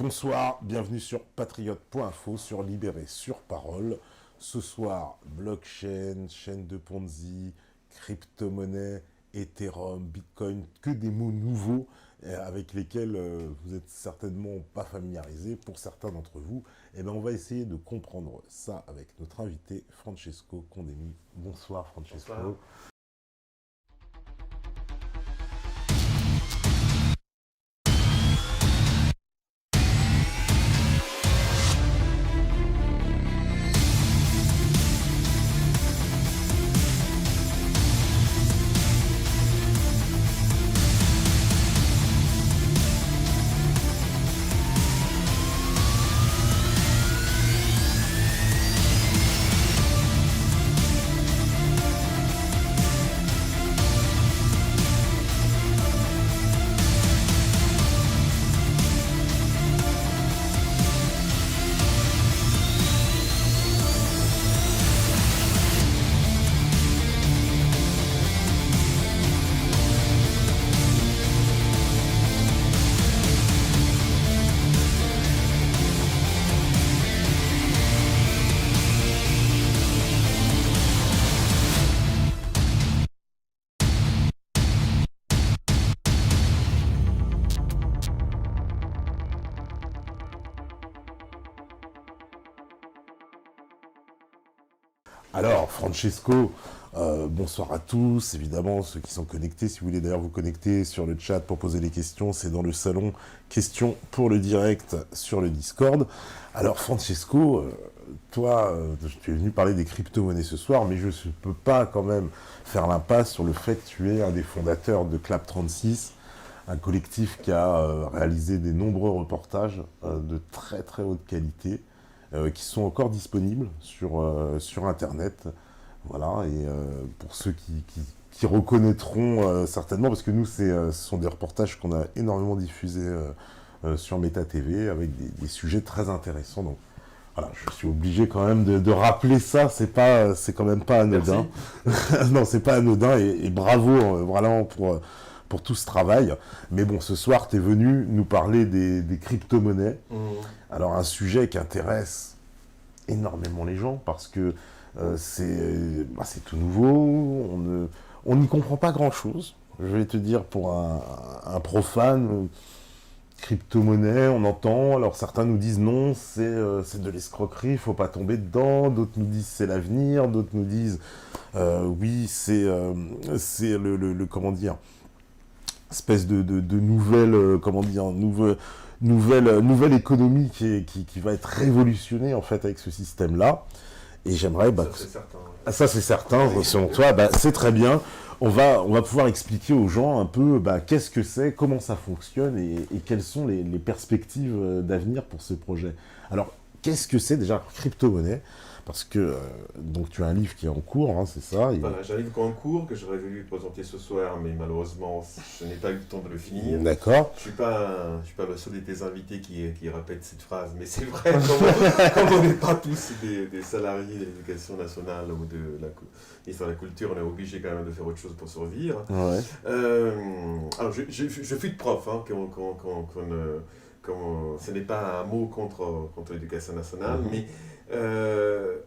Bonsoir, bienvenue sur patriote.info, sur Libéré, sur Parole. Ce soir, blockchain, chaîne de Ponzi, crypto-monnaie, Ethereum, Bitcoin, que des mots nouveaux avec lesquels vous n'êtes certainement pas familiarisés pour certains d'entre vous. Et bien, on va essayer de comprendre ça avec notre invité Francesco Condemi. Bonsoir Francesco. Bonsoir. Alors, Francesco, bonsoir à tous, évidemment, ceux qui sont connectés. Si vous voulez d'ailleurs vous connecter sur le chat pour poser des questions, c'est dans le salon questions pour le direct sur le Discord. Alors, Francesco, toi, tu es venu parler des crypto-monnaies ce soir, mais je ne peux pas quand même faire l'impasse sur le fait que tu es un des fondateurs de Clap36, un collectif qui a réalisé des nombreux reportages de très très haute qualité qui sont encore disponibles sur Internet. Voilà, et pour ceux qui reconnaîtront certainement, parce que nous, ce sont des reportages qu'on a énormément diffusés sur Meta TV avec des sujets très intéressants. Donc voilà, je suis obligé quand même de rappeler ça, c'est quand même pas anodin. Non, c'est pas anodin, et bravo vraiment pour tout ce travail. Mais bon, ce soir, tu es venu nous parler des crypto-monnaies. Alors, un sujet qui intéresse énormément les gens parce que c'est tout nouveau, on n'y comprend pas grand-chose. Je vais te dire, pour un profane, crypto-monnaie, on entend, alors certains nous disent non, c'est de l'escroquerie, il ne faut pas tomber dedans, d'autres nous disent c'est l'avenir, d'autres nous disent oui, c'est comment dire, espèce de nouvelle, comment dire, nouvelle économie qui va être révolutionnée en fait avec ce système-là. Et j'aimerais... Ça, c'est certain. Ça, c'est certain, selon toi, c'est très bien. On va pouvoir expliquer aux gens un peu qu'est-ce que c'est, comment ça fonctionne et quelles sont les perspectives d'avenir pour ce projet. Alors, qu'est-ce que c'est déjà crypto-monnaie? Parce que donc tu as un livre qui est en cours, hein, c'est ça. Voilà, j'ai un livre en cours que j'aurais voulu présenter ce soir, mais malheureusement, je n'ai pas eu le temps de le finir. D'accord. Je suis pas le seul de tes invités qui répète cette phrase, mais c'est vrai, comme on n'est pas tous des salariés de l'éducation nationale ou de la ministère de la Culture, on est obligé quand même de faire autre chose pour survivre. Ouais. Alors, je fus de prof, hein, ce n'est pas un mot contre l'éducation nationale, mais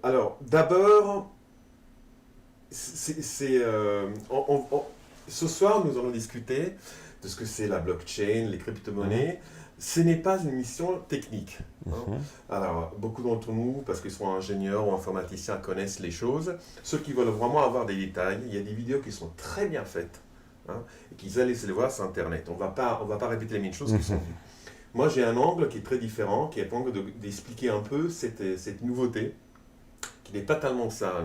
alors, d'abord, ce soir, nous allons discuter de ce que c'est la blockchain, les crypto-monnaies. Ce n'est pas une mission technique. Hein. Alors, beaucoup d'entre nous, parce qu'ils sont ingénieurs ou informaticiens, connaissent les choses. Ceux qui veulent vraiment avoir des détails, il y a des vidéos qui sont très bien faites, hein, et qu'ils allaient se les voir sur Internet. On va pas répéter les mêmes choses qui sont vues. Moi, j'ai un angle qui est très différent, qui est l'angle d'expliquer un peu cette nouveauté, qui n'est pas tellement ça,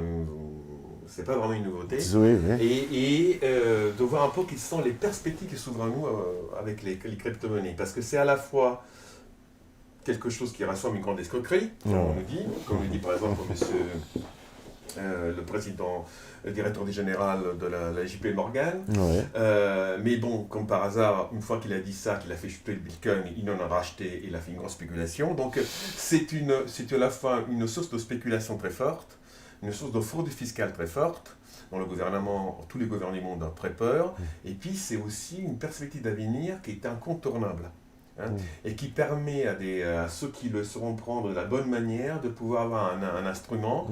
c'est pas vraiment une nouveauté, Oui. et de voir un peu quelles sont les perspectives qui s'ouvrent à nous avec les crypto-monnaies. Parce que c'est à la fois quelque chose qui rassemble une grande escroquerie, comme nous dit par exemple monsieur le président, le directeur général de la JP Morgan. Ouais. Mais bon, comme par hasard, une fois qu'il a dit ça, qu'il a fait chuter le Bitcoin, il en a racheté, il a fait une grande spéculation. Donc c'est à la fois une source de spéculation très forte, une source de fraude fiscale très forte, dont tous les gouvernements ont très peur. Et puis c'est aussi une perspective d'avenir qui est incontournable. et qui permet à ceux qui le sauront prendre de la bonne manière de pouvoir avoir un instrument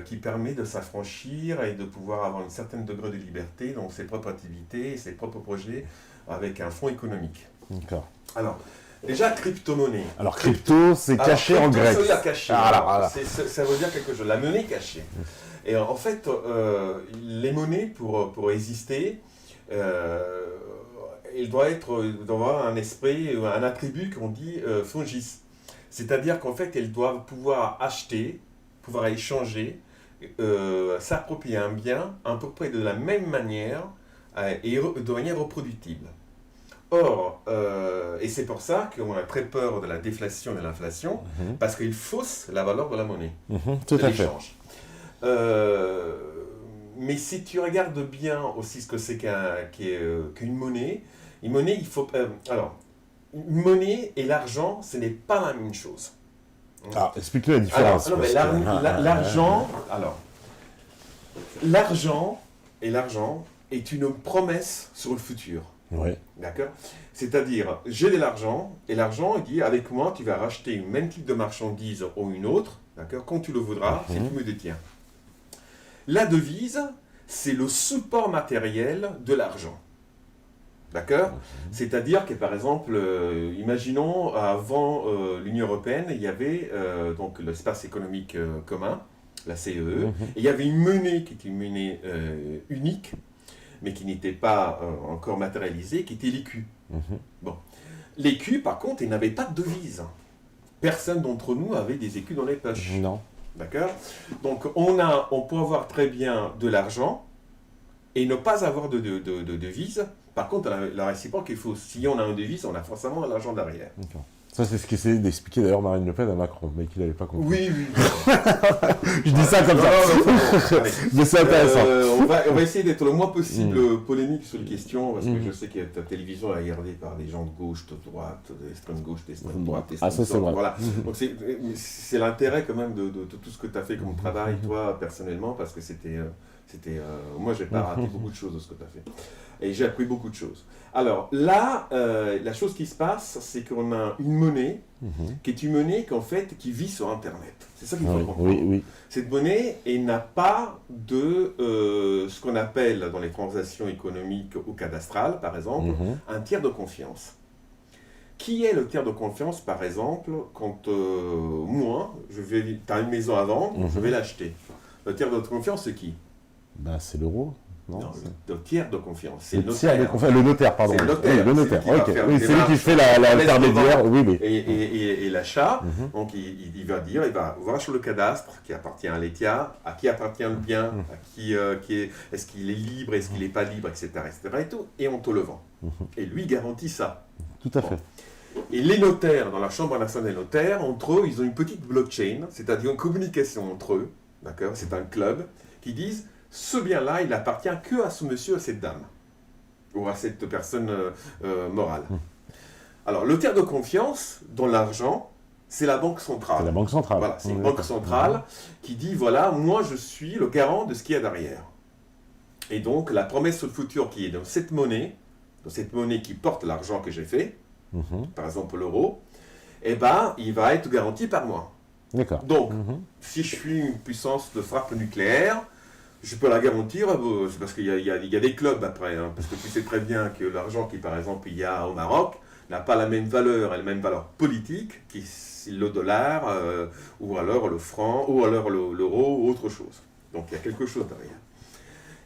qui permet de s'affranchir et de pouvoir avoir un certain degré de liberté dans ses propres activités et ses propres projets avec un fonds économique. D'accord. Alors, déjà, crypto-monnaie. Alors, crypto, c'est caché en grec. Ça veut dire caché. Voilà. Ça veut dire quelque chose. La monnaie cachée. Et en fait, les monnaies, pour exister, il doit avoir un esprit, un attribut qu'on dit fungis. C'est-à-dire qu'en fait, elles doivent pouvoir acheter, pouvoir échanger, s'approprier un bien à peu près de la même manière et de manière reproductible. Or, et c'est pour ça qu'on a très peur de la déflation et de l'inflation, parce qu'il fausse la valeur de la monnaie, tout de à fait. l'échange. Mais si tu regardes bien aussi ce que c'est qu'une monnaie, une monnaie, il faut... alors, une monnaie et l'argent, ce n'est pas la même chose. Ah, explique-nous la différence. Alors, non, mais l'argent est une promesse sur le futur. Oui. D'accord. C'est-à-dire, j'ai de l'argent, et l'argent, il dit, avec moi, tu vas racheter une même type de marchandise ou une autre, d'accord, quand tu le voudras, si tu me détiens. La devise, c'est le support matériel de l'argent. D'accord. C'est-à-dire que, par exemple, imaginons, avant l'Union européenne, il y avait donc l'espace économique commun, la CEE, et il y avait une monnaie qui était une monnaie unique, mais qui n'était pas encore matérialisée, qui était l'écu. Bon. L'écu, par contre, il n'avait pas de devise. Personne d'entre nous avait des écus dans les poches. Non. D'accord. Donc, on peut avoir très bien de l'argent et ne pas avoir de devise. Par contre, la réciproque, il faut, si on a une devise, on a forcément de l'argent derrière. D'accord. Ça, c'est ce qu'essayait d'expliquer d'ailleurs Marine Le Pen à Macron, mais qu'il n'avait pas compris. Oui. Je dis ça comme ça. Mais c'est intéressant. On va essayer d'être le moins possible polémique sur les questions, parce que je sais que ta télévision est regardée par des gens de gauche, de droite, d'extrême gauche, d'extrême droite, d'extrême ça, c'est vrai. Voilà. Donc c'est l'intérêt quand même de tout ce que tu as fait comme travail, toi, personnellement, parce que moi, j'ai pas raté beaucoup de choses de ce que tu as fait. Et j'ai appris beaucoup de choses. Alors là, la chose qui se passe, c'est qu'on a une monnaie qui est une monnaie qui vit sur Internet. C'est ça qu'il faut comprendre. Oui. Cette monnaie, elle n'a pas de ce qu'on appelle dans les transactions économiques ou cadastrales, par exemple, un tiers de confiance. Qui est le tiers de confiance, par exemple, quand moi, tu as une maison à vendre, je vais l'acheter. Le tiers de confiance, c'est qui? C'est l'euro. Non, le tiers de confiance, c'est le notaire. Le notaire, pardon. C'est le notaire. Oui, le notaire. C'est lui qui fait l'intermédiaire. Oui. Et l'achat, donc il va dire, il va voir sur le cadastre qui appartient à l'État, à qui appartient le bien, à qui est-ce qu'il est libre, est-ce qu'il n'est pas libre, etc., et tout, et on te le vend. Et lui garantit ça. Tout à fait. Et les notaires, dans la Chambre nationale des notaires, entre eux, ils ont une petite blockchain, c'est-à-dire une communication entre eux, d'accord, c'est un club, qui disent ce bien-là, il appartient que à ce monsieur, à cette dame, ou à cette personne morale. Alors, le tiers de confiance dans l'argent, c'est la Banque centrale. C'est la Banque centrale. Voilà, c'est une banque centrale qui dit, voilà, moi je suis le garant de ce qu'il y a derrière. Et donc, la promesse au futur qui est dans cette monnaie qui porte l'argent que j'ai fait, par exemple l'euro, eh ben, il va être garanti par moi. D'accord. Donc, si je suis une puissance de frappe nucléaire, je peux la garantir, c'est parce qu'il y a des clubs après, parce que tu sais très bien que l'argent qui, par exemple, il y a au Maroc n'a pas la même valeur, et la même valeur politique que le dollar, ou alors le franc, ou alors l'euro, ou autre chose. Donc, il y a quelque chose derrière.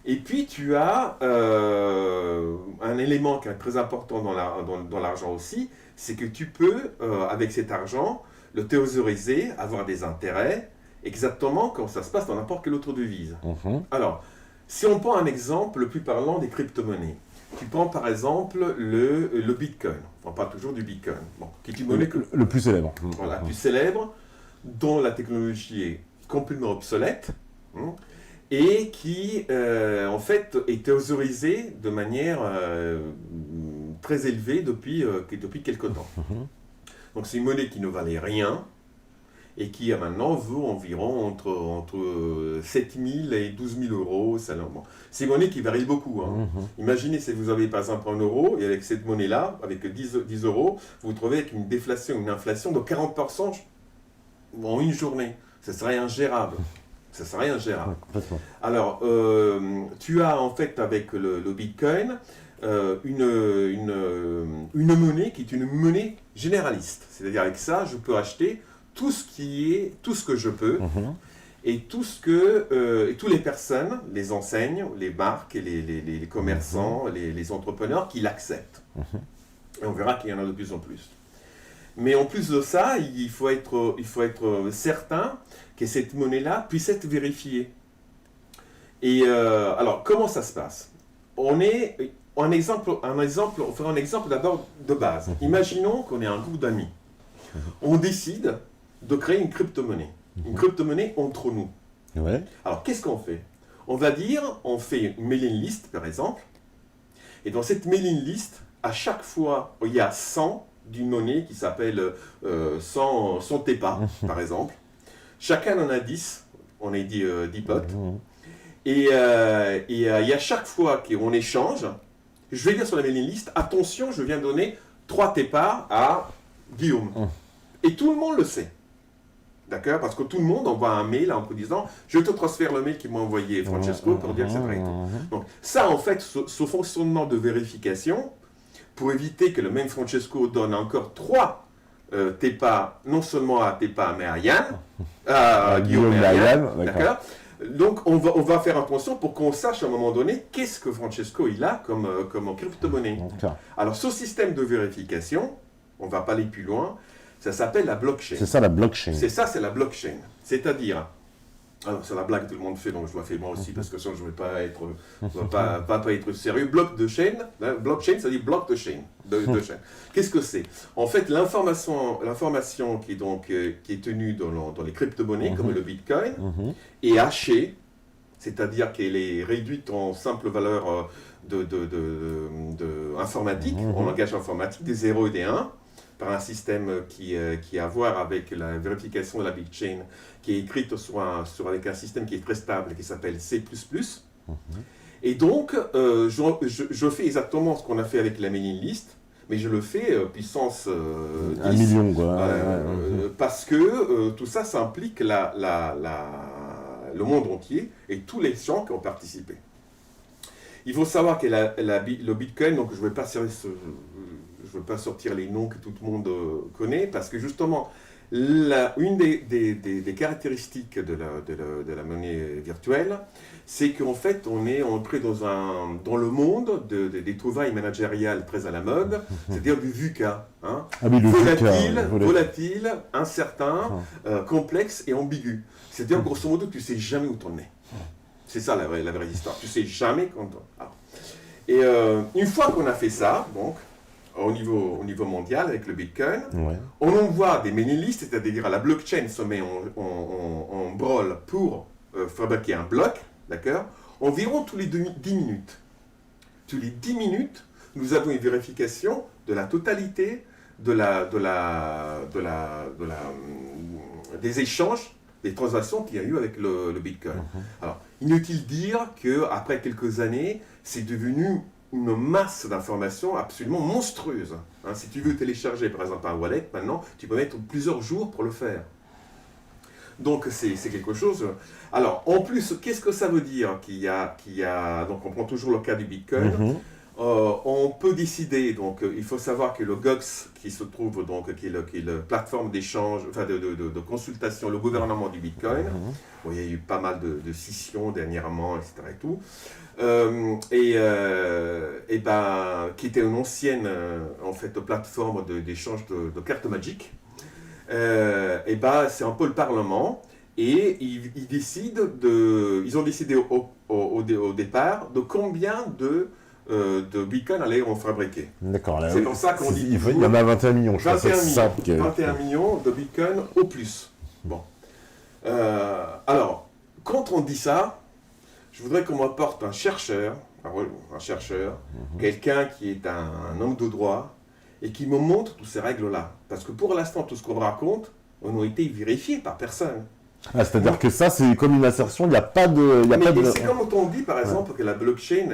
Et puis, tu as un élément qui est très important dans l'argent aussi, c'est que tu peux, avec cet argent, le thésauriser, avoir des intérêts, exactement comme ça se passe dans n'importe quelle autre devise. Alors, si on prend un exemple le plus parlant des crypto-monnaies, tu prends par exemple le Bitcoin. On parle toujours du Bitcoin, qui est une monnaie le plus célèbre. Voilà, plus célèbre, dont la technologie est complètement obsolète, et qui, en fait, est thésaurisée de manière très élevée depuis quelque temps. Donc, c'est une monnaie qui ne valait rien, et qui maintenant vaut environ entre 7 000 et 12 000 euros. C'est une monnaie qui varie beaucoup. Hein. Imaginez si vous avez par exemple 1 euro, et avec cette monnaie-là, avec 10 euros, vous vous trouvez avec une déflation, une inflation de 40% en une journée. Ça serait ingérable. Ça serait ingérable. Alors, tu as en fait avec le Bitcoin une monnaie qui est une monnaie généraliste. C'est-à-dire avec ça, je peux acheter tout ce que je peux et tout ce que et toutes les personnes, les enseignes, les marques, et les commerçants, les entrepreneurs qui l'acceptent. Et on verra qu'il y en a de plus en plus. Mais en plus de ça, il faut être certain que cette monnaie-là puisse être vérifiée. Et alors, comment ça se passe? On fera un exemple d'abord de base. Imaginons qu'on est un groupe d'amis. On décide de créer une crypto-monnaie. Une crypto-monnaie entre nous. Ouais. Alors, qu'est-ce qu'on fait? On va dire, on fait une mailing list, par exemple. Et dans cette mailing list, à chaque fois, il y a 100 d'une monnaie qui s'appelle 100 TEPA, par exemple. Chacun en a 10. On est 10 potes. Et à chaque fois qu'on échange, je vais dire sur la mailing list, attention, je viens donner 3 TEPA à Guillaume. Et tout le monde le sait. D'accord? Parce que tout le monde envoie un mail en disant je te transfère le mail qu'il m'a envoyé Francesco pour dire que c'est vrai. Donc, ça, en fait, ce fonctionnement de vérification, pour éviter que le même Francesco donne encore 3 TEPA, non seulement à TEPA, mais à Yann, à Guillaume et à Yann. D'accord? Donc, on va faire attention pour qu'on sache à un moment donné qu'est-ce que Francesco il a comme crypto-monnaie. Alors, ce système de vérification, on ne va pas aller plus loin, ça s'appelle la blockchain. C'est ça la blockchain. C'est la blockchain. C'est-à-dire, alors c'est la blague que tout le monde fait, donc je dois faire moi aussi, parce que sinon je ne vais pas être sérieux. Blockchain, ça dit block de chaîne. Qu'est-ce que c'est? En fait, l'information qui est tenue dans les crypto-monnaies, comme le Bitcoin, est hachée, c'est-à-dire qu'elle est réduite en simple valeur informatique, en langage informatique, des 0 et des 1, par un système qui a à voir avec la vérification de la blockchain, qui est écrite avec un système qui est très stable, qui s'appelle C++. Et donc, je fais exactement ce qu'on a fait avec la mailing list, mais je le fais puissance 10. 1 million, quoi. Parce que tout ça, ça implique le monde entier et tous les gens qui ont participé. Il faut savoir que le Bitcoin, donc je ne vais pas sortir les noms que tout le monde connaît, parce que justement, une des caractéristiques de la monnaie virtuelle, c'est qu'en fait, on est entré dans le monde des trouvailles managériales très à la mode, c'est-à-dire du VUCA. Hein, volatile, incertain, complexe et ambigu. C'est-à-dire, grosso modo, tu ne sais jamais où t'en es. C'est ça la vraie histoire. Tu ne sais jamais quand on... Et une fois qu'on a fait ça, donc, au niveau mondial avec le Bitcoin, on envoie des mailing lists, c'est-à-dire la blockchain se met en branle pour fabriquer un bloc, d'accord? Environ tous les 10 minutes. Tous les 10 minutes, nous avons une vérification de la totalité des échanges, des transactions qu'il y a eu avec le Bitcoin. Alors, inutile de dire qu'après quelques années, c'est devenu une masse d'informations absolument monstrueuse. Hein, si tu veux télécharger par exemple un wallet, maintenant, tu peux mettre plusieurs jours pour le faire. Donc c'est quelque chose... Alors, en plus, qu'est-ce que ça veut dire donc on prend toujours le cas du Bitcoin. On peut décider, donc il faut savoir que le GOX, qui se trouve donc, qui est la plateforme d'échange, enfin de consultation, le gouvernement du Bitcoin, bon, il y a eu pas mal de scissions dernièrement, etc. et tout, qui était une ancienne en fait, plateforme d'échange de cartes magiques, c'est un peu le Parlement, et ils ont décidé au départ de combien de Bitcoin allaient en fabriquer. D'accord. C'est pour ça qu'on dit... Il y en a 21 millions, je crois. 21 millions de Bitcoin au plus. Bon. Alors, quand on dit ça, je voudrais qu'on m'apporte un chercheur, quelqu'un qui est un homme de droit, et qui me montre toutes ces règles-là. Parce que pour l'instant, tout ce qu'on raconte, n'ont été vérifiés par personne. Ah, c'est-à-dire que ça, c'est comme une assertion, il n'y a pas de... C'est comme quand on dit, par exemple, que la blockchain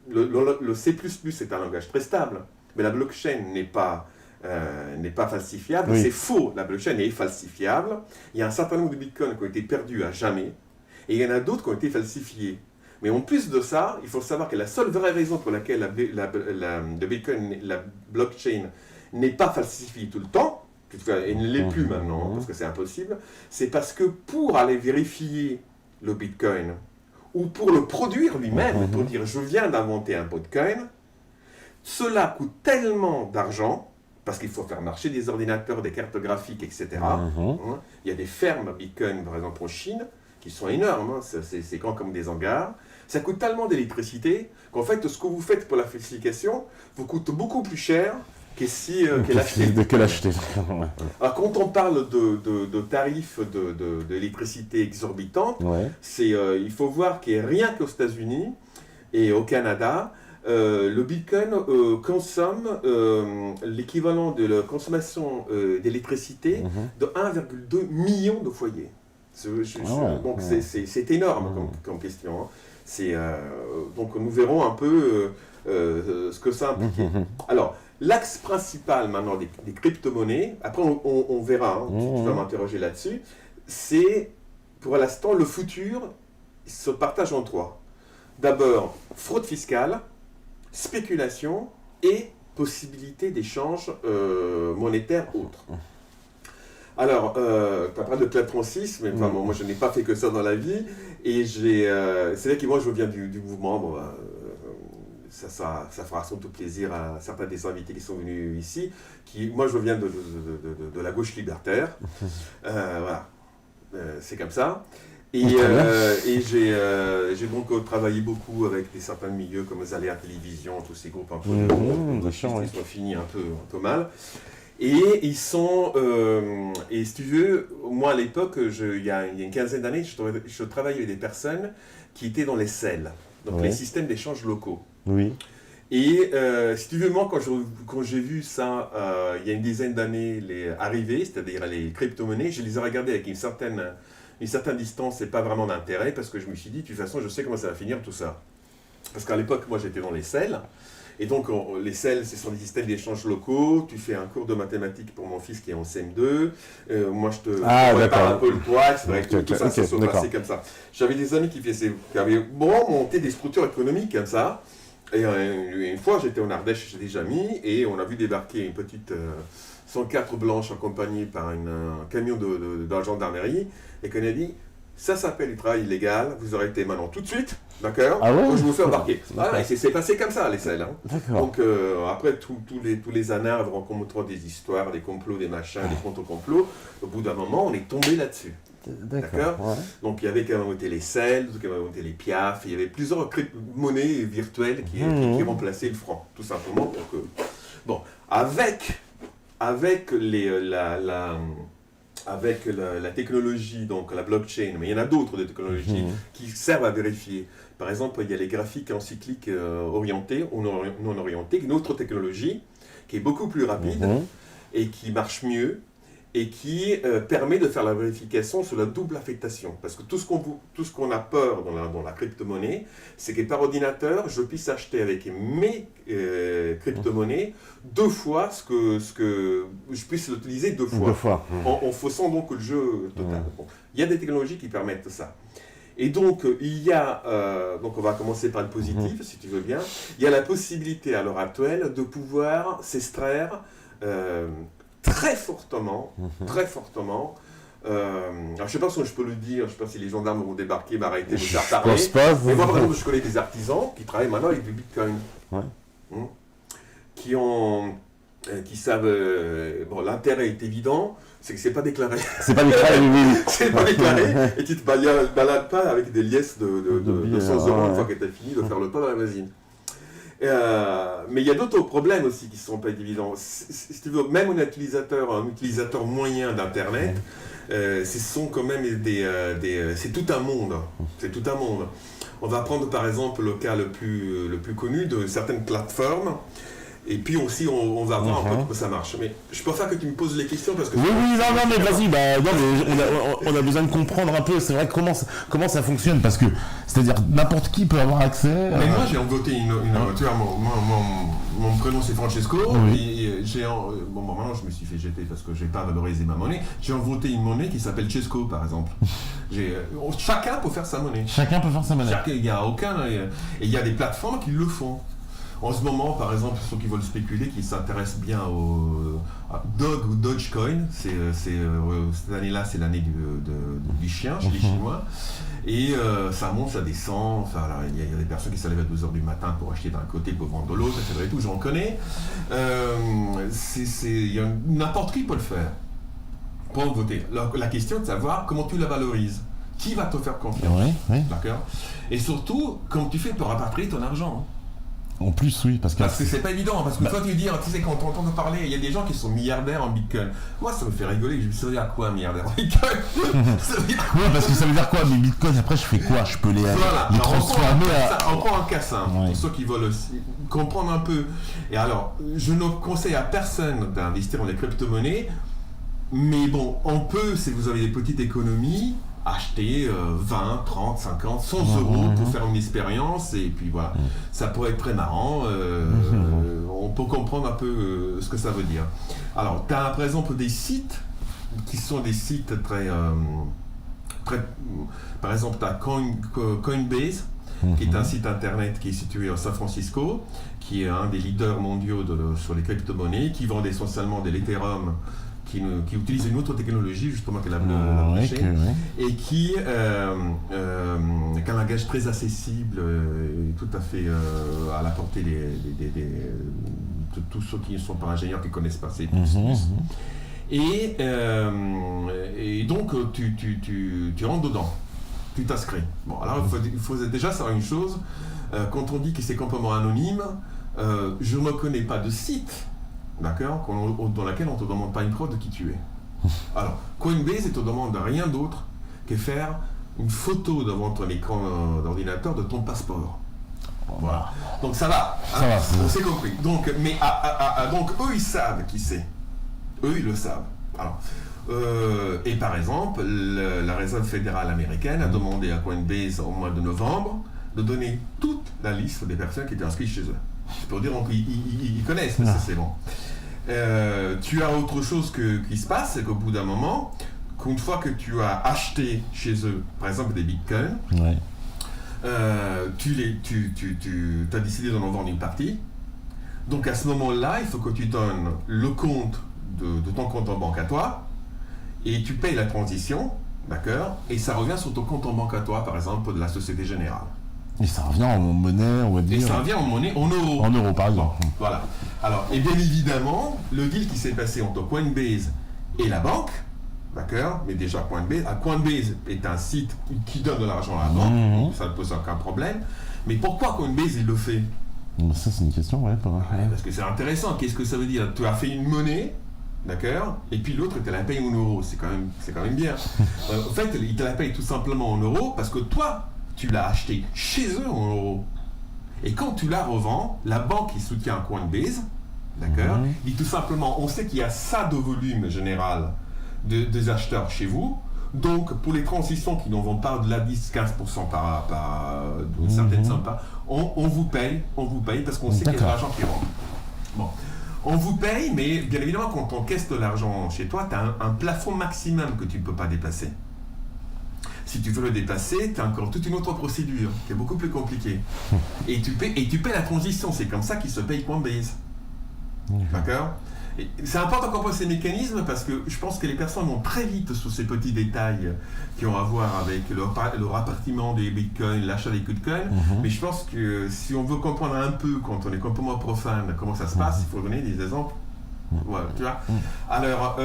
le C++ est un langage très stable, mais la blockchain n'est pas falsifiable. Oui. C'est faux, la blockchain est falsifiable. Il y a un certain nombre de bitcoins qui ont été perdus à jamais, et il y en a d'autres qui ont été falsifiés. Mais en plus de ça, il faut savoir que la seule vraie raison pour laquelle le bitcoin, la blockchain n'est pas falsifiée tout le temps, elle ne l'est plus maintenant, parce que c'est impossible, c'est parce que pour aller vérifier le bitcoin, ou pour le produire lui-même, pour dire je viens d'inventer un bitcoin, cela coûte tellement d'argent, parce qu'il faut faire marcher des ordinateurs, des cartes graphiques, etc. Il y a des fermes bitcoin, par exemple en Chine, qui sont énormes, c'est grand comme des hangars. Ça coûte tellement d'électricité qu'en fait, ce que vous faites pour la falsification vous coûte beaucoup plus cher que l'acheter. Alors, quand on parle de tarifs d'électricité exorbitants, il faut voir qu'il n'y a rien qu'aux États-Unis et au Canada, le Bitcoin consomme l'équivalent de la consommation d'électricité de 1,2 million de foyers. Donc c'est énorme comme question. Donc nous verrons un peu ce que ça implique. Alors, l'axe principal maintenant des crypto-monnaies, après on verra, tu vas m'interroger là-dessus, c'est pour l'instant le futur se partage en trois. D'abord, fraude fiscale, spéculation et possibilité d'échange monétaire autre. Alors, tu as parlé de Club 36, mais enfin, moi je n'ai pas fait que ça dans la vie, et c'est vrai que moi je viens du mouvement, ça fera sans doute plaisir à certains des invités qui sont venus ici, moi je viens de la gauche libertaire, voilà, c'est comme ça. Et j'ai donc travaillé beaucoup avec certains milieux comme Zaléa Télévision, tous ces groupes un peu qui sont finis un peu mal. Et ils sont, et si tu veux, moi à l'époque, il y a une quinzaine d'années, je travaillais avec des personnes qui étaient dans les CEL, donc les systèmes d'échange locaux. Oui. Et si tu veux, moi quand j'ai vu ça, il y a une dizaine d'années arriver, c'est-à-dire les crypto-monnaies, je les ai regardées avec une certaine distance et pas vraiment d'intérêt, parce que je me suis dit, de toute façon, je sais comment ça va finir tout ça. Parce qu'à l'époque, moi j'étais dans les CEL. Et donc, les CEL, ce sont des systèmes d'échange locaux. Tu fais un cours de mathématiques pour mon fils qui est en CM2. Moi, je te prépare un peu le toit. C'est vrai que tout ça se passait comme ça. J'avais des amis qui avaient monté des structures économiques comme ça. Et une fois, j'étais en Ardèche chez des amis et on a vu débarquer une petite 104 blanche accompagnée par un camion de la gendarmerie et qu'on a dit... Ça s'appelle du travail illégal, vous arrêtez maintenant tout de suite, d'accord? Je vous fais embarquer. C'est passé comme ça, les CEL. Donc après, tous les anards rencontrant des histoires, des complots, des machins, des contre-complots, au bout d'un moment, on est tombé là-dessus. D'accord. Donc il y avait quand même les CEL, il y avait les PIAF, il y avait plusieurs monnaies virtuelles qui remplaçaient le franc, tout simplement. Bon, avec la technologie, donc la blockchain, mais il y en a d'autres de technologies qui servent à vérifier. Par exemple, il y a les graphiques encycliques orientés ou non orientés, une autre technologie qui est beaucoup plus rapide et qui marche mieux et qui permet de faire la vérification sur la double affectation. Parce que tout ce qu'on a peur dans la crypto-monnaie, c'est que par ordinateur, je puisse acheter avec mes crypto-monnaies deux fois ce que je puisse l'utiliser deux fois. En faussant donc le jeu total. Bon. Il y a des technologies qui permettent ça. Et donc, donc on va commencer par le positif, si tu veux bien. Il y a la possibilité à l'heure actuelle de pouvoir s'extraire très fortement. Alors, je ne sais pas si je peux le dire, je ne sais pas si les gendarmes vont débarquer, m'arrêter, me faire parler. Je pense pas. Mais moi, par exemple, je connais des artisans qui travaillent maintenant avec du Bitcoin. Qui savent... bon, l'intérêt est évident, c'est que c'est pas déclaré. C'est pas déclaré, oui. C'est pas déclaré, et tu te balades pas avec des liesses de 100 euros une fois que tu as fini de faire le pas dans la voisine. Mais il y a d'autres problèmes aussi qui ne sont pas évidents. Si tu veux, même un utilisateur moyen d'Internet, ce sont quand même c'est tout un monde. C'est tout un monde. On va prendre par exemple le cas le plus connu de certaines plateformes Et puis aussi, on va voir un peu comment ça marche. Mais je préfère que tu me poses les questions parce que... Oui, non, mais vas-y, on a besoin de comprendre un peu, c'est vrai, comment ça fonctionne, parce que, c'est-à-dire, n'importe qui peut avoir accès... Mais moi, j'ai voté tu vois, mon prénom, c'est Francesco, et maintenant, je me suis fait jeter parce que je n'ai pas valorisé ma monnaie. J'ai voté une monnaie qui s'appelle Chesco, par exemple. Chacun peut faire sa monnaie. Chacun peut faire sa monnaie. Il n'y a aucun... Et il y a des plateformes qui le font. En ce moment, par exemple, ceux qui veulent spéculer, qui s'intéressent bien au Dog ou Dogecoin, cette année-là, c'est l'année du chien chez les Chinois, et ça monte, ça descend, enfin, il y a des personnes qui se lèvent à 2h du matin pour acheter d'un côté, pour vendre de l'autre, etc. Et tout, j'en connais. N'importe qui peut le faire pour voter. La question est de savoir comment tu la valorises. Qui va te faire confiance? Oui. D'accord. Et surtout, comment tu fais pour rapatrier ton argent. En plus, oui, parce que c'est pas évident, parce que toi tu dis, tu sais, quand on entend parler, il y a des gens qui sont milliardaires en Bitcoin. Moi, ça me fait rigoler, je me suis dit, à quoi un milliardaire en Bitcoin? Ça veut dire quoi? Oui, parce que ça veut dire quoi? Mais Bitcoin, après, je fais quoi? Je peux les transformer on prend un cas simple, pour ceux qui veulent aussi comprendre un peu. Et alors, je ne conseille à personne d'investir dans les crypto-monnaies, mais bon, on peut, si vous avez des petites économies, acheter 20, 30, 50, 100 euros pour faire une expérience, et puis voilà, ça pourrait être très marrant, on peut comprendre un peu ce que ça veut dire. Alors, tu as par exemple des sites qui sont des sites très par exemple, tu as Coinbase, qui est un site internet qui est situé à San Francisco, qui est un des leaders mondiaux sur les crypto-monnaies, qui vend essentiellement de l'Ethereum, qui utilise une autre technologie justement que la blockchain, et qui a un langage très accessible et tout à fait à la portée de tous ceux qui ne sont pas ingénieurs, qui ne connaissent pas ces et donc tu rentres dedans, tu t'inscris. Bon, alors il faut déjà savoir une chose, quand on dit que c'est complètement anonyme, je ne connais pas de site, d'accord, dans laquelle on ne te demande pas une preuve de qui tu es. Alors, Coinbase ne te demande rien d'autre que faire une photo devant ton écran d'ordinateur de ton passeport. Voilà. Donc ça va, on s'est compris. Donc, donc eux, ils savent qui c'est. Eux, ils le savent. Alors, et par exemple, la Réserve fédérale américaine a demandé à Coinbase au mois de novembre de donner toute la liste des personnes qui étaient inscrites chez eux. C'est pour dire qu'ils connaissent, mais c'est bon. Tu as autre chose qui se passe, c'est qu'au bout d'un moment, qu'une fois que tu as acheté chez eux, par exemple des bitcoins, tu as décidé d'en vendre une partie. Donc à ce moment-là, il faut que tu donnes le compte de ton compte en banque à toi, et tu payes la transition, d'accord, et ça revient sur ton compte en banque à toi, par exemple, de la Société Générale. Et ça revient en monnaie, on va dire. Et ça revient en monnaie, en euros. En euros, par exemple. Bon, voilà. Alors, et bien évidemment, le deal qui s'est passé entre Coinbase et la banque, d'accord, mais déjà Coinbase est un site qui donne de l'argent à la banque, donc ça ne pose aucun problème. Mais pourquoi Coinbase il le fait? Ça, c'est une question, parce que c'est intéressant. Qu'est-ce que ça veut dire? Tu as fait une monnaie, d'accord, et puis l'autre, tu la payes en euros. C'est quand même bien. En fait, il te la paye tout simplement en euros parce que toi, tu l'as acheté chez eux en euros. Et quand tu la revends, la banque qui soutient Coinbase, d'accord, dit tout simplement, on sait qu'il y a ça de volume général des acheteurs chez vous, donc pour les transitions qui n'en vont pas de la 10-15% par d'une certaine somme, on vous paye parce qu'on sait qu'il y a de l'argent qui rentre. Bon. On vous paye, mais bien évidemment, quand on encaisse de l'argent chez toi, tu as un plafond maximum que tu ne peux pas dépasser. Si tu veux le dépasser, tu as encore toute une autre procédure qui est beaucoup plus compliquée. Et tu paies la transition. C'est comme ça qu'ils se payent Coinbase. D'accord? Et c'est important de comprendre ces mécanismes parce que je pense que les personnes vont très vite sur ces petits détails qui ont à voir avec le rapatriement des bitcoins, l'achat des bitcoins. Mais je pense que si on veut comprendre un peu, quand on est complètement profane, comment ça se passe, il faut donner des exemples. Voilà, tu vois. Alors,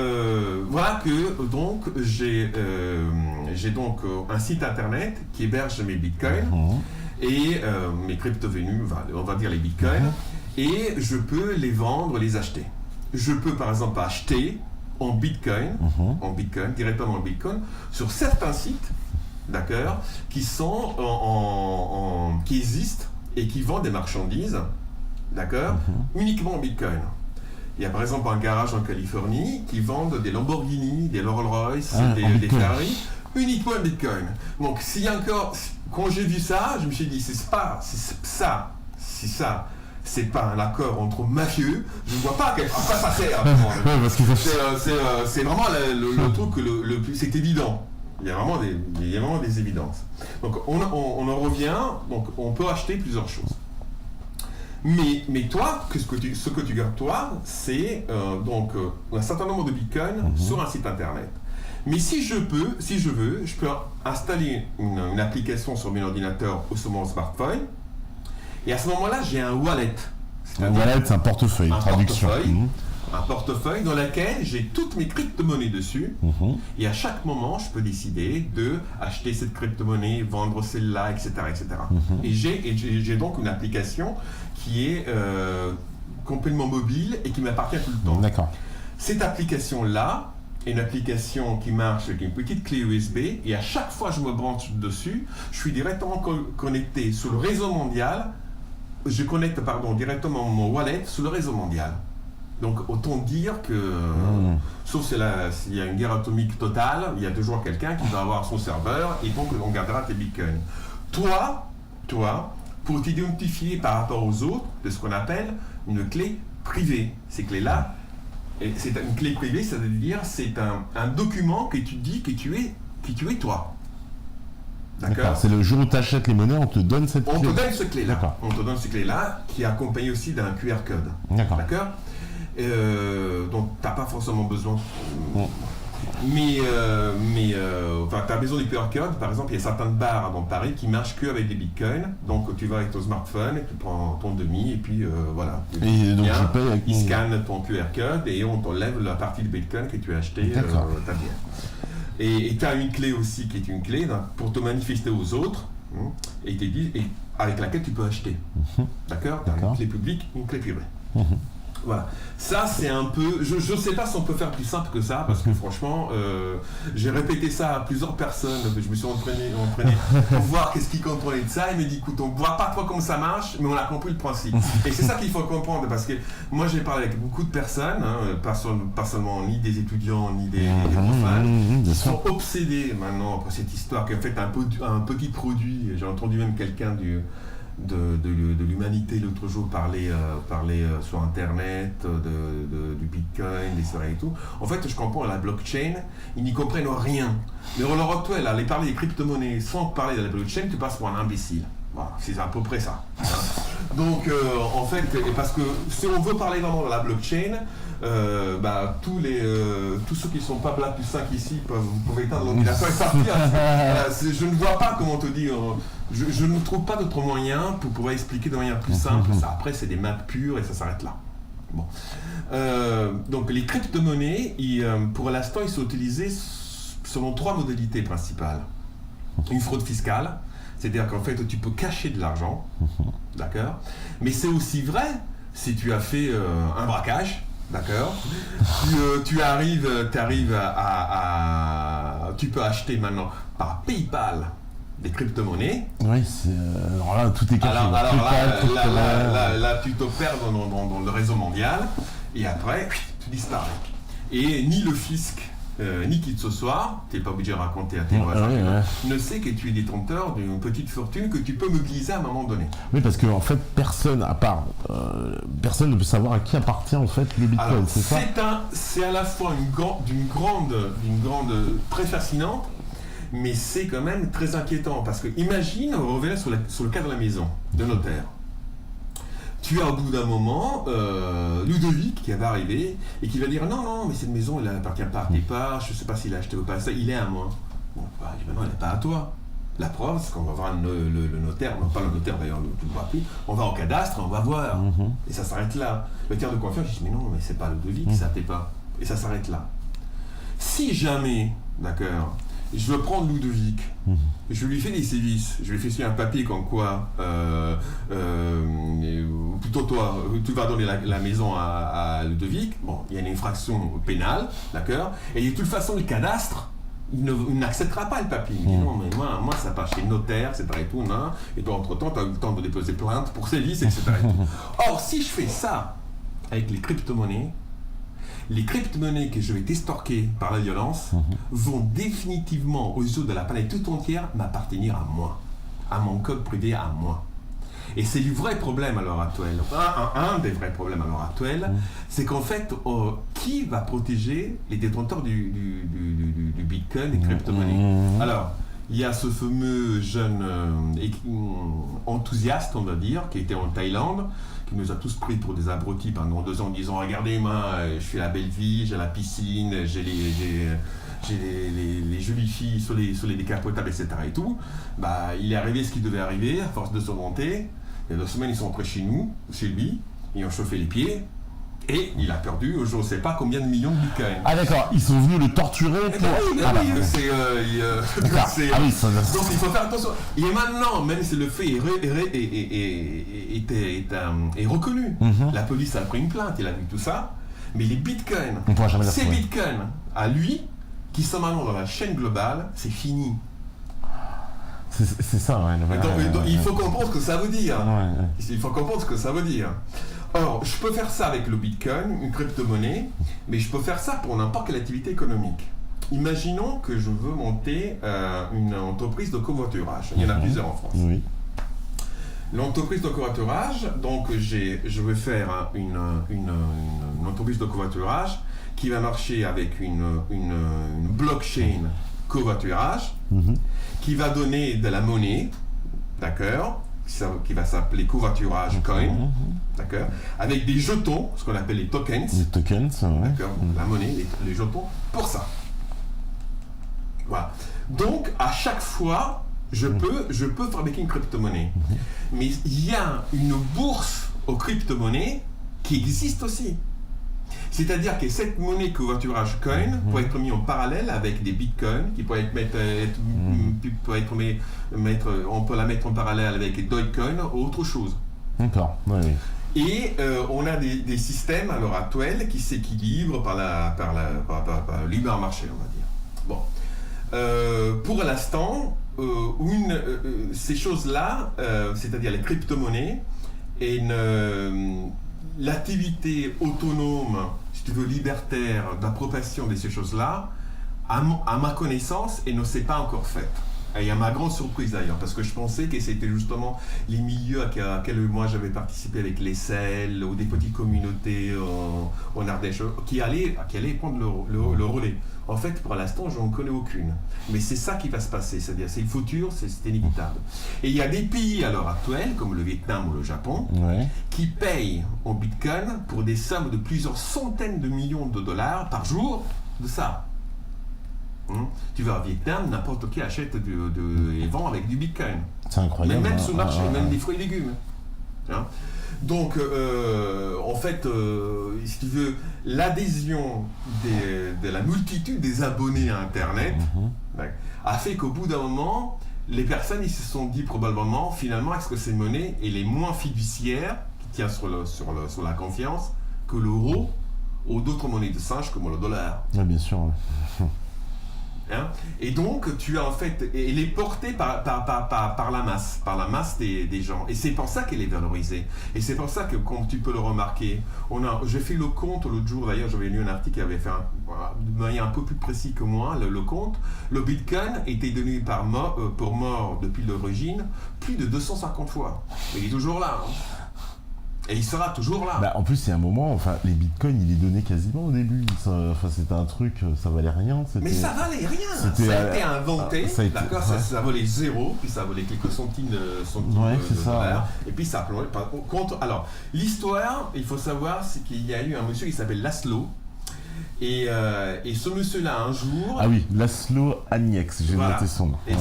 voilà que donc j'ai donc un site internet qui héberge mes bitcoins et mes crypto-venus, on va dire les bitcoins, et je peux les vendre, les acheter. Je peux par exemple acheter en bitcoin, directement en bitcoin, sur certains sites, d'accord, qui sont qui existent et qui vendent des marchandises d'accord, uniquement en Bitcoin. Il y a par exemple un garage en Californie qui vend des Lamborghini, des Rolls-Royce, des Ferrari, uniquement en Bitcoin. Donc quand j'ai vu ça, je me suis dit, si ça, c'est pas un accord entre mafieux, je ne vois pas à quoi ça sert. C'est vraiment le truc le plus, c'est évident. Il y a vraiment des évidences. Donc on en revient, donc on peut acheter plusieurs choses. Mais toi, ce que tu gardes toi, c'est un certain nombre de bitcoins sur un site internet. Mais si je veux, je peux installer une application sur mon ordinateur ou sur mon smartphone. Et à ce moment-là, j'ai un wallet. Un wallet, c'est un portefeuille, traduction. Un portefeuille dans lequel j'ai toutes mes crypto-monnaies dessus. Et à chaque moment, je peux décider de acheter cette crypto-monnaie, vendre celle-là, etc. Et j'ai donc une application qui est complètement mobile et qui m'appartient tout le temps. D'accord. Cette application-là est une application qui marche avec une petite clé USB et à chaque fois que je me branche dessus, je suis directement connecté sur le réseau mondial. Je connecte directement mon wallet sur le réseau mondial. Donc autant dire que, sauf s'il y a une guerre atomique totale, il y a toujours quelqu'un qui va avoir son serveur et donc on gardera tes bitcoins. Toi, pour t'identifier par rapport aux autres, de ce qu'on appelle une clé privée. Ces clés-là, c'est une clé privée, ça veut dire c'est un document que tu dis que tu es toi. D'accord. C'est le jour où tu achètes les monnaies, on te donne cette clé. On te donne cette clé-là. D'accord. On te donne cette clé-là qui est accompagnée aussi d'un QR code. D'accord. Donc tu n'as pas forcément besoin. Mais tu as besoin du QR code. Par exemple, il y a certaines bars dans Paris qui marchent qu'avec des bitcoins. Donc tu vas avec ton smartphone, et tu prends ton demi et puis voilà. Et donc je paye avec ils scannent ton QR code et on t'enlève la partie de bitcoin que tu as acheté. D'accord. Ta bière. Et tu as une clé aussi qui est une clé pour te manifester aux autres et avec laquelle tu peux acheter. D'accord. Tu as une clé publique, une clé privée. Voilà, ça c'est un peu, je ne sais pas si on peut faire plus simple que ça, parce que franchement, j'ai répété ça à plusieurs personnes, je me suis entraîné pour voir qu'est-ce qu'ils comprenaient de ça, ils me disent écoute, on ne voit pas trop comment ça marche, mais on a compris le principe. Et c'est ça qu'il faut comprendre, parce que moi j'ai parlé avec beaucoup de personnes, pas seulement ni des étudiants, ni des profanes, qui sont obsédés maintenant par cette histoire qu'en fait un petit produit, j'ai entendu même quelqu'un de l'humanité l'autre jour parler sur internet du bitcoin, des soirées et tout. En fait, je comprends la blockchain, ils n'y comprennent rien. Mais à l'heure actuelle, aller parler des crypto-monnaies sans parler de la blockchain, tu passes pour un imbécile. Voilà, c'est à peu près ça. Donc, en fait, parce que si on veut parler vraiment de la blockchain, tous ceux qui ne sont pas Black plus 5 ici, vous pouvez éteindre l'ordinateur et partir. Je ne vois pas comment te dire. Je ne trouve pas d'autre moyen pour pouvoir expliquer de manière plus simple. Ça, après, c'est des maths pures et ça s'arrête là. Bon. Donc, les crypto-monnaies, pour l'instant, ils sont utilisés selon 3 modalités principales. Une fraude fiscale, c'est-à-dire qu'en fait, tu peux cacher de l'argent, d'accord ? Mais c'est aussi vrai si tu as fait un braquage. D'accord. Tu arrives tu peux acheter maintenant par PayPal des crypto-monnaies. Oui, alors là, tout est caché. Là, tu te perds dans le réseau mondial et après, tu disparais. Et ni le fisc, ni qui que ce soit, tu n'es pas obligé de raconter à tes voisins, ne sait que tu es détenteur d'une petite fortune que tu peux mobiliser à un moment donné. Oui, parce qu'en fait, personne ne peut savoir à qui appartient en fait le bitcoin. Alors, c'est ça. C'est à la fois d'une grande très fascinante, mais c'est quand même très inquiétant parce que imagine, on revient sur le cas de la maison de notaire. Tu as au bout d'un moment Ludovic qui va arriver et qui va dire non, mais cette maison elle n'appartient pas à tes parts, je ne sais pas s'il a acheté ou pas, ça, il est à moi. Bon, non, elle n'est pas à toi. La preuve, c'est qu'on va voir le notaire, non pas le notaire d'ailleurs, on va au cadastre, on va voir. Et ça s'arrête là. Le tiers de confiance, il dit mais non, mais c'est pas Ludovic, ça t'est pas. Et ça s'arrête là. Si jamais, d'accord, je veux prendre Ludovic, je lui fais des sévices, je lui fais signer un papier comme quoi, plutôt toi, tu vas donner la maison à Ludovic, bon, il y a une infraction pénale, d'accord, et de toute façon le cadastre il n'acceptera pas le papier. Il dit non, mais moi ça passe chez le notaire, etc. Et tout, non. Et toi, entre-temps, tu as eu le temps de déposer plainte pour sévices, etc. Et tout. Or, si je fais ça avec les crypto-monnaies que je vais extorquer par la violence vont définitivement, aux yeux de la planète tout entière, m'appartenir à moi, à mon code privé, à moi. Et c'est du vrai problème à l'heure actuelle. Un des vrais problèmes à l'heure actuelle, c'est qu'en fait, qui va protéger les détenteurs du Bitcoin et crypto-monnaies? Alors, il y a ce fameux jeune enthousiaste, on va dire, qui était en Thaïlande, qui nous a tous pris pour des abrutis pendant 2 ans en disant « Regardez, moi, je fais la belle vie, j'ai la piscine, j'ai les jolies filles sur les décapotables, etc. » et tout. Bah, il est arrivé ce qui devait arriver, à force de se monter. Il y a 2 semaines, ils sont rentrés chez nous, chez lui, ils ont chauffé les pieds. Et il a perdu, je ne sais pas combien de millions de bitcoins. Ah d'accord, ils sont venus le torturer pour... Donc il faut faire attention. Et maintenant, même si le fait est reconnu, la police a pris une plainte, il a vu tout ça, mais les bitcoins, ces bitcoins à lui, qui sont maintenant dans la chaîne globale, c'est fini. C'est ça, ouais. Donc, il faut comprendre ce que ça veut dire. Il faut comprendre ce que ça veut dire. Or, je peux faire ça avec le Bitcoin, une crypto-monnaie, mais je peux faire ça pour n'importe quelle activité économique. Imaginons que je veux monter une entreprise de covoiturage. Il y en a plusieurs en France. Oui. L'entreprise de covoiturage, donc je vais faire une entreprise de covoiturage qui va marcher avec une blockchain covoiturage, qui va donner de la monnaie, d'accord, qui va s'appeler covoiturage coin, d'accord, avec des jetons, ce qu'on appelle les tokens. Les tokens, d'accord, la monnaie, les jetons, pour ça. Voilà. Donc, à chaque fois, je peux fabriquer une crypto-monnaie. Mais il y a une bourse aux crypto-monnaies qui existe aussi. C'est-à-dire que cette monnaie covoiturage coin peut être mise en parallèle avec des bitcoins, qui peut on peut la mettre en parallèle avec Dogecoin ou autre chose. D'accord, oui. Et on a des systèmes à l'heure actuelle qui s'équilibrent par le libre marché, on va dire. Bon. Pour l'instant, ces choses-là, c'est-à-dire les crypto-monnaies, et l'activité autonome, si tu veux, libertaire d'appropriation de ces choses-là, à ma connaissance, elle ne s'est pas encore faite. Et à ma grande surprise d'ailleurs, parce que je pensais que c'était justement les milieux auxquels moi j'avais participé avec les SEL ou des petites communautés en Ardèche qui allaient prendre le relais. En fait, pour l'instant, je n'en connais aucune. Mais c'est ça qui va se passer, c'est-à-dire c'est le futur, c'est inévitable. Et il y a des pays à l'heure actuelle, comme le Vietnam ou le Japon, qui payent en bitcoin pour des sommes de plusieurs centaines de millions de dollars par jour de ça. Tu vas au Vietnam, n'importe qui achète et vend avec du bitcoin. C'est incroyable. Même sur le marché, même des fruits et légumes. Donc, en fait, si tu veux, l'adhésion de la multitude des abonnés à Internet a fait qu'au bout d'un moment, les personnes ils se sont dit probablement, finalement, est-ce que cette monnaie elle est moins fiduciaire, qui tient sur la confiance, que l'euro ou d'autres monnaies de singe comme le dollar. Ah, bien sûr. Et donc, tu as en fait, elle est portée par la masse des gens. Et c'est pour ça qu'elle est valorisée. Et c'est pour ça que, comme tu peux le remarquer, j'ai fait le compte l'autre jour, d'ailleurs, j'avais lu un article qui avait fait de manière un peu plus précis que moi, le compte. Le Bitcoin était donné pour mort depuis l'origine plus de 250 fois. Mais il est toujours là. Et il sera toujours là. Bah, en plus, il y a un moment, les bitcoins, il est donné quasiment au début. C'était un truc, ça valait rien. Mais ça valait rien. Ça a été inventé, d'accord, ça valait 0, puis ça valait quelques centimes de dollars, et puis ça a plongé par contre. Alors, l'histoire, il faut savoir, c'est qu'il y a eu un monsieur qui s'appelle Laszlo. Et ce monsieur-là, un jour... Ah oui, Laszlo Aniex, j'ai noté son nom. Et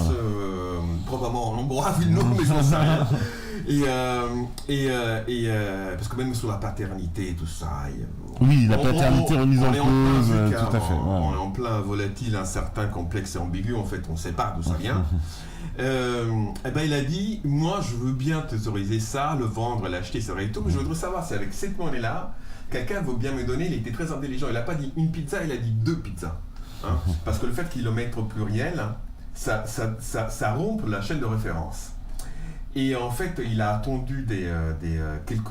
probablement en hongrois, vu le nom, mais j'en sais rien. Parce que même sur la paternité, tout ça... Oui, la paternité remise en cause, tout à fait. On est en plein volatile, incertain, complexe et ambigu, en fait, on ne sait pas d'où ça vient. Il a dit, moi, je veux bien t'autoriser ça, le vendre, l'acheter, ça et tout, mais je voudrais savoir si avec cette monnaie-là, quelqu'un veut bien me donner, il était très intelligent, il n'a pas dit une pizza, il a dit 2 pizzas. hein, parce que le fait qu'il le mette au pluriel, ça rompt la chaîne de référence. Et en fait, il a attendu quelques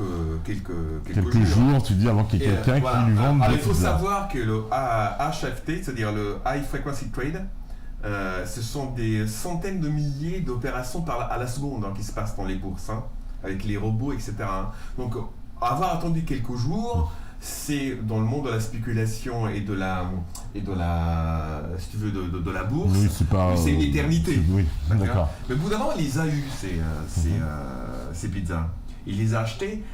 jours, tu dis, avant qu'il y ait quelqu'un qui lui vende. Alors, il faut savoir que le HFT, c'est-à-dire le High Frequency Trade, ce sont des centaines de milliers d'opérations à la seconde qui se passent dans les bourses, hein, avec les robots, etc. Donc, avoir attendu quelques jours, c'est dans le monde de la spéculation et de la si tu veux, de la bourse, oui, c'est une éternité. Oui, d'accord. Mais au bout d'un moment, il les a eu ces pizzas. Il les a achetés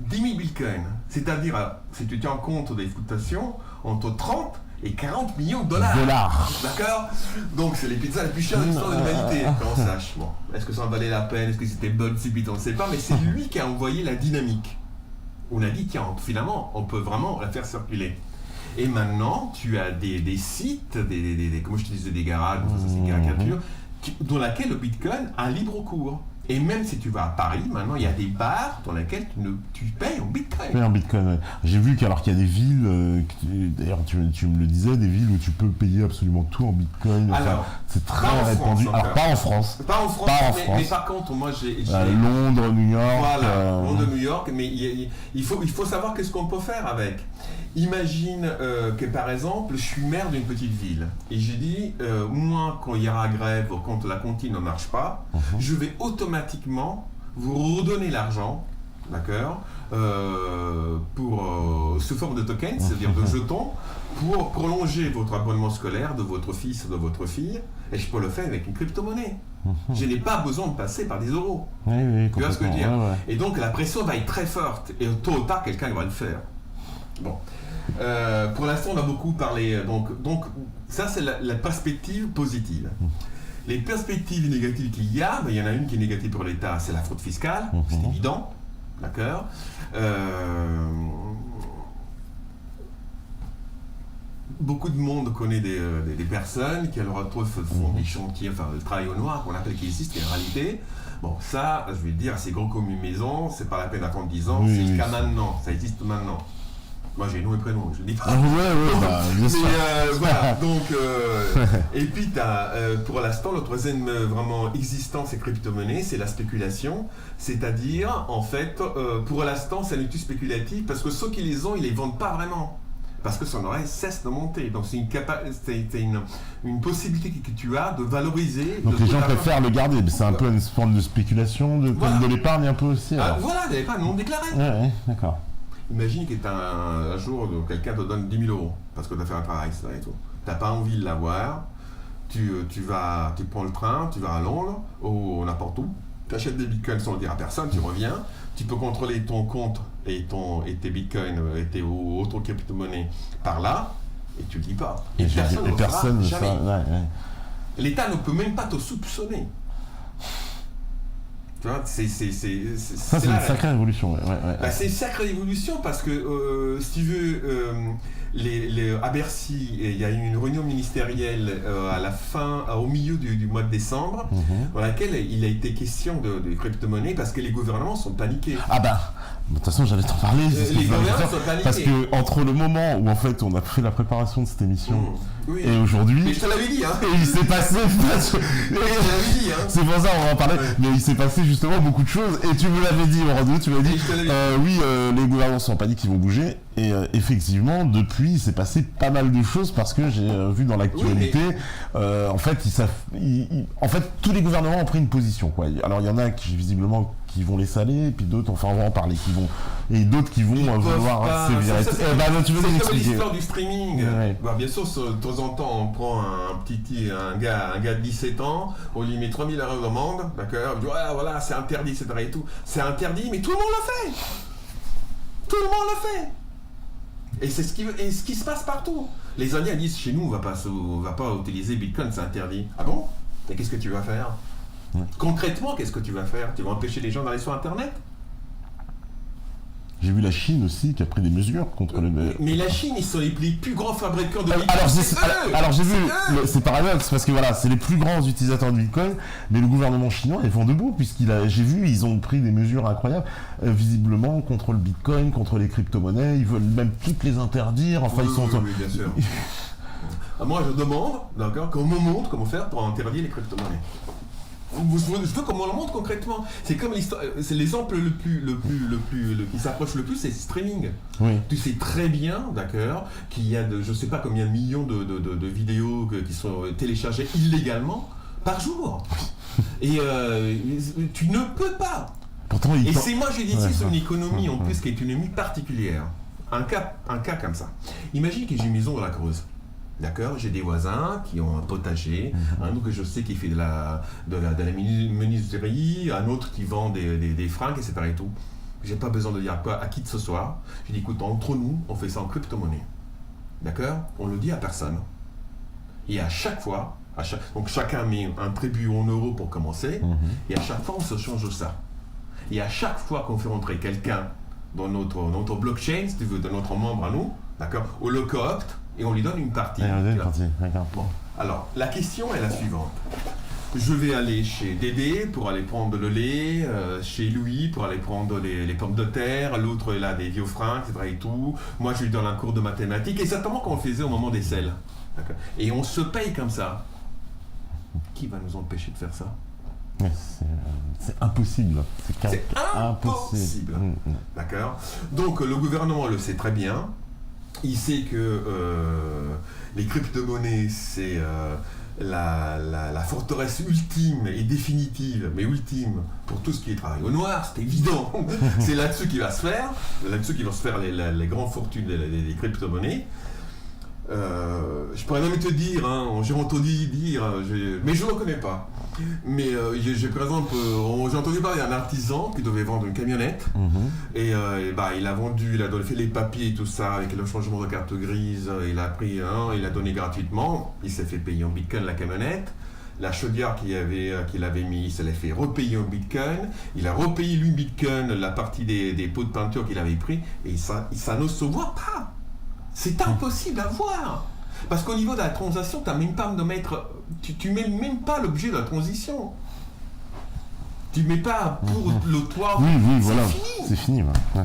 10 000 bitcoins. C'est-à-dire, si tu tiens compte des fluctuations, entre 30 et 40 millions de dollars. D'accord? Donc, c'est les pizzas les plus chères de l'histoire de l'humanité, qu'on sache. Bon, est-ce que ça en valait la peine? Est-ce que c'était bonne ces pizzas? On ne sait pas, mais c'est lui qui a envoyé la dynamique. On a dit, tiens, finalement, on peut vraiment la faire circuler. Et maintenant, tu as des sites, comme je te disais, des garages, c'est caricature, dans lesquels le Bitcoin a libre cours. Et même si tu vas à Paris, maintenant, il y a des bars dans lesquels tu payes en Bitcoin. Oui, en Bitcoin, ouais. J'ai vu qu'il y a des villes, d'ailleurs tu me le disais, des villes où tu peux payer absolument tout en Bitcoin. Alors, c'est très répandu. Alors, pas en France. Pas en France, mais par contre, moi j'ai... Londres, New York. Voilà, Londres, New York, mais il faut savoir qu'est-ce qu'on peut faire avec. Imagine que par exemple, je suis maire d'une petite ville et j'ai dit, moi quand il y aura grève, quand la cantine ne marche pas, je vais automatiquement vous redonner l'argent, d'accord, sous forme de tokens, c'est-à-dire de jetons, pour prolonger votre abonnement scolaire de votre fils ou de votre fille, et je peux le faire avec une crypto-monnaie. Je n'ai pas besoin de passer par des euros. Oui, tu vois ce que je veux dire? Ouais. Et donc la pression va être très forte, et tôt ou tard, quelqu'un va le faire. Bon. Pour l'instant, on a beaucoup parlé. Donc ça, c'est la perspective positive. Les perspectives négatives qu'il y a, il y en a une qui est négative pour l'État, c'est la fraude fiscale, c'est évident. D'accord. Beaucoup de monde connaît des personnes qui, à leur retour, font des chantiers, enfin, le travail au noir, qu'on appelle qui existe, qui est en réalité. Bon, ça, je vais dire, c'est grand comme une maison, c'est pas la peine d'attendre 10 ans, c'est jusqu'à maintenant, ça existe maintenant. Moi j'ai nom et prénom, je le dis pas. Bien sûr. Voilà, donc et puis pour l'instant le troisième vraiment existence et crypto-monnaie, c'est la spéculation, c'est-à-dire en fait pour l'instant c'est une étude spéculative parce que ceux qui les ont, ils les vendent pas vraiment. Parce que son oreille cesse de monter. Donc c'est une possibilité que tu as de valoriser. Donc les gens préfèrent le garder. C'est un peu une forme de spéculation, comme de l'épargne un peu aussi. Voilà, de l'épargne non déclarée. Ouais, d'accord. Imagine qu'un jour, quelqu'un te donne 10 000 € parce que tu as fait un travail, ça et tout. Tu n'as pas envie de l'avoir. Tu prends le train, tu vas à Londres ou n'importe où. Tu achètes des bitcoins sans le dire à personne, tu reviens. Tu peux contrôler ton compte et tes bitcoins et tes autres crypto-monnaies par là et tu ne le dis pas. Et personne ne le fera jamais. L'État ne peut même pas te soupçonner. Tu vois, c'est une sacrée révolution. C'est une sacrée révolution parce que, si tu veux, à Bercy, il y a eu une réunion ministérielle au milieu du mois de décembre, dans laquelle il a été question de crypto-monnaie parce que les gouvernements sont paniqués. De toute façon, j'allais t'en parler. Les gouvernements sont paniqués. Parce que entre le moment où en fait on a fait la préparation de cette émission et aujourd'hui, mais je te l'avais dit, hein. Et il s'est passé. C'est pour ça on va en parler. Ouais. Mais il s'est passé justement beaucoup de choses. Et tu me l'avais dit au rendez-vous, tu m'as dit les gouvernements sont en panique, ils vont bouger. Et effectivement, depuis, il s'est passé pas mal de choses parce que j'ai vu dans l'actualité, en fait, tous les gouvernements ont pris une position, quoi. Alors il y en a qui visiblement qui vont les saler, et puis d'autres, enfin on va en parler, et d'autres qui vont vouloir sévirer. Tu veux comme l'histoire du streaming. Bien sûr, de temps en temps, on prend un gars de 17 ans, on lui met 3 000 € d'amende, d'accord, on dit voilà, c'est interdit, etc. et tout. C'est interdit, mais tout le monde le fait. Tout le monde le fait. Et c'est ce qui se passe partout. Les Indiens disent chez nous, on va pas utiliser Bitcoin, c'est interdit. Ah bon? Et qu'est-ce que tu vas faire? Concrètement, qu'est-ce que tu vas faire? Tu vas empêcher les gens d'aller sur Internet? J'ai vu la Chine aussi qui a pris des mesures contre le... Mais la Chine, ils sont les plus grands fabricants de Bitcoin. Alors j'ai vu, c'est paradoxe parce que voilà, c'est les plus grands utilisateurs de Bitcoin, mais le gouvernement chinois est vent debout j'ai vu, ils ont pris des mesures incroyables, visiblement contre le Bitcoin, contre les crypto-monnaies, ils veulent même toutes les interdire. Enfin, ils sont. Oui, bien sûr. Moi, je demande, d'accord, qu'on me montre comment faire pour interdire les crypto-monnaies. Je veux qu'on me le montre concrètement. C'est comme l'histoire, c'est l'exemple qui s'approche le plus, c'est le streaming. Oui. Tu sais très bien, d'accord, qu'il y a je sais pas combien de millions de vidéos qui sont téléchargées illégalement par jour. Et tu ne peux pas. Pourtant, Et c'est moi, j'ai dit, c'est une économie en plus qui est une économie particulière. Un cas comme ça. Imagine que j'ai une maison dans la Creuse. D'accord, j'ai des voisins qui ont un potager, un autre que je sais qui fait de la menuiserie, un autre qui vend des fringues, etc. et tout. J'ai pas besoin de dire à qui que ce soit. Je dis écoute, entre nous, on fait ça en crypto-monnaie. D'accord? On le dit à personne. Et à chaque fois, donc chacun met un tribut en euros pour commencer, et à chaque fois on se change ça. Et à chaque fois qu'on fait rentrer quelqu'un dans notre blockchain, si tu veux, de notre membre à nous, d'accord, on le coopte et on lui donne une partie. Bon, alors la question est la suivante. Je vais aller chez Dédé pour aller prendre le lait, chez Louis pour aller prendre les pommes de terre, l'autre il a des vieux fringues, etc. et tout. Moi je lui donne un cours de mathématiques, exactement comme on faisait au moment des selles. D'accord. Et on se paye comme ça. Qui va nous empêcher de faire ça? C'est impossible. C'est impossible. D'accord. Donc le gouvernement le sait très bien. Il sait que les crypto-monnaies, c'est la forteresse ultime et définitive, mais ultime, pour tout ce qui est travail au noir, c'est évident. C'est là-dessus qu'il va se faire. Là-dessus qu'ils vont se faire les grandes fortunes des crypto-monnaies. Je pourrais même te dire, j'ai entendu dire, mais je ne le connais pas. Mais par exemple, j'ai entendu parler d'un artisan qui devait vendre une camionnette. Et il a fait les papiers et tout ça avec le changement de carte grise. Il a pris il a donné gratuitement. Il s'est fait payer en bitcoin la camionnette. La chaudière qu'il avait mis, il se l'a fait repayer en bitcoin. Il a repayé lui bitcoin la partie des pots de peinture qu'il avait pris. Et ça ne se voit pas. C'est impossible à voir. Parce qu'au niveau de la transaction, tu n'as même pas de mettre. Tu mets même pas l'objet de la transition. Tu mets pas pour le toit. Oui, voilà. Fini. C'est fini. Ouais.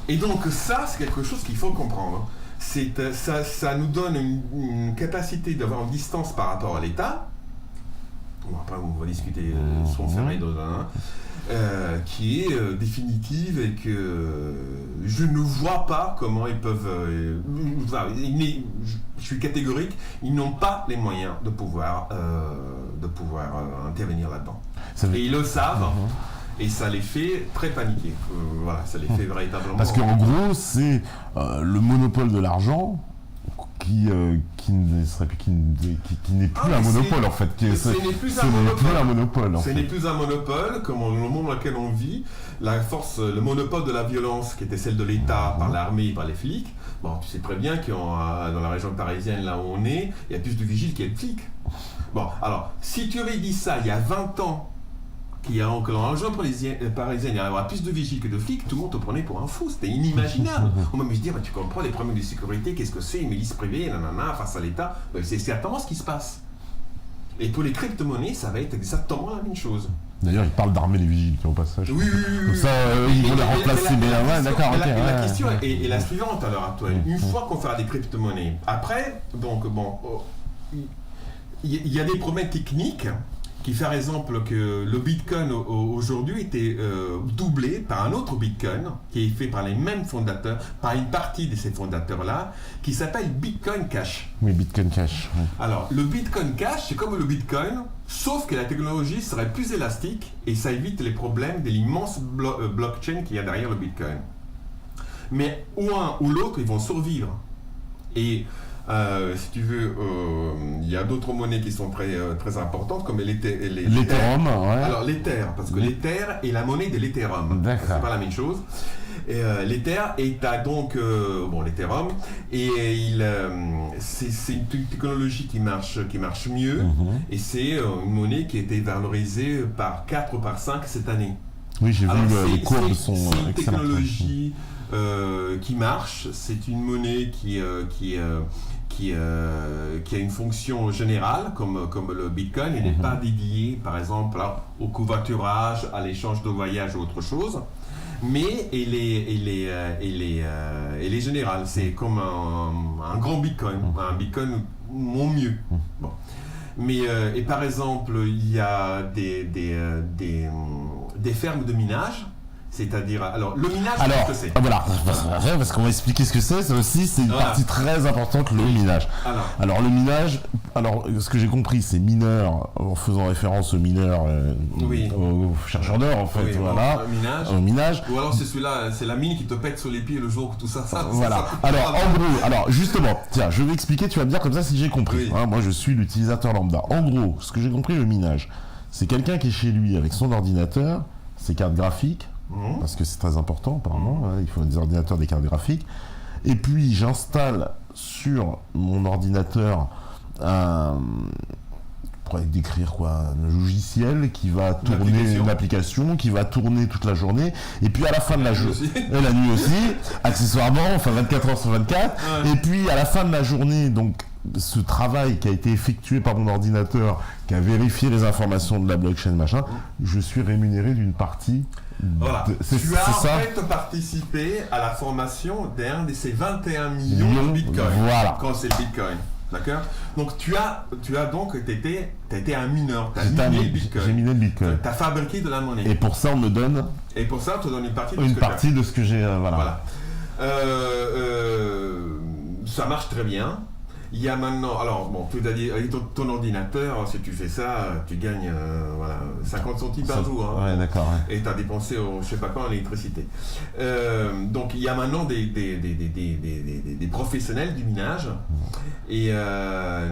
Et donc ça, c'est quelque chose qu'il faut comprendre. Ça nous donne une capacité d'avoir une distance par rapport à l'État. Bon, après, on va discuter sont enfermés dans un. Qui est définitive et que je ne vois pas comment ils peuvent. Je suis catégorique, ils n'ont pas les moyens de pouvoir intervenir là-dedans. Et ils le savent. Et ça les fait très paniquer. Ça les fait véritablement. Parce qu'en gros, c'est le monopole de l'argent qui n'est plus un monopole en fait. Ce n'est plus un monopole. Ce n'est plus un monopole, comme le monde dans lequel on vit. La force, le monopole de la violence qui était celle de l'État par l'armée et par les flics. Bon, tu sais très bien que dans la région parisienne, là où on est, il y a plus de vigiles qu'il y a de flics. Bon, alors, si tu avais dit ça il y a 20 ans, que dans la région parisienne, il y aura plus de vigiles que de flics, tout le monde te prenait pour un fou, c'était inimaginable. On m'a même dit, tu comprends les problèmes de sécurité, qu'est-ce que c'est, une milice privée, face à l'État, c'est exactement ce qui se passe. Et pour les crypto-monnaies, ça va être exactement la même chose. D'ailleurs, ils parlent d'armer les vigiles qui ont passage. Oui. Comme ça, ils vont les remplacer. D'accord, ok. La question est la suivante à l'heure actuelle. Une fois qu'on fera des crypto-monnaies, après, il y a des problèmes techniques qui fait par exemple que le Bitcoin aujourd'hui était doublé par un autre Bitcoin qui est fait par les mêmes fondateurs, par une partie de ces fondateurs-là, qui s'appelle Bitcoin Cash. Oui, Bitcoin Cash. Oui. Alors, le Bitcoin Cash, c'est comme le Bitcoin, sauf que la technologie serait plus élastique et ça évite les problèmes de l'immense blockchain qu'il y a derrière le Bitcoin. Mais ou un ou l'autre, ils vont survivre. Et si tu veux, il y a d'autres monnaies qui sont très, très importantes, comme l'Ethereum. Alors l'Ether, parce que l'Ether est la monnaie de l'Ethereum. D'accord. C'est pas la même chose. Et l'Ether est donc l'Ethereum et c'est une technologie qui marche mieux et c'est une monnaie qui a été valorisée par 4 ou par 5 cette année. Oui, j'ai vu les courbes sont excellentes. C'est une excellentes. technologie qui marche, c'est une monnaie qui a une fonction générale comme le Bitcoin. Il n'est pas dédié par exemple au covoiturage, à l'échange de voyages ou autre chose, mais elle est générale. C'est comme un grand Bitcoin, un Bitcoin mon mieux. Bon. Mais et par exemple, il y a des fermes de minage. C'est-à-dire, alors, le minage, qu'est-ce que c'est ? Voilà, parce qu'on va expliquer ce que c'est, ça aussi, c'est une partie très importante, le minage. Alors, le minage, ce que j'ai compris, c'est mineur, en faisant référence aux mineurs, aux chercheurs d'or, en fait, voilà. Au minage. Ou alors, c'est celui-là, c'est la mine qui te pète sur les pieds le jour que tout ça. Voilà. Alors, en gros, justement, tiens, je vais expliquer, tu vas me dire comme ça si j'ai compris. Hein, moi, je suis l'utilisateur lambda. En gros, ce que j'ai compris, le minage, c'est quelqu'un qui est chez lui avec son ordinateur, ses cartes graphiques, parce que c'est très important apparemment, il faut des ordinateurs, des cartes graphiques, et puis j'installe sur mon ordinateur on pourrait décrire quoi, un logiciel qui va tourner une application qui va tourner toute la journée, et puis à la fin de la journée, la nuit aussi, accessoirement, enfin 24 heures sur 24, et puis à la fin de la journée, donc ce travail qui a été effectué par mon ordinateur, qui a vérifié les informations de la blockchain, machin, je suis rémunéré d'une partie. Voilà. Tu as en fait participé à la formation d'un de ces 21 millions de bitcoins. Voilà. Quand c'est le bitcoin. D'accord ? Donc tu as donc été un mineur. Tu as miné le bitcoin. J'ai miné le bitcoin. Tu as fabriqué de la monnaie. Et pour ça, on me donne. Et pour ça, on te donne une partie de ce que j'ai. Voilà. Ça marche très bien. Il y a maintenant, alors bon, tu as dit, avec ton ordinateur, si tu fais ça, tu gagnes 50 centimes par jour. Hein, ouais, d'accord. Ouais. Et tu as dépensé, je sais pas quoi, en électricité. Donc il y a maintenant des professionnels du minage. Et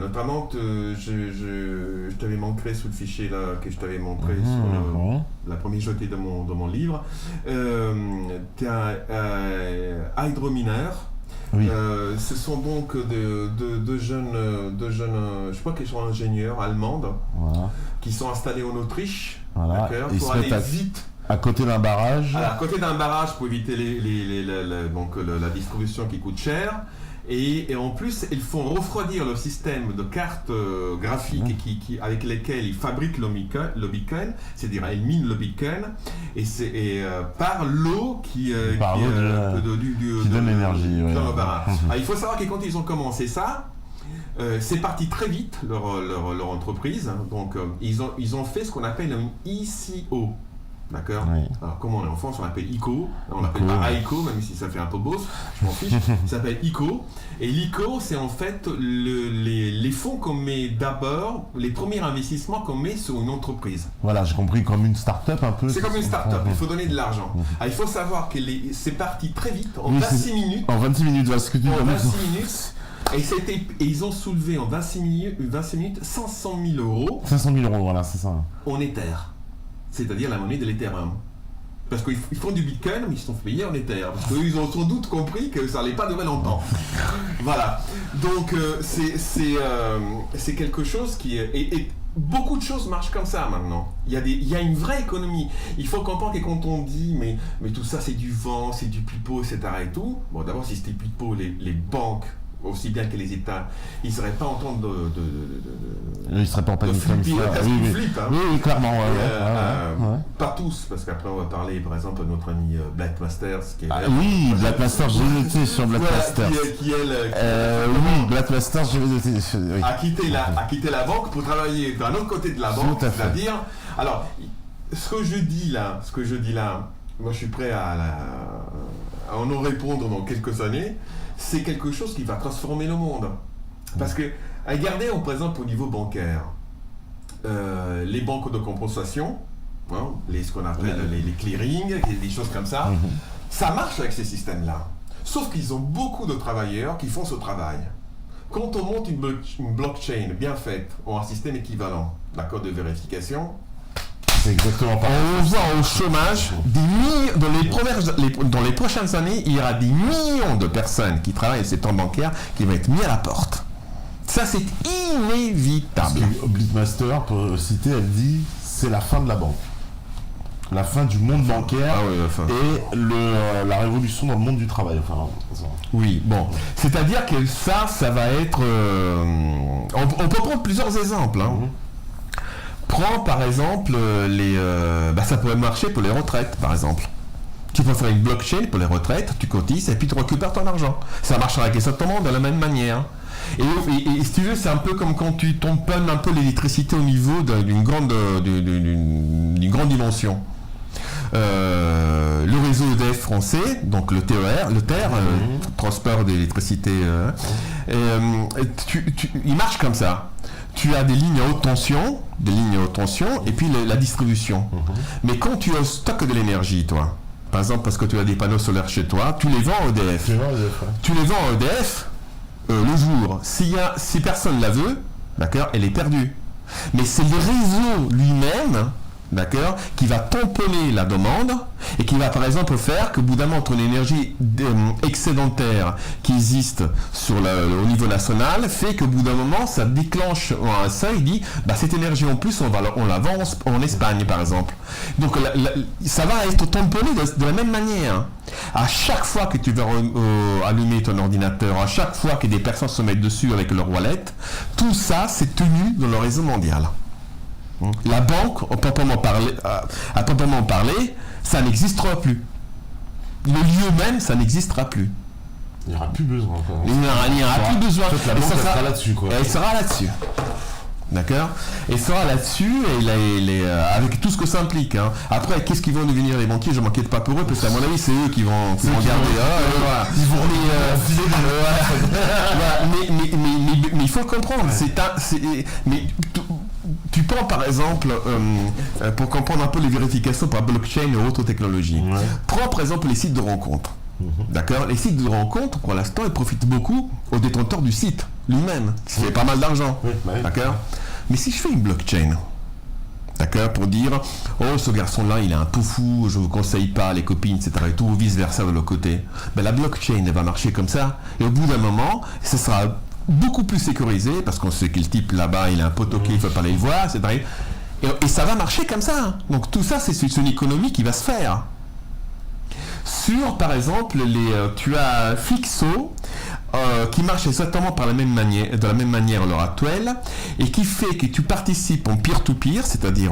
notamment, je t'avais montré sous le fichier là, que je t'avais montré sur la première jetée de mon livre. Tu as Hydrominer. Oui. Ce sont donc deux jeunes, je crois qu'ils sont ingénieurs allemandes, qui sont installés en Autriche, pour aller vite. À côté d'un barrage. À côté d'un barrage pour éviter la distribution qui coûte cher. Et en plus, ils font refroidir le système de cartes graphiques avec lesquelles ils fabriquent le Bitcoin, c'est-à-dire ils minent le Bitcoin, par l'eau qui donne l'énergie. Il faut savoir que quand ils ont commencé ça, c'est parti très vite leur entreprise. Donc ils ont fait ce qu'on appelle une ICO. D'accord. Oui. Alors, comme on est en France, on l'appelle ICO. On l'appelle pas ICO, même si ça fait un peu beau, je m'en fiche. Ça s'appelle ICO. Et l'ICO, c'est en fait les fonds qu'on met d'abord, les premiers investissements qu'on met sur une entreprise. Voilà, j'ai compris, comme une start-up un peu. C'est comme une start-up, il faut donner de l'argent. Il faut savoir que c'est parti très vite, en 26 minutes. En 26 minutes, voilà ce que tu dis. En 26 minutes. Et ils ont soulevé en 26 minutes 500 000 euros. 500 000 euros, voilà, c'est ça. En Ether. C'est-à-dire la monnaie de l'Ethereum. Parce qu'ils font du Bitcoin, mais ils se sont payés en Ether. Parce qu'ils ont sans doute compris que ça n'allait pas durer longtemps. Voilà. Donc, c'est quelque chose qui est... Et beaucoup de choses marchent comme ça maintenant. Il y a une vraie économie. Il faut comprendre que quand on dit mais tout ça c'est du vent, c'est du pipeau, etc. et tout. Bon, d'abord, si c'était pipeau, les banques, aussi bien que les États, ils ne seraient pas en train ils ne seraient pas en panique comme ça. Oui, clairement. Pas tous, parce qu'après on va parler par exemple de notre ami Black Masters. Oui, Black Masters, j'ai noté sur Black Masters. Oui, Black Masters, j'ai noté. A quitté la banque pour travailler d'un autre côté de la banque, c'est-à-dire... Alors, ce que je dis là, moi je suis prêt à en répondre dans quelques années. C'est quelque chose qui va transformer le monde. Parce que, regardez, par exemple, au niveau bancaire, les banques de compensation, ce qu'on appelle les clearing, des choses comme ça, ça marche avec ces systèmes-là. Sauf qu'ils ont beaucoup de travailleurs qui font ce travail. Quand on monte une blockchain bien faite, ou un système équivalent, d'accord, de vérification, c'est exactement pareil. On voit au chômage, dans les prochaines années, il y aura des millions de personnes qui travaillent au secteur bancaire qui vont être mis à la porte. Ça, c'est inévitable. Blitmaster, pour citer, elle dit c'est la fin de la banque. La fin du monde bancaire et la révolution dans le monde du travail. Oui, bon. C'est-à-dire que ça va être... on peut prendre plusieurs exemples. Prends par exemple ça pourrait marcher pour les retraites par exemple. Tu peux faire une blockchain pour les retraites, tu cotises et puis tu récupères ton argent. Ça marchera exactement de la même manière. Et si tu veux, c'est un peu comme quand tu tamponnes un peu l'électricité au niveau d'une grande dimension. Le réseau EDF français, donc le TER, transport d'électricité, il marche comme ça. Tu as des lignes à haute tension, et puis la distribution. Mais quand tu stockes de l'énergie, toi, par exemple parce que tu as des panneaux solaires chez toi, tu les vends à EDF. Tu les vends à EDF le jour. Si personne la veut, d'accord, elle est perdue. Mais c'est le réseau lui-même, d'accord, qui va tamponner la demande et qui va par exemple faire qu'au bout d'un moment, ton énergie excédentaire qui existe au niveau national fait qu'au bout d'un moment, ça déclenche un seuil, il dit cette énergie en plus, on la vend en Espagne par exemple. Donc ça va être tamponné de la même manière. À chaque fois que tu vas allumer ton ordinateur, à chaque fois que des personnes se mettent dessus avec leur wallet, tout ça c'est tenu dans le réseau mondial. La banque, à proprement parler, ça n'existera plus. Le lieu même, ça n'existera plus. Il n'y aura plus besoin. Il n'y aura plus besoin. En fait, la banque, elle sera là-dessus, quoi. Elle sera là-dessus. D'accord. Elle sera là-dessus et avec tout ce que ça implique. Hein. Après, qu'est-ce qu'ils vont devenir les banquiers? Je ne m'inquiète pas pour eux, parce qu'à mon avis, c'est eux qui vont garder. Ils vont mais il faut le comprendre. Mais tu prends par exemple, pour comprendre un peu les vérifications par blockchain et autres technologies, prends par exemple les sites de rencontres. D'accord. Les sites de rencontres, pour l'instant, ils profitent beaucoup aux détenteurs du site lui-même, qui fait pas mal d'argent. D'accord. Mais si je fais une blockchain, d'accord, pour dire ce garçon-là, il est un peu fou, je ne vous conseille pas, les copines, etc. et tout, vice-versa de l'autre côté, la blockchain, elle va marcher comme ça, et au bout d'un moment, ce sera beaucoup plus sécurisé, parce qu'on sait que le type là-bas, il a un pote il ne faut pas aller le voir, etc. Et ça va marcher comme ça. Donc tout ça, c'est une économie qui va se faire. Sur, par exemple, tu as Fixo, qui marche exactement de la même manière à l'heure actuelle, et qui fait que tu participes en peer-to-peer, c'est-à-dire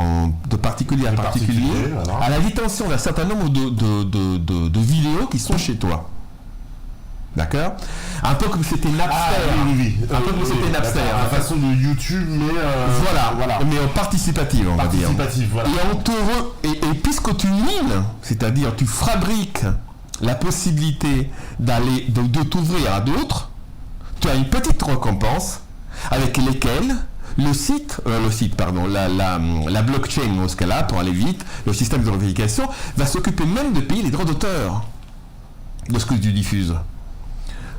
de particulier à particulier, à la détention d'un certain nombre de vidéos qui sont chez toi. D'accord. Un peu comme c'était Napster. Un peu comme c'était Napster. La façon de YouTube, mais voilà. Mais participative, on va dire. Voilà. Et puisque tu mines, c'est-à-dire tu fabriques la possibilité de t'ouvrir à d'autres, tu as une petite récompense avec lesquelles la blockchain, dans ce cas-là, pour aller vite, le système de vérification va s'occuper même de payer les droits d'auteur de ce que tu diffuses.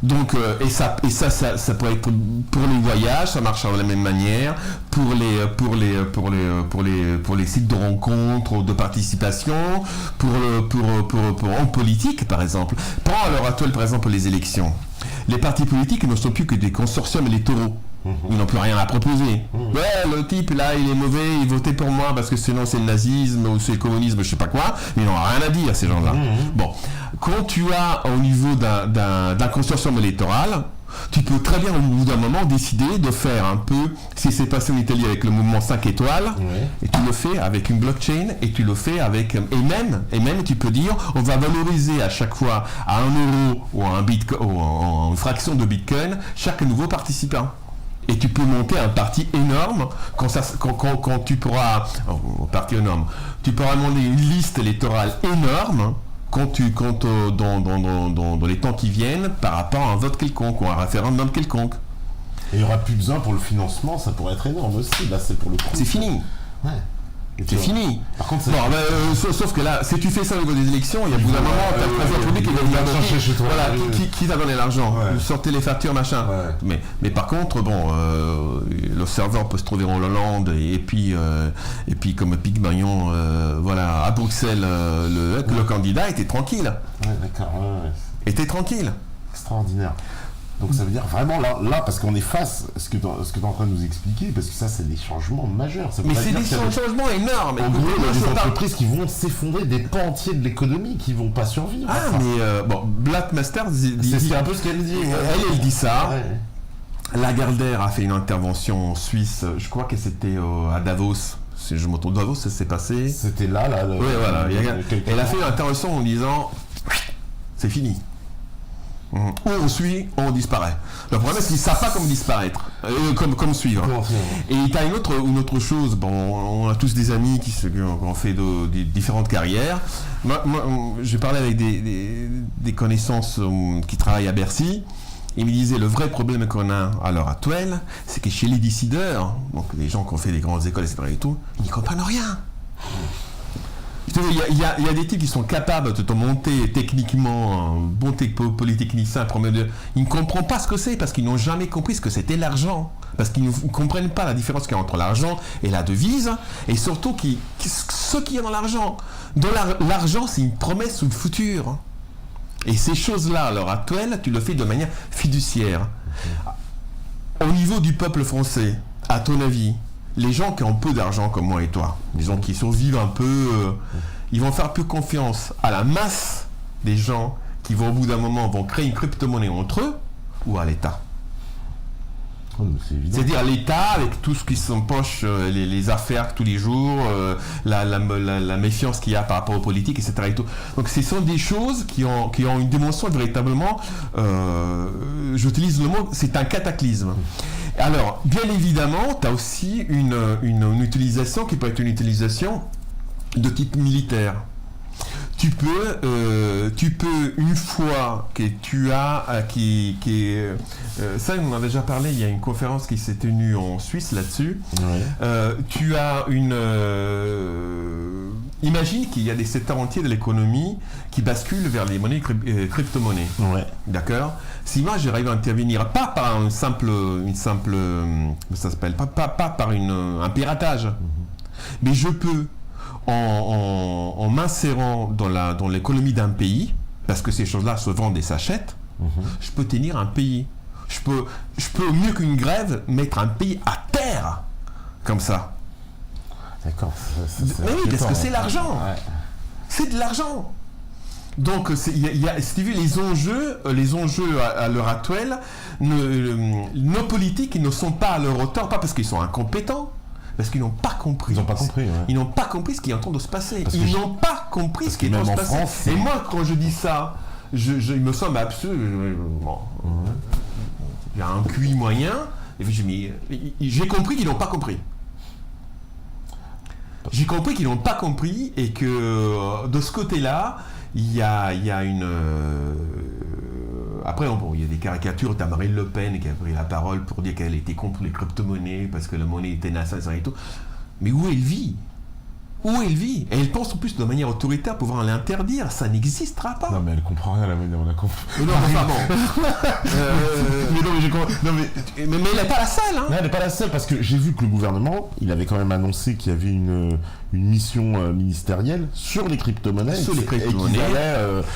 Donc, et ça peut être pour les voyages, ça marche de la même manière, pour les sites de rencontres, de participation, en politique, par exemple. Prends à l'heure actuelle, par exemple, les élections. Les partis politiques ne sont plus que des consortiums électoraux. Ils n'ont plus rien à proposer. Le type là, il est mauvais, il votait pour moi parce que sinon c'est le nazisme ou c'est le communisme, je sais pas quoi, mais ils n'ont rien à dire, ces gens-là. Bon, quand tu as au niveau d'un consortium électoral, tu peux très bien au bout d'un moment décider de faire un peu, si c'est passé en Italie avec le mouvement 5 étoiles, et tu le fais avec une blockchain, et tu le fais avec, et même tu peux dire, on va valoriser à chaque fois à 1 euro ou à un bitcoin, ou en une fraction de bitcoin, chaque nouveau participant. Et tu peux monter un parti énorme quand tu pourras, tu pourras monter une liste électorale énorme dans les temps qui viennent par rapport à un vote quelconque ou à un référendum quelconque. Et il n'y aura plus besoin pour le financement, ça pourrait être énorme aussi. Là, c'est pour le coup. C'est fini. Ouais. C'est fini. Par contre, sauf que là, si tu fais ça au niveau des élections, il y a bout d'un moment, tu as le président public qui va venir chercher chez toi. Voilà, qui t'a donné l'argent, sortez les factures, machin. Mais par contre, le serveur peut se trouver en Hollande et puis comme Pygmalion, à Bruxelles, le candidat était tranquille. Ouais, d'accord. Était tranquille. Extraordinaire. Donc ça veut dire vraiment là parce qu'on est face à ce que tu es en train de nous expliquer, parce que ça c'est des changements majeurs. Mais c'est des changements énormes. En gros, il y a des entreprises qui vont s'effondrer, des pans entiers de l'économie qui vont pas survivre. Blackmaster c'est un peu ce qu'elle dit. Elle dit ça. Lagardère a fait une intervention en Suisse, je crois que c'était à Davos, si je me trompe, Davos, ça s'est passé. C'était là. Oui, voilà. Elle a fait une intervention en disant c'est fini. Ou on suit, ou on disparaît. Le problème, c'est qu'ils ne savent pas comment disparaître, comme suivre. Et il y a une autre chose. Bon, on a tous des amis qui ont fait des différentes carrières. Moi, j'ai parlé avec des connaissances qui travaillent à Bercy. Ils me disaient le vrai problème qu'on a à l'heure actuelle, c'est que chez les décideurs, donc les gens qui ont fait des grandes écoles, etc. et tout, ils n'y comprennent rien. Il y a des types qui sont capables de te monter techniquement un bon polytechnicien, ils ne comprennent pas ce que c'est parce qu'ils n'ont jamais compris ce que c'était l'argent. Parce qu'ils ne comprennent pas la différence qu'il y a entre l'argent et la devise, et surtout ce qu'il y a dans l'argent. Dans l'argent, c'est une promesse ou le futur. Et ces choses-là, à l'heure actuelle, tu le fais de manière fiduciaire. Au niveau du peuple français, à ton avis, les gens qui ont peu d'argent comme moi et toi, les gens qui survivent un peu, ils vont faire plus confiance à la masse des gens qui vont au bout d'un moment vont créer une crypto-monnaie entre eux ou à l'État. C'est-à-dire l'État avec tout ce qui s'empoche, les affaires tous les jours, la méfiance qu'il y a par rapport aux politiques, etc. Et tout. Donc ce sont des choses qui ont une dimension véritablement, j'utilise le mot, c'est un cataclysme. Alors, bien évidemment, tu as aussi une utilisation qui peut être une utilisation de type militaire. Tu peux une fois que tu as ça on en a déjà parlé, il y a une conférence qui s'est tenue en Suisse là-dessus. Ouais. Tu as imagine qu'il y a des secteurs entiers de l'économie qui basculent vers les monnaies crypto-monnaies. Ouais. D'accord. Si moi j'arrive à intervenir pas par une simple ça s'appelle pas par un piratage, mais je peux en m'insérant dans l'économie d'un pays, parce que ces choses-là se vendent et s'achètent, je peux tenir un pays. Je peux mieux qu'une grève mettre un pays à terre, comme ça. D'accord. Mais oui, parce que c'est l'argent. Ouais. C'est de l'argent. Donc, si tu veux, les enjeux à l'heure actuelle, nos politiques ne sont pas à leur hauteur, pas parce qu'ils sont incompétents, parce qu'ils n'ont pas compris. Ils n'ont pas compris, ouais. Ils n'ont pas compris ce qui est en train de se passer. Ils n'ont pas compris ce qui est en train de se passer. France, et moi, quand je dis ça, il me semble absurde. Il y a un QI moyen. Et puis j'ai compris qu'ils n'ont pas compris. J'ai compris qu'ils n'ont pas compris et que de ce côté-là, il y a une... Après, il y a des caricatures. T'as Marine Le Pen qui a pris la parole pour dire qu'elle était contre les crypto-monnaies parce que la monnaie était naissante et tout. Mais où elle vit ? Où elle vit ? Et elle pense en plus de manière autoritaire pouvoir l'interdire. Ça n'existera pas. Non, mais elle comprend rien à la manière on a compris. Non, enfin bon. Mais elle n'est pas la seule. Hein. Non, elle n'est pas la seule parce que j'ai vu que le gouvernement, il avait quand même annoncé qu'il y avait une mission ministérielle sur les crypto-monnaies. Sur les crypto-monnaies.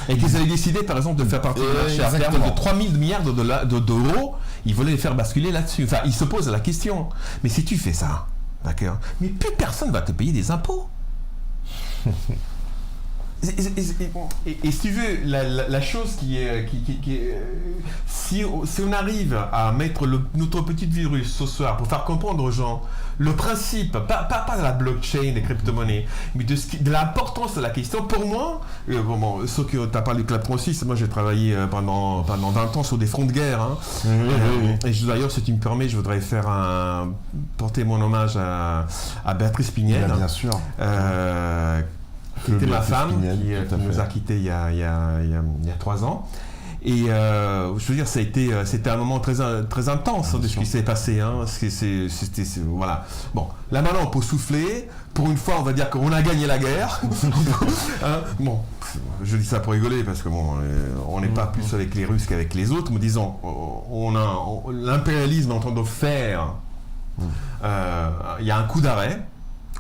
Et qu'ils allaient décider, par exemple, de faire partie du marché à terme de 3 000 milliards d'euros. Ils voulaient les faire basculer là-dessus. Enfin, ils se posent la question. Mais si tu fais ça, d'accord, mais plus personne ne va te payer des impôts. Et si tu veux, la chose qui est si on arrive à mettre notre petit virus ce soir pour faire comprendre aux gens le principe, pas de la blockchain, des crypto-monnaies, mais de l'importance de la question, pour moi, ceux qui tu as parlé de Club 36, moi j'ai travaillé pendant 20 ans sur des fronts de guerre. Hein. Et d'ailleurs, si tu me permets, je voudrais porter mon hommage à Béatrice Pignel. Bien sûr. Qui était ma femme, qui nous a quittés il y a 3 ans. Et je veux dire, c'était un moment très intense de ce qui s'est passé. Hein. Voilà. Bon, là maintenant, on peut souffler. Pour une fois, on va dire qu'on a gagné la guerre. Hein. Bon, je dis ça pour rigoler parce que on n'est pas plus avec les Russes qu'avec les autres. Mais disons, l'impérialisme est en train de faire. Il y a un coup d'arrêt,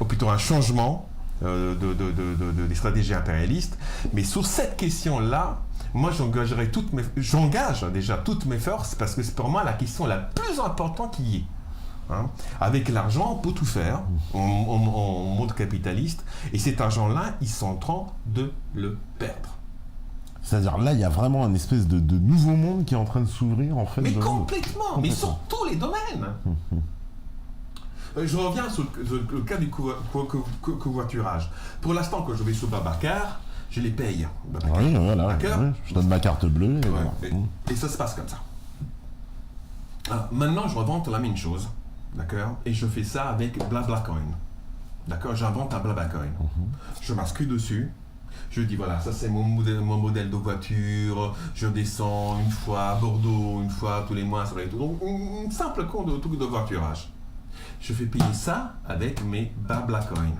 ou plutôt un changement. Des stratégies impérialistes, mais sur cette question-là, moi j'engage déjà toutes mes forces parce que c'est pour moi la question la plus importante qui y est. Hein. Avec l'argent, on peut tout faire en monde capitaliste, et cet argent-là, ils sont en train de le perdre. C'est-à-dire là, il y a vraiment un espèce de nouveau monde qui est en train de s'ouvrir en fait. Mais complètement, mais sur tous les domaines. Je reviens sur le cas du covoiturage. Pour l'instant, quand je vais sur Babacar, je les paye. Babacar. Oui, voilà. D'accord. Oui, je donne ma carte bleue. Et, voilà. Et ça se passe comme ça. Alors, maintenant, je revente la même chose. D'accord. Et je fais ça avec BlaBlaCoin. D'accord. J'invente un BlaBlaCoin. Je m'inscris dessus. Je dis voilà, ça c'est mon modèle de voiture, je descends une fois à Bordeaux, une fois tous les mois sur les tours. Donc un simple compte de truc de voiturage. Je fais payer ça avec mes BlaBlaCoin.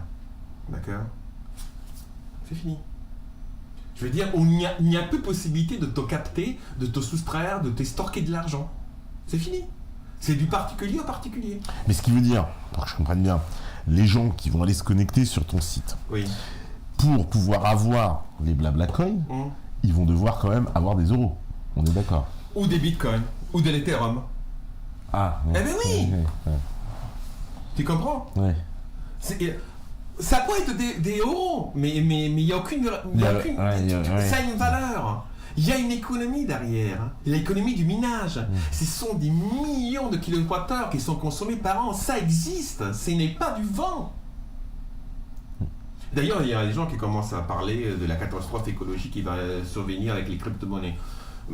D'accord? C'est fini. Je veux dire, il n'y a plus possibilité de te capter, de te soustraire, de t'estorquer de l'argent. C'est fini. C'est du particulier au particulier. Mais ce qui veut dire, pour que je comprenne bien, les gens qui vont aller se connecter sur ton site, oui, pour pouvoir avoir les BlaBlaCoin, ils vont devoir quand même avoir des euros. On est d'accord? Ou des bitcoins, ou de l'Ethereum. Ah, eh ben oui, ouais. Tu comprends? Ouais. Ça peut être des euros, mais il n'y a aucune... Ça a une valeur. Il y a une économie derrière. L'économie du minage. Ce sont des millions de kilowattheures qui sont consommés par an. Ça existe. Ce n'est pas du vent. D'ailleurs, il y a des gens qui commencent à parler de la catastrophe écologique qui va survenir avec les crypto-monnaies.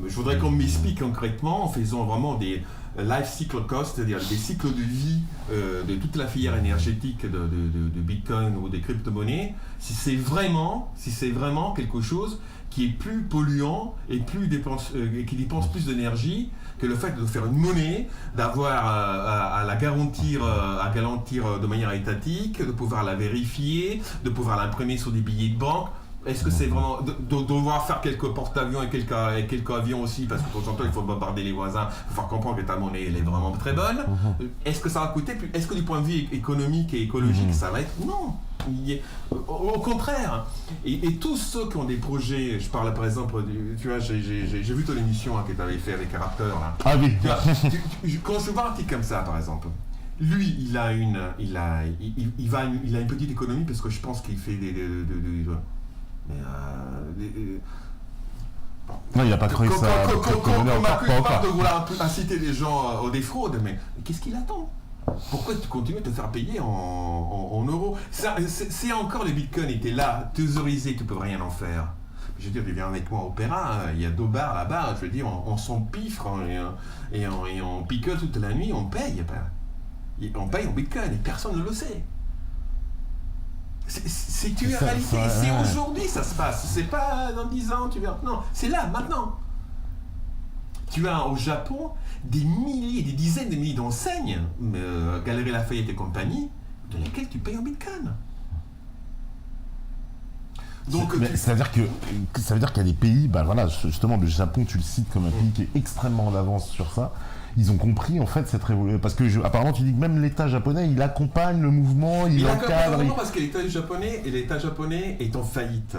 Je voudrais qu'on m'explique concrètement, en faisant vraiment des life cycle costs, c'est-à-dire des cycles de vie de toute la filière énergétique de Bitcoin ou des crypto-monnaies, si c'est vraiment quelque chose qui est plus polluant et qui dépense plus d'énergie que le fait de faire une monnaie, d'avoir à la garantir de manière étatique, de pouvoir la vérifier, de pouvoir l'imprimer sur des billets de banque. Est-ce que c'est vraiment de devoir faire quelques porte-avions et quelques avions aussi, parce que de temps en temps il faut bombarder les voisins pour faire comprendre que ta monnaie elle est vraiment très bonne. Est-ce que ça va coûter plus? Est-ce que du point de vue économique et écologique ça va être? Non. Au contraire. Et tous ceux qui ont des projets, je parle par exemple, tu vois, j'ai vu ton émission que tu avais fait avec un Raptor là. Ah oui. Tu vois, quand je vois un type comme ça par exemple, lui il a une petite économie parce que je pense qu'il fait mais non, il n'a pas créé ça. On m'accuse de vouloir inciter les gens aux défraudes, mais qu'est-ce qu'il attend? Pourquoi tu continues de te faire payer en euros? Si encore les bitcoins étaient là, thésaurisés, tu ne peux rien en faire. Je veux dire, tu viens avec moi à Opéra, il y a 2 bars là-bas, je veux dire, on s'empiffre et on picole toute la nuit, on paye. On paye en bitcoin et personne ne le sait. C'est une réalité, c'est aujourd'hui ça se passe, c'est pas dans 10 ans, tu verras. Non, c'est là, maintenant. Tu as au Japon des milliers, des dizaines de milliers d'enseignes, Galeries Lafayette et compagnie, de lesquelles tu payes en bitcoin. Donc, ça veut dire qu'il y a des pays, bah voilà, justement le Japon tu le cites comme un pays qui est extrêmement en avance sur ça. Ils ont compris en fait cette révolution parce que apparemment tu dis que même l'État japonais il accompagne le mouvement, il encadre. Parce que l'État japonais est en faillite,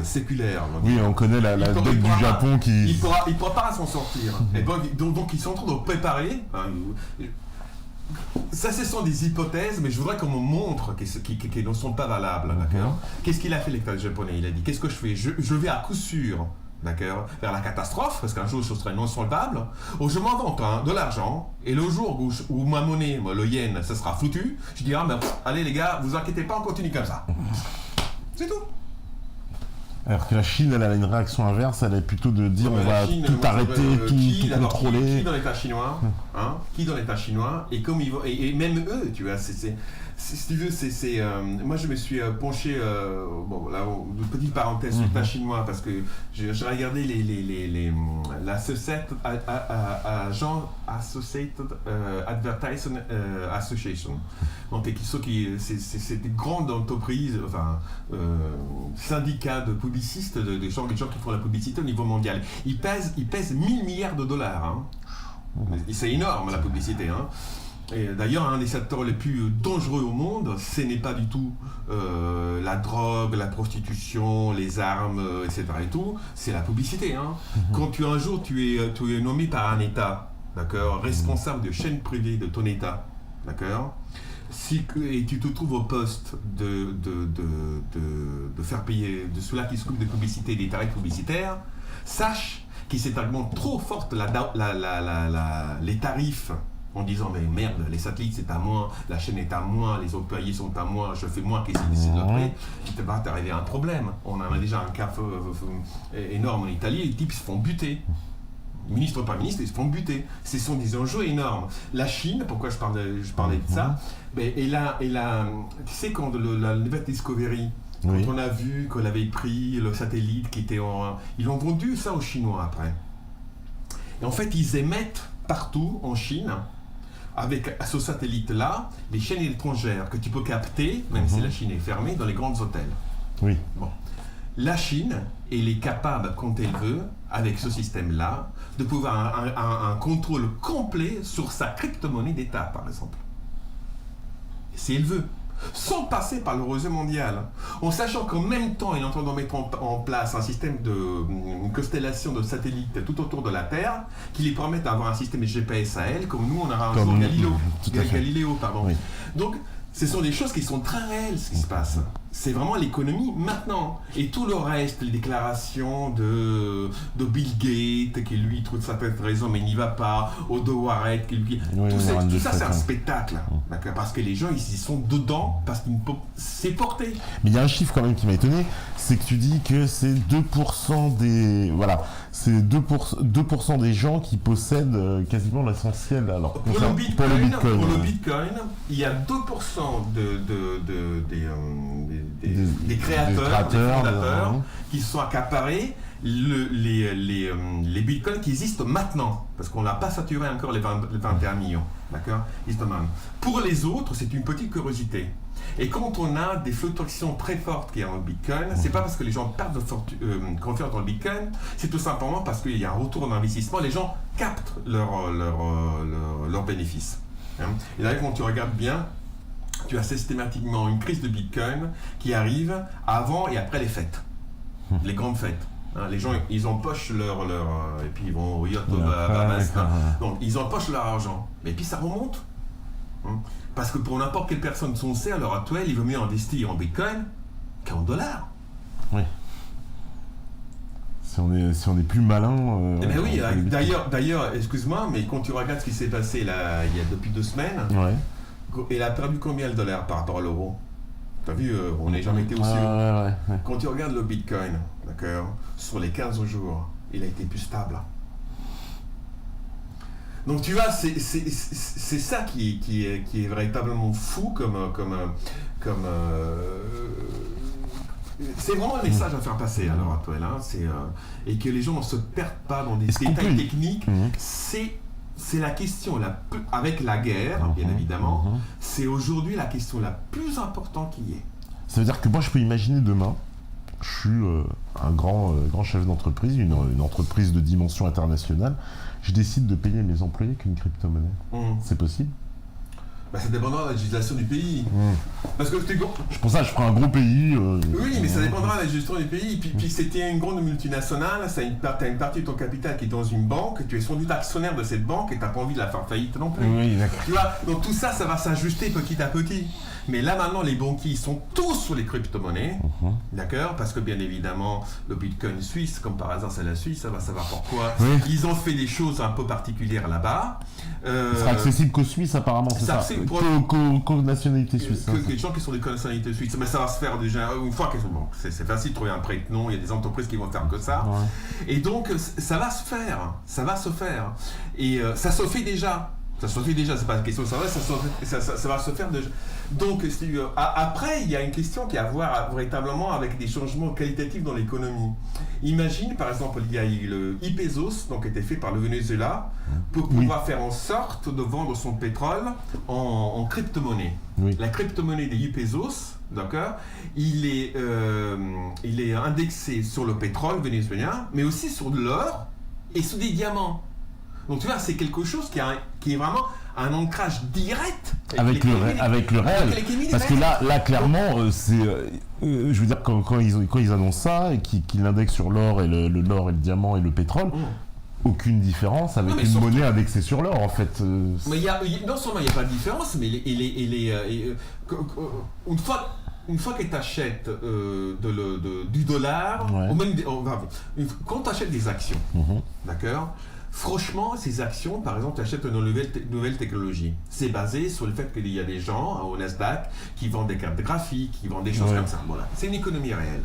séculaire. Oui, on connaît la dette du Japon qui. Il pourra pas s'en sortir. Et donc ils sont en train de préparer. Ça, ce sont des hypothèses, mais je voudrais qu'on me montre qu'elles ne sont pas valables. D'accord. Qu'est-ce qu'il a fait l'État japonais? Il a dit qu'est-ce que je fais? Je vais à coup sûr. D'accord, vers la catastrophe, parce qu'un jour je serai non solvable, où je m'invente de l'argent, et le jour où ma monnaie, le yen, ça sera foutu, je dirai, allez les gars, vous inquiétez pas, on continue comme ça. C'est tout. Alors que la Chine, elle a une réaction inverse, elle est plutôt de dire on va tout arrêter, tout contrôler. Qui dans l'État chinois, qui dans l'État chinois, et comme ils vont, et même eux, tu vois, si tu veux, moi je me suis penché, une petite parenthèse sur l'État chinois, parce que j'ai regardé l'Associated Advertising Association. Donc, c'est des grandes entreprises, syndicats de publicistes, des gens qui font la publicité au niveau mondial. Ils pèsent 1000 milliards de dollars. C'est énorme la publicité. Et d'ailleurs, un des secteurs les plus dangereux au monde, ce n'est pas du tout la drogue, la prostitution, les armes, etc. et tout, c'est la publicité. Quand un jour tu es nommé par un État, d'accord, responsable de chaîne privée de ton État, d'accord, et tu te trouves au poste de faire payer, de ceux-là qui s'occupent de publicité, des tarifs publicitaires, sache que c'est tellement trop forte les tarifs en disant mais merde, les satellites c'est à moi, la chaîne est à moi, les employés sont à moi, je fais moi qui décide de leur prix, il va t'arriver un problème. On a déjà un cas énorme en Italie, les types se font buter. Ministre par ministre, ils se font buter. Ce sont des enjeux énormes. La Chine, pourquoi je parlais de ça, tu sais quand la nouvelle Discovery, quand on a vu qu'on avait pris le satellite qui était ils ont vendu ça aux Chinois après. Et en fait, ils émettent partout en Chine, avec ce satellite-là, les chaînes étrangères que tu peux capter, même si la Chine est fermée, dans les grands hôtels. Oui. Bon. La Chine, elle est capable, quand elle veut, avec ce système-là, de pouvoir un contrôle complet sur sa crypto-monnaie d'État, par exemple. Si elle veut. Sans passer par le réseau mondial. En sachant qu'en même temps, il est en train de mettre en place un système une constellation de satellites tout autour de la Terre, qui lui permettent d'avoir un système GPS à elle, comme nous, on aura un jour Galileo. Oui. Donc, ce sont des choses qui sont très réelles, ce qui se passe. C'est vraiment l'économie maintenant. Et tout le reste, les déclarations de Bill Gates, qui lui trouve sa peut-être raison, mais il n'y va pas, ou de Warren, tout ça, c'est un spectacle. Parce que les gens, ils y sont dedans, parce qu'ils peuvent c'est porté. Mais il y a un chiffre quand même qui m'a étonné, c'est que tu dis que c'est 2% des... Voilà, c'est 2% des gens qui possèdent quasiment l'essentiel. Alors, pour le Bitcoin, il y a 2% des créateurs, des fondateurs qui sont accaparés les bitcoins qui existent maintenant, parce qu'on n'a pas saturé encore les 21 millions, d'accord. Pour les autres, c'est une petite curiosité. Et quand on a des fluctuations très fortes qui y a dans le bitcoin, c'est pas parce que les gens perdent confiance dans le bitcoin, c'est tout simplement parce qu'il y a un retour d'investissement, les gens captent leurs bénéfices. Et là, quand tu regardes bien, tu as systématiquement une crise de Bitcoin qui arrive avant et après les fêtes, les grandes fêtes. Les gens, ils empochent et puis ils vont au yacht, donc ils empochent leur argent. Mais puis ça remonte. Parce que pour n'importe quelle personne sensée à l'heure actuelle, il vaut mieux investir en Bitcoin qu'en dollars. Oui. Si on est plus malin... oui, d'ailleurs, excuse-moi, mais quand tu regardes ce qui s'est passé là, depuis 2 semaines... Il a perdu combien le dollar par rapport à l'euro? Tu as vu, on n'est jamais été aussi haut. Quand tu regardes le Bitcoin, d'accord, sur les 15 jours, il a été plus stable. Donc tu vois, c'est ça qui est véritablement fou c'est vraiment un message à faire passer à l'heure actuelle. Et que les gens ne se perdent pas dans des détails techniques. C'est la question, avec la guerre, bien évidemment, c'est aujourd'hui la question la plus importante qu'il y ait. Ça veut dire que moi, je peux imaginer demain, je suis un grand chef d'entreprise, une entreprise de dimension internationale, je décide de payer mes employés qu'une crypto-monnaie. C'est possible ? Ça dépendra de la législation du pays. Parce que pour ça, je prends un gros pays. Oui, mais ça dépendra de la gestion du pays. Puis c'était une grande multinationale, tu as une partie de ton capital qui est dans une banque, tu es sans doute actionnaire de cette banque et tu n'as pas envie de la faire faillite non plus. Oui, d'accord. Tu vois, donc tout ça, ça va s'ajuster petit à petit. Mais là maintenant, les banquiers sont tous sur les crypto-monnaies, d'accord. Parce que bien évidemment, le Bitcoin suisse, comme par hasard c'est la Suisse, ça va savoir pourquoi. Ils ont fait des choses un peu particulières là-bas. Ce sera accessible qu'aux Suisses apparemment, c'est ça. Qu'aux nationalités suisses. Les gens qui sont des nationalités suisses. Mais ça va se faire déjà une fois qu'ils sont... Bon, c'est facile de trouver un prête-nom, il y a des entreprises qui vont faire que ça. Et donc, ça va se faire. Ça va se faire. Et ça se fait déjà. Ça se fait déjà, c'est pas une question de savoir, ça va se faire déjà. Donc, après, il y a une question qui a à voir véritablement avec des changements qualitatifs dans l'économie. Imagine, par exemple, il y a eu le e-pesos, donc qui a été fait par le Venezuela, pour pouvoir faire en sorte de vendre son pétrole en crypto-monnaie. La crypto-monnaie des e-pesos, d'accord, il est indexé sur le pétrole vénézuélien, mais aussi sur de l'or et sur des diamants. Donc tu vois, c'est quelque chose qui est vraiment un ancrage direct avec le réel. Parce que là clairement, c'est, je veux dire, quand ils annoncent ça et qu'ils indexent sur l'or et l'or et le diamant et le pétrole, aucune différence avec une monnaie indexée sur l'or en fait. Mais non seulement il n'y a pas de différence, mais une fois que tu achètes du dollar, ou même quand tu achètes des actions, d'accord, franchement, ces actions, par exemple, tu achètes une nouvelle technologie. C'est basé sur le fait qu'il y a des gens au Nasdaq qui vendent des cartes graphiques, qui vendent des choses comme ça. Voilà. C'est une économie réelle.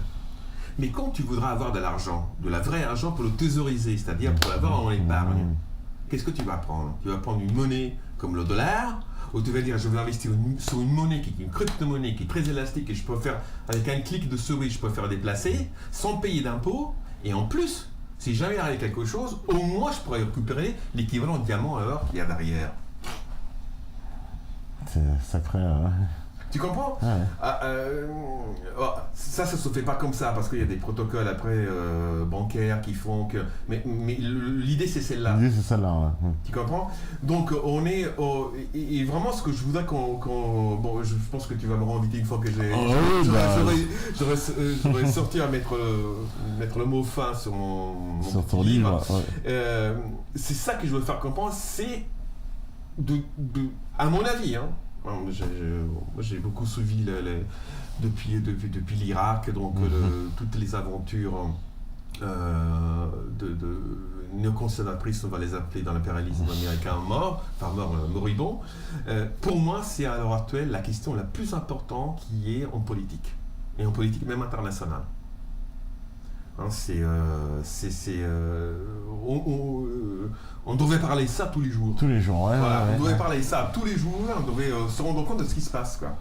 Mais quand tu voudras avoir de l'argent, de la vraie argent pour le thésauriser, c'est-à-dire pour l'avoir en épargne, qu'est-ce que tu vas prendre? Tu vas prendre une monnaie comme le dollar, ou tu vas dire je vais investir sur une monnaie qui est une crypto-monnaie qui est très élastique et je peux faire, avec un clic de souris, je peux faire déplacer sans payer d'impôts. Et en plus, si jamais il arrive quelque chose, au moins je pourrais récupérer l'équivalent de diamant à or qu'il y a derrière. C'est sacré. Tu comprends? Ça se fait pas comme ça parce qu'il y a des protocoles après bancaires qui font que. Mais l'idée c'est celle-là. L'idée c'est celle-là. Ouais. Tu comprends? Donc on est et vraiment ce que je voudrais bon, je pense que tu vas me réinviter une fois que j'aurais sorti à mettre le mot fin sur mon sur ton livre. Ouais. C'est ça que je veux faire comprendre, c'est à mon avis, hein. J'ai beaucoup suivi depuis l'Irak, donc toutes les aventures de néoconservatrices, on va les appeler dans l'impérialisme américain moribond. Pour moi, c'est à l'heure actuelle la question la plus importante qui est en politique, et en politique même internationale. On devrait parler ça tous les jours. Tous les jours, ouais. Voilà, ouais, on devrait parler ça tous les jours, on devrait se rendre compte de ce qui se passe, quoi.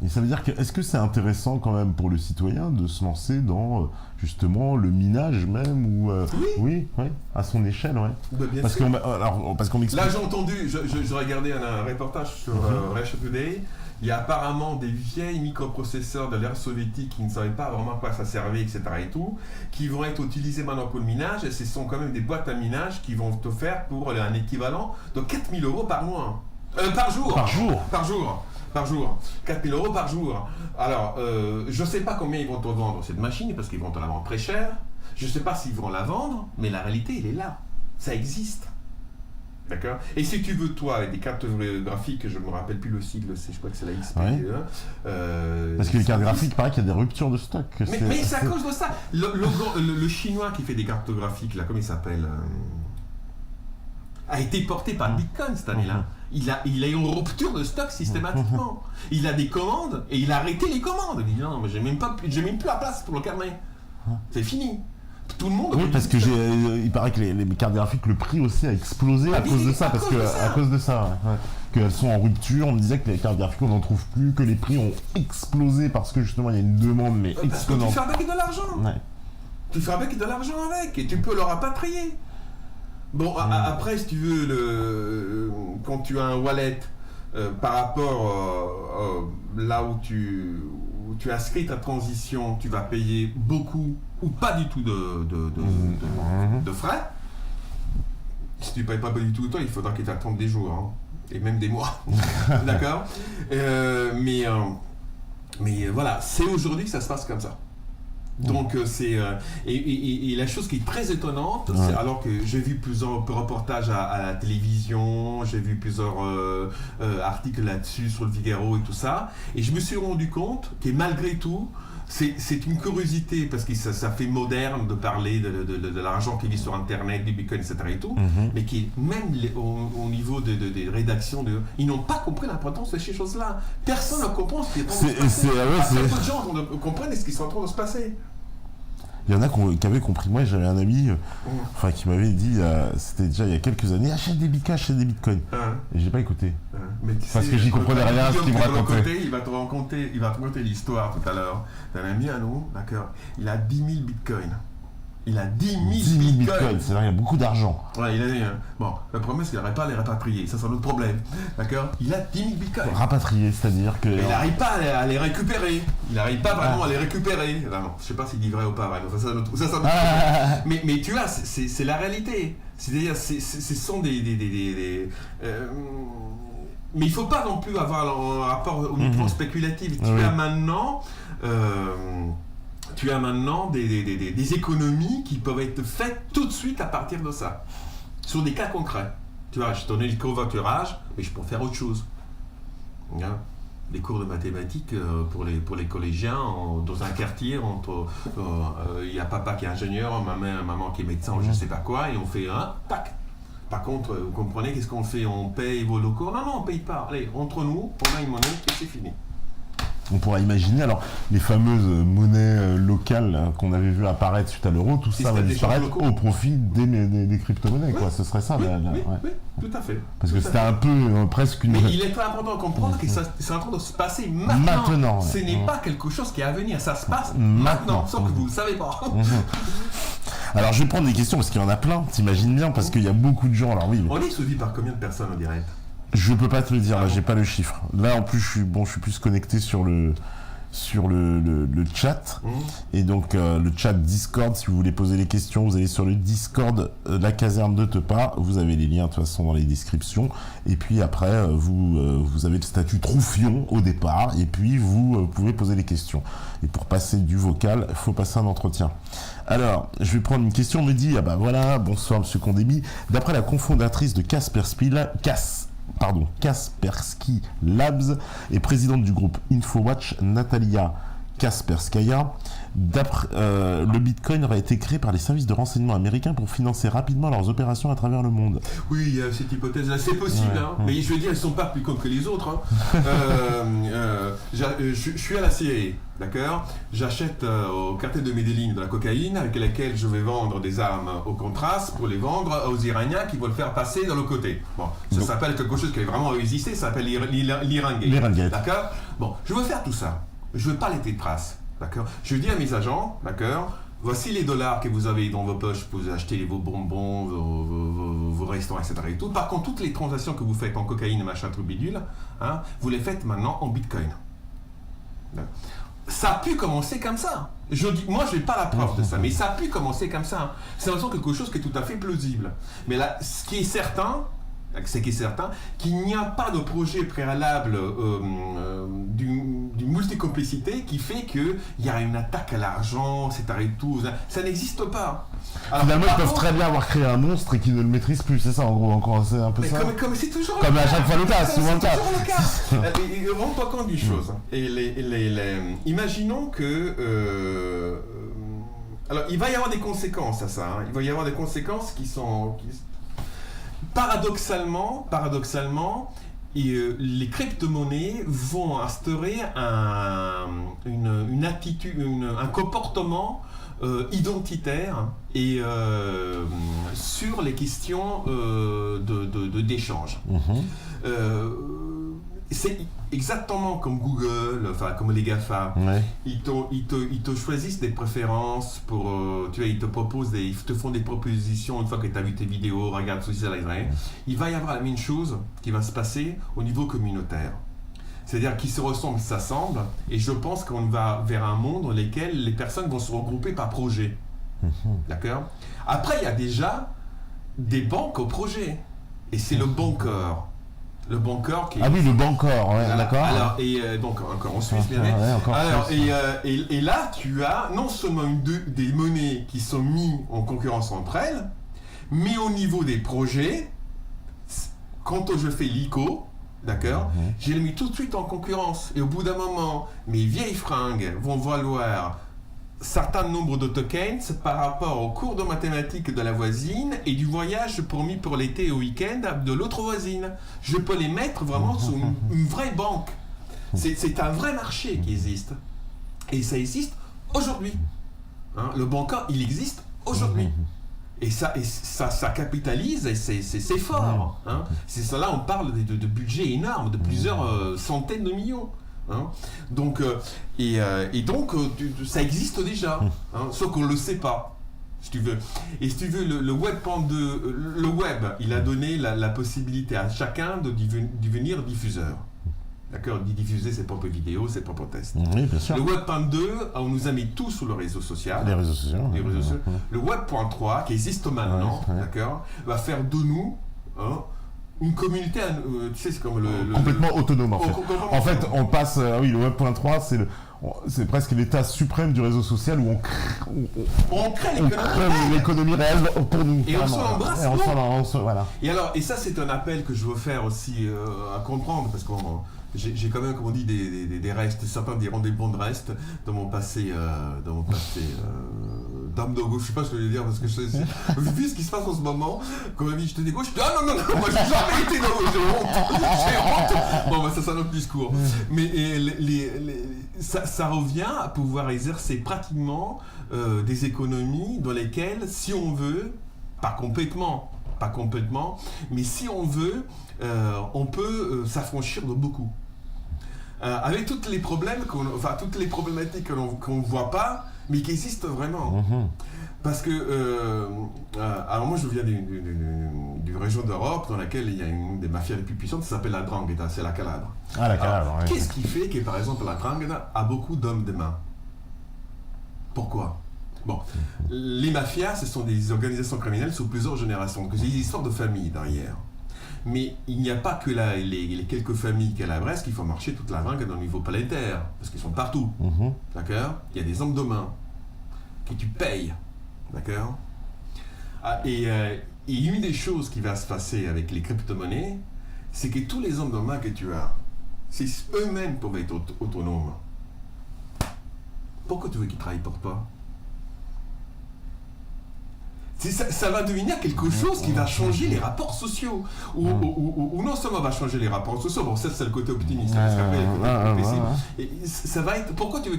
Et ça veut dire que, est-ce que c'est intéressant quand même pour le citoyen de se lancer dans justement le minage même ou oui, à son échelle, ouais. Bah, parce qu'on m'explique. Là j'ai entendu, je regardais un reportage sur Russia Today. Il y a apparemment des vieilles microprocesseurs de l'ère soviétique qui ne savaient pas vraiment à quoi ça servait, etc. et tout, qui vont être utilisés maintenant pour le minage, et ce sont quand même des boîtes à minage qui vont te faire pour un équivalent de 4 000 € par mois. Par jour. 4 000 € par jour. Alors, je ne sais pas combien ils vont te vendre cette machine, parce qu'ils vont te la vendre très cher. Je ne sais pas s'ils vont la vendre, mais la réalité, elle est là. Ça existe. D'accord? Et si tu veux, toi, avec des cartes graphiques, je ne me rappelle plus le sigle, je crois que c'est la XP. Parce que les cartes graphiques, il paraît qu'il y a des ruptures de stock. Mais c'est à cause de ça. Le chinois qui fait des cartes graphiques, là, comment il s'appelle a été porté par Bitcoin cette année-là. Il a une rupture de stock systématiquement. Il a des commandes et il a arrêté les commandes. Il dit non, mais j'ai même plus la place pour le carnet. C'est fini. Tout le monde. Oui, parce que il paraît que les cartes graphiques, le prix aussi a explosé à cause de ça, à cause de ça, qu'elles sont en rupture. On me disait que les cartes graphiques, on n'en trouve plus, que les prix ont explosé parce que justement il y a une demande mais exponentielle. Tu fabriques de l'argent. Ouais. Tu fabriques de l'argent avec et tu peux le rapatrier. Bon, après, si tu veux, quand tu as un wallet par rapport là où tu inscris ta transition, tu vas payer beaucoup ou pas du tout de frais. Si tu ne payes pas du tout, toi, il faudra qu'il t'attende des jours, hein, et même des mois. D'accord? Mais voilà, c'est aujourd'hui que ça se passe comme ça. Donc c'est et la chose qui est très étonnante, c'est alors que j'ai vu plusieurs reportages à la télévision, j'ai vu plusieurs articles là-dessus sur le Figaro et tout ça, et je me suis rendu compte que malgré tout, c'est une curiosité parce que ça fait moderne de parler de l'argent qui vit sur Internet, du Bitcoin, etc. et tout, mais qui même au niveau des rédactions, ils n'ont pas compris l'importance de ces choses-là. Personne ne comprend ce qui est en train de se passer. Très peu de gens comprennent ce qui est en train de se passer. Il y en a qui avaient compris. Moi, j'avais un ami qui m'avait dit, c'était déjà il y a quelques années, achète des bitcoins. Et j'ai pas écouté. Mais parce que j'y comprenais rien à ce qu'il me racontait. Il va te raconter l'histoire tout à l'heure d'un ami à nous, d'accord. Il a 10 000 bitcoins. Il a 10 000 bitcoins. C'est-à-dire qu'il y a beaucoup d'argent. Ouais, il a dit, bon, le problème c'est qu'il n'arrive pas à les rapatrier. Ça, c'est notre problème. D'accord? Il a 10 000 bitcoins. Rapatrier, c'est-à-dire que. Mais il n'arrive pas à les récupérer. Il n'arrive pas vraiment à les récupérer. Non, je sais pas s'il dit vrai ou pas vrai. Ça, mais tu vois, c'est la réalité. C'est-à-dire, ce sont des mais il ne faut pas non plus avoir un rapport au micro spéculatif. Tu as maintenant des économies qui peuvent être faites tout de suite à partir de ça, sur des cas concrets. Tu vois, je donnais le covoiturage, mais je peux faire autre chose. des cours de mathématiques pour les collégiens dans un quartier. Il y a papa qui est ingénieur, maman qui est médecin ou je ne sais pas quoi, et on fait un tac. Par contre, vous comprenez, qu'est-ce qu'on fait? On paye vos locaux? Non, on ne paye pas. Allez, entre nous, on a une monnaie et c'est fini. On pourra imaginer, alors, les fameuses monnaies locales qu'on avait vues apparaître suite à l'euro, tout ça va disparaître au profit des crypto-monnaies, quoi. Ce serait ça, oui, tout à fait. Parce que c'était un peu presque une... Mais il est très important de comprendre que c'est en train de se passer maintenant. Ce n'est pas quelque chose qui est à venir, ça se passe maintenant, sauf que vous ne le savez pas. Alors, je vais prendre des questions, parce qu'il y en a plein, t'imagines bien, parce qu'il y a beaucoup de gens, alors oui... On est suivi par combien de personnes en direct? Je peux pas te le dire, là, j'ai pas le chiffre. Là, en plus, je suis plus connecté sur le chat. Et donc, le chat Discord, si vous voulez poser les questions, vous allez sur le Discord la caserne de Tepa. Vous avez les liens, de toute façon, dans les descriptions. Et puis après, vous avez le statut Troufion au départ. Et puis, vous pouvez poser les questions. Et pour passer du vocal, il faut passer un entretien. Alors, je vais prendre une question. On me dit, voilà, bonsoir, monsieur Condéby. D'après la cofondatrice de Kaspersky Labs et présidente du groupe Infowatch, Natalia Kasperskaya, le Bitcoin aurait été créé par les services de renseignement américains pour financer rapidement leurs opérations à travers le monde. Oui, il y a cette hypothèse-là, c'est possible, mais je veux dire, ils ne sont pas plus cons que les autres. Je suis à la CIA, d'accord? J'achète au cartel de Medellín de la cocaïne avec laquelle je vais vendre des armes au Contras pour les vendre aux Iraniens qui vont le faire passer de l'autre côté. Bon, ça s'appelle quelque chose qui a vraiment existé, ça s'appelle l'Irangate. D'accord? Bon, je veux faire tout ça. Je ne veux pas laisser de traces, d'accord? Je dis à mes agents, d'accord, voici les dollars que vous avez dans vos poches pour acheter vos bonbons, vos restaurants, etc. Et tout. Par contre, toutes les transactions que vous faites en cocaïne, machin, truc bidule, vous les faites maintenant en Bitcoin. Ça a pu commencer comme ça. Moi, je n'ai pas la preuve de ça, mais ça a pu commencer comme ça. C'est quelque chose qui est tout à fait plausible. Mais là, ce qui est certain, qu'il n'y a pas de projet préalable d'une multicomplicité qui fait qu'il y a une attaque à l'argent, etc. et tout. Ça n'existe pas. Alors, finalement, ils peuvent très bien avoir créé un monstre et qu'ils ne le maîtrisent plus, c'est ça en gros, encore c'est un peu ça. Comme c'est toujours comme à chaque fois le cas, souvent le cas. Rends-toi compte d'une chose. Imaginons que... alors, il va y avoir des conséquences à ça. Il va y avoir des conséquences qui sont... Paradoxalement, les crypto-monnaies vont instaurer une attitude, un comportement identitaire et sur les questions d'échange. C'est exactement comme Google, enfin comme les GAFA. Ouais. Ils te choisissent des préférences pour, ils te font des propositions une fois que tu as vu tes vidéos, regarde ceci, ça. Il va y avoir la même chose qui va se passer au niveau communautaire. C'est-à-dire qu'ils se ressemblent, s'assemblent, et je pense qu'on va vers un monde dans lequel les personnes vont se regrouper par projet. D'accord? Après, il y a déjà des banques au projet, et c'est le banqueur. Le banqueur qui est... Ah oui, le banqueur, ouais, voilà. D'accord. Alors, et donc, encore en Suisse, bien sûr. Alors, et là, tu as non seulement des monnaies qui sont mises en concurrence entre elles, mais au niveau des projets, quand je fais l'ICO, d'accord, j'ai mis tout de suite en concurrence. Et au bout d'un moment, mes vieilles fringues vont valoir certain nombre de tokens par rapport au cours de mathématiques de la voisine et du voyage promis pour l'été et au week-end de l'autre voisine. Je peux les mettre vraiment sur une vraie banque. C'est un vrai marché qui existe. Et ça existe aujourd'hui. Le bancaire, il existe aujourd'hui. Et ça capitalise et c'est fort. C'est ça, là, on parle de budgets énormes, de plusieurs centaines de millions. Donc, ça existe déjà, sauf qu'on ne le sait pas, si tu veux. Et si tu veux, le web, il a donné la possibilité à chacun de devenir diffuseur. D'accord, d'y diffuser ses propres vidéos, ses propres tests. Oui, bien sûr. Le Web.2, on nous a mis tout sur le réseau social. Les réseaux sociaux. Le Web.3, qui existe maintenant, d'accord, va faire de nous une communauté, tu sais, c'est comme le complètement autonome en fait. complètement En fait, autonome. on passe, oui, le Web.3, c'est presque l'état suprême du réseau social où On crée on l'économie crée réelle. l'économie réelle pour nous. Et on vraiment. s'en embrasse, Et on non voilà. Et ça c'est un appel que je veux faire aussi à comprendre, parce que j'ai quand même, comme on dit, des restes, certains diront des bons de restes dans mon passé, d'âme de gauche, je sais pas ce que je veux dire, parce que vu ce qui se passe en ce moment, quand on m'a dit j'étais de gauche, je dis ah non, moi j'ai jamais été de gauche, j'ai honte. Bon, bah ça c'est un autre discours. Mais ça revient à pouvoir exercer pratiquement des économies dans lesquelles, si on veut, pas complètement, mais si on veut, on peut s'affranchir de beaucoup. Avec toutes les problèmes, toutes les problématiques qu'on ne voit pas, mais qui existent vraiment. Parce que, alors moi je viens d'une région d'Europe dans laquelle il y a une des mafias les plus puissantes qui s'appelle la 'Ndrangheta, c'est la Calabre. Ah, la Calabre, oui. Qu'est-ce qui fait que par exemple la 'Ndrangheta a beaucoup d'hommes de main? Pourquoi? Bon, les mafias, ce sont des organisations criminelles sur plusieurs générations, donc c'est des histoires de famille derrière. Mais il n'y a pas que les quelques familles qu'elle adresse qu'il faut marcher toute la langue dans le niveau planétaire, parce qu'ils sont partout, d'accord? Il y a des hommes de main que tu payes, d'accord? Et une des choses qui va se passer avec les crypto-monnaies, c'est que tous les hommes de main que tu as, si eux-mêmes peuvent être autonomes, pourquoi tu veux qu'ils travaillent pour toi? Ça va devenir quelque chose qui va changer les rapports sociaux. Ou non seulement va changer les rapports sociaux, bon ça c'est le côté optimiste, parce qu'après il y a le côté pessimiste. Et ça va être, pourquoi tu veux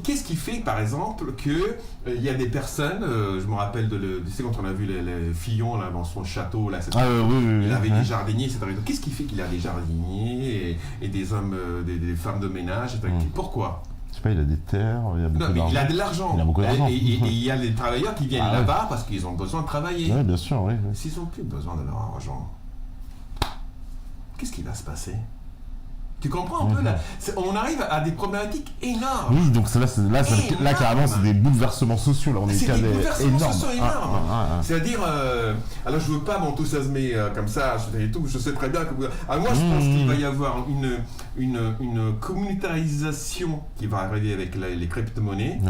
qu'est-ce qui fait par exemple que il y a des personnes, je me rappelle tu sais quand on a vu les Fillon là dans son château là, il avait des jardiniers, etc. Qu'est-ce qui fait qu'il a des jardiniers et des hommes, des femmes de ménage, etc. Pourquoi? Je sais pas, il a des terres, il a beaucoup d'argent. Il a de l'argent. Il a beaucoup d'argent. Et il y a des travailleurs qui viennent là-bas parce qu'ils ont besoin de travailler. Oui, bien sûr, oui. S'ils n'ont plus besoin de leur argent, qu'est-ce qui va se passer? Tu comprends un peu là? On arrive à des problématiques énormes. Oui, donc là carrément, c'est des bouleversements sociaux. Là, on est C'est des énormes. bouleversements sociaux énormes. C'est-à-dire, alors je veux pas m'enthousiasmer comme ça, je sais très bien que moi je pense qu'il va y avoir une communautarisation qui va arriver avec les crypto-monnaies,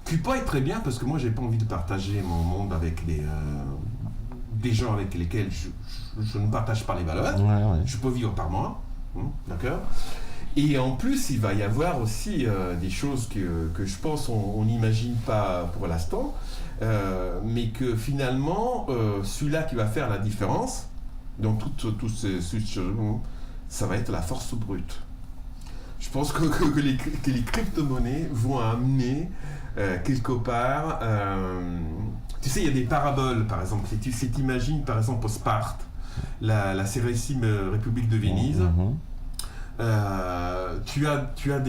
qui peut être très bien, parce que moi j'ai pas envie de partager mon monde avec des gens avec lesquels je ne partage pas les valeurs. Je peux vivre par moi. D'accord. Et en plus, il va y avoir aussi des choses que je pense on n'imagine pas pour l'instant, mais que finalement, celui-là qui va faire la différence dans toutes ces choses, ça va être la force brute. Je pense que les crypto-monnaies vont amener quelque part... tu sais, il y a des paraboles, par exemple. Si tu imagines, par exemple, au Sparte, la Sérénissime République de Venise, tu as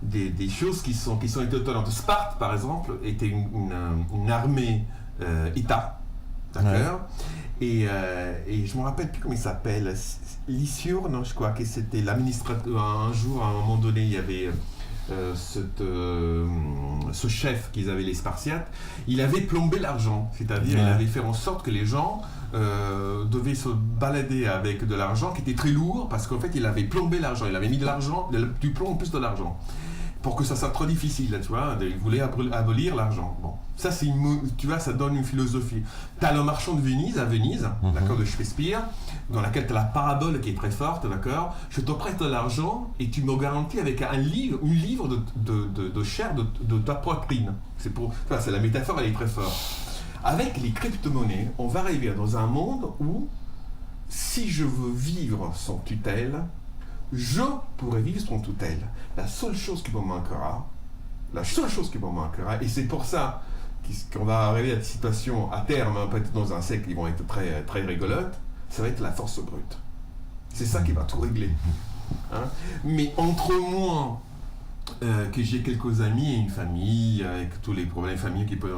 des choses qui sont étonnantes. Sparte, par exemple, était une armée État, d'accord, et je ne me rappelle plus comment il s'appelle, Lysiur, non, je crois que c'était l'administrateur. Un jour, à un moment donné, il y avait ce chef qu'ils avaient, les Spartiates. Il avait plombé l'argent, c'est-à-dire il avait fait en sorte que les gens devaient se balader avec de l'argent qui était très lourd, parce qu'en fait il avait plombé l'argent, il avait mis de l'argent, du plomb en plus de l'argent, pour que ça soit trop difficile, tu vois. Il voulait abolir l'argent. Bon, ça c'est tu vois, ça donne une philosophie. T'as le marchand de Venise à Venise, d'accord, de Shakespeare, dans laquelle tu as la parabole qui est très forte, d'accord. Je te prête de l'argent et tu me garantis avec une livre de chair de ta poitrine. C'est la métaphore, elle est très forte. Avec les crypto-monnaies, on va arriver dans un monde où, si je veux vivre sans tutelle, je pourrais vivre sans tutelle. La seule chose qui me manquera, et c'est pour ça qu'on va arriver à des situations à terme, peut-être dans un siècle, qui vont être très, très rigolotes, ça va être la force brute. C'est ça qui va tout régler. Mais entre moi, que j'ai quelques amis et une famille, avec tous les problèmes familiaux qui peuvent...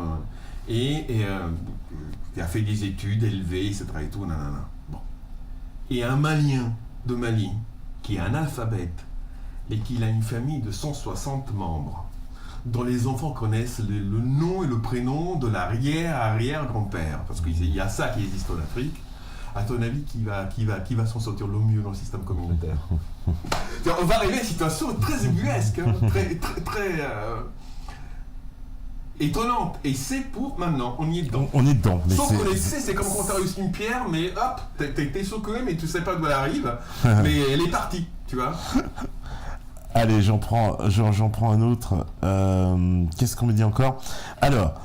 et qui a fait des études élevées, etc. et tout, nanana. Bon. Et un Malien de Mali, qui est analphabète, et qui a une famille de 160 membres, dont les enfants connaissent le nom et le prénom de l'arrière-arrière-grand-père, parce qu'il y a ça qui existe en Afrique, à ton avis, qui va s'en sortir le mieux dans le système communautaire? On va arriver à une situation très ubuesque, hein, très étonnante. Et c'est pour maintenant, on y est dedans. On est dedans. Mais Sauf qu'on c'est comme quand tu as réussi une pierre, mais hop, t'es secoué, mais tu sais pas d'où elle arrive, mais elle est partie, tu vois. Allez, j'en prends un autre. Qu'est-ce qu'on me dit encore? Alors,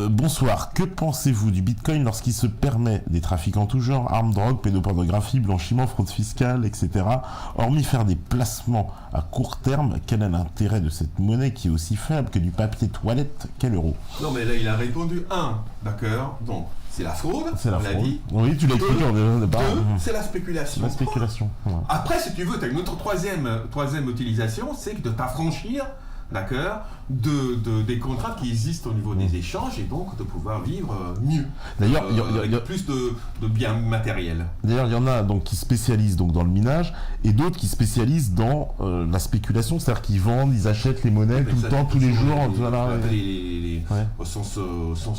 bonsoir. Que pensez-vous du Bitcoin lorsqu'il se permet des trafics en tout genre, armes, drogue, pédopornographie, blanchiment, fraude fiscale, etc. Hormis faire des placements à court terme, quel est l'intérêt de cette monnaie qui est aussi faible que du papier toilette qu'est l'euro? Non, mais là, il a répondu d'accord. Donc, c'est la fraude, c'est la on fraude. l'a dit. Oui, tu l'as expliqué au départ. C'est la spéculation. La spéculation. Ouais. Après, si tu veux, tu as une autre troisième utilisation, c'est de t'affranchir, d'accord, des contraintes qui existent au niveau des échanges et donc de pouvoir vivre mieux. D'ailleurs, avec plus de biens matériels. D'ailleurs, il y en a donc qui spécialisent donc dans le minage et d'autres qui spécialisent dans la spéculation, c'est-à-dire qu'ils vendent, ils achètent les monnaies tout le temps, tous les jours. Au sens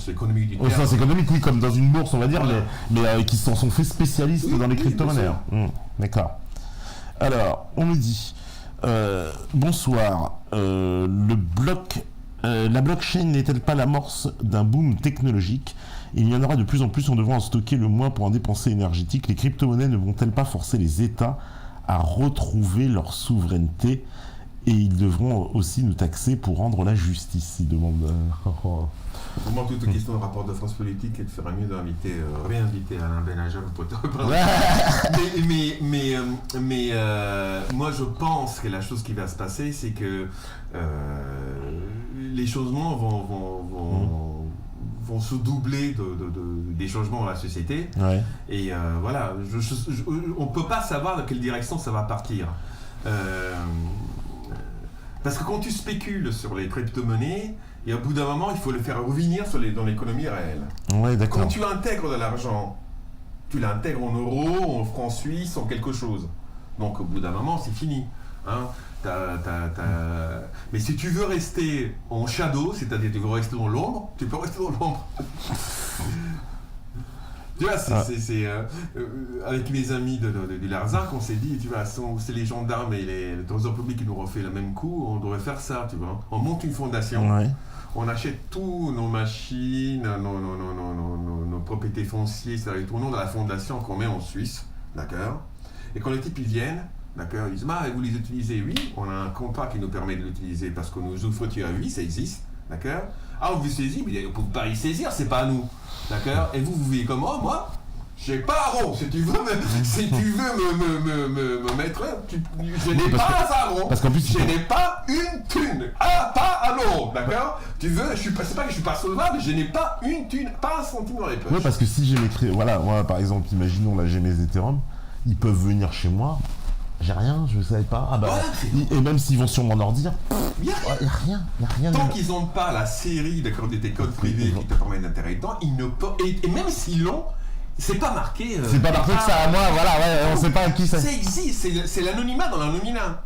économique du terme. Au sens économique, oui, comme dans une bourse, on va dire, voilà. mais qui s'en sont fait spécialistes dans les crypto-monnaies. D'accord. Alors, on me dit... bonsoir. La blockchain n'est-elle pas l'amorce d'un boom technologique? Il y en aura de plus en plus, on devra en stocker le moins pour en dépenser énergétique. Les crypto-monnaies ne vont-elles pas forcer les États à retrouver leur souveraineté? Et ils devront aussi nous taxer pour rendre la justice, ils demandent. Pour moi, toute question de rapport de force politique, il ferait mieux réinviter Alain Benajab pour te reparler. mais moi, je pense que la chose qui va se passer, c'est que les changements vont se doubler des changements dans la société. Ouais. Et voilà, on ne peut pas savoir dans quelle direction ça va partir. Parce que quand tu spécules sur les crypto-monnaies, et au bout d'un moment, il faut le faire revenir dans l'économie réelle. Ouais, d'accord. Quand tu intègres de l'argent, tu l'intègres en euros, en francs suisses, en quelque chose. Donc au bout d'un moment, c'est fini. Hein. Mais si tu veux rester en shadow, c'est-à-dire tu veux rester dans l'ombre, tu peux rester dans l'ombre. Tu vois, avec mes amis du Larzac, on s'est dit, tu vois, c'est les gendarmes et les trésors publics qui nous refait le même coup, on devrait faire ça, tu vois. On monte une fondation, ouais. On achète tous nos machines, nos propriétés foncières, c'est-à-dire tout le nom de la fondation qu'on met en Suisse, d'accord. Et quand les types ils viennent, d'accord, ils disent, vous les utilisez, oui, on a un contrat qui nous permet de l'utiliser parce que nous ouvrons à vie, ça existe, d'accord. Ah, on vous saisit, mais vous ne pouvez pas y saisir, c'est pas à nous. D'accord. Et vous vivez comment? Moi, j'ai pas un rond. Si tu veux me mettre, je n'ai pas un rond. Parce qu'en plus, je n'ai pas une thune. Ah, pas un euro. D'accord. Tu veux, c'est pas que je suis pas solvable, mais je n'ai pas une thune, pas un centime dans les poches. Oui, parce que si j'ai mes voilà, moi par exemple, imaginons là j'ai mes Ethereum, ils peuvent venir chez moi. J'ai rien, je ne savais pas. Ah bah, voilà, et même s'ils vont sur mon ordi, il n'y a rien. Tant qu'ils n'ont pas la série de tes codes privés qui te permettent d'intégrer dedans, ils ne peuvent. Et même s'ils l'ont, c'est pas marqué. C'est pas marqué que ça à moi, voilà, ouais, on ne sait pas à qui ça. Ça existe, c'est l'anonymat dans l'anonymat.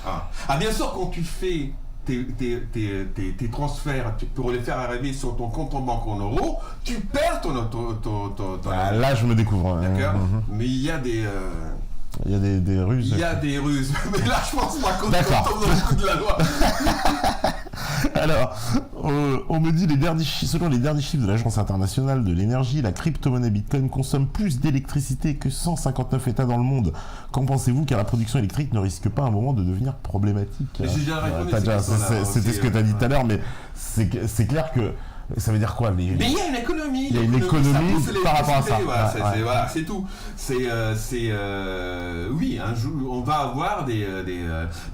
Ah, bien sûr, quand tu fais tes transferts pour les faire arriver sur ton compte en banque en euros, tu perds ton là, je me découvre. D'accord. Mais il y a des. Il y a des ruses. Il y a des ruses. Mais là, je pense pas qu'on tombe dans le coup de la loi. Alors, on me dit, selon les derniers chiffres de l'Agence internationale de l'énergie, la crypto-monnaie Bitcoin consomme plus d'électricité que 159 États dans le monde. Qu'en pensez-vous, car la production électrique ne risque pas à un moment de devenir problématique? J'ai déjà répondu. C'était ce que tu as dit tout à l'heure, mais c'est clair que ça veut dire quoi? Mais il y a une économie. Il y a une économie par rapport à ça. Voilà, c'est tout. Oui, un jour, on va avoir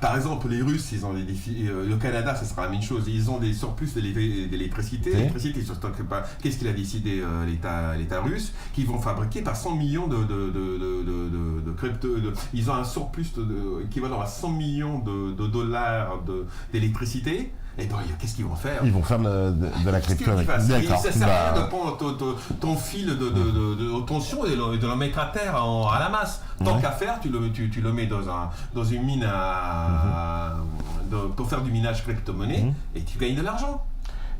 par exemple, les Russes, ils ont des défis. Le Canada, ce sera la même chose. Ils ont des surplus d'électricité. L'électricité, qu'est-ce qu'il a décidé l'État russe? Qu'ils vont fabriquer par 100 millions de crypto. Ils ont un surplus équivalent à 100 millions de dollars d'électricité. Et donc, qu'est-ce qu'ils vont faire? Ils vont faire de la crypto. D'accord. Ça sert à rien de prendre ton fil de tension et de le mettre à terre à la masse. Tant qu'à faire, tu le mets dans une mine pour faire du minage crypto-monnaie et tu gagnes de l'argent.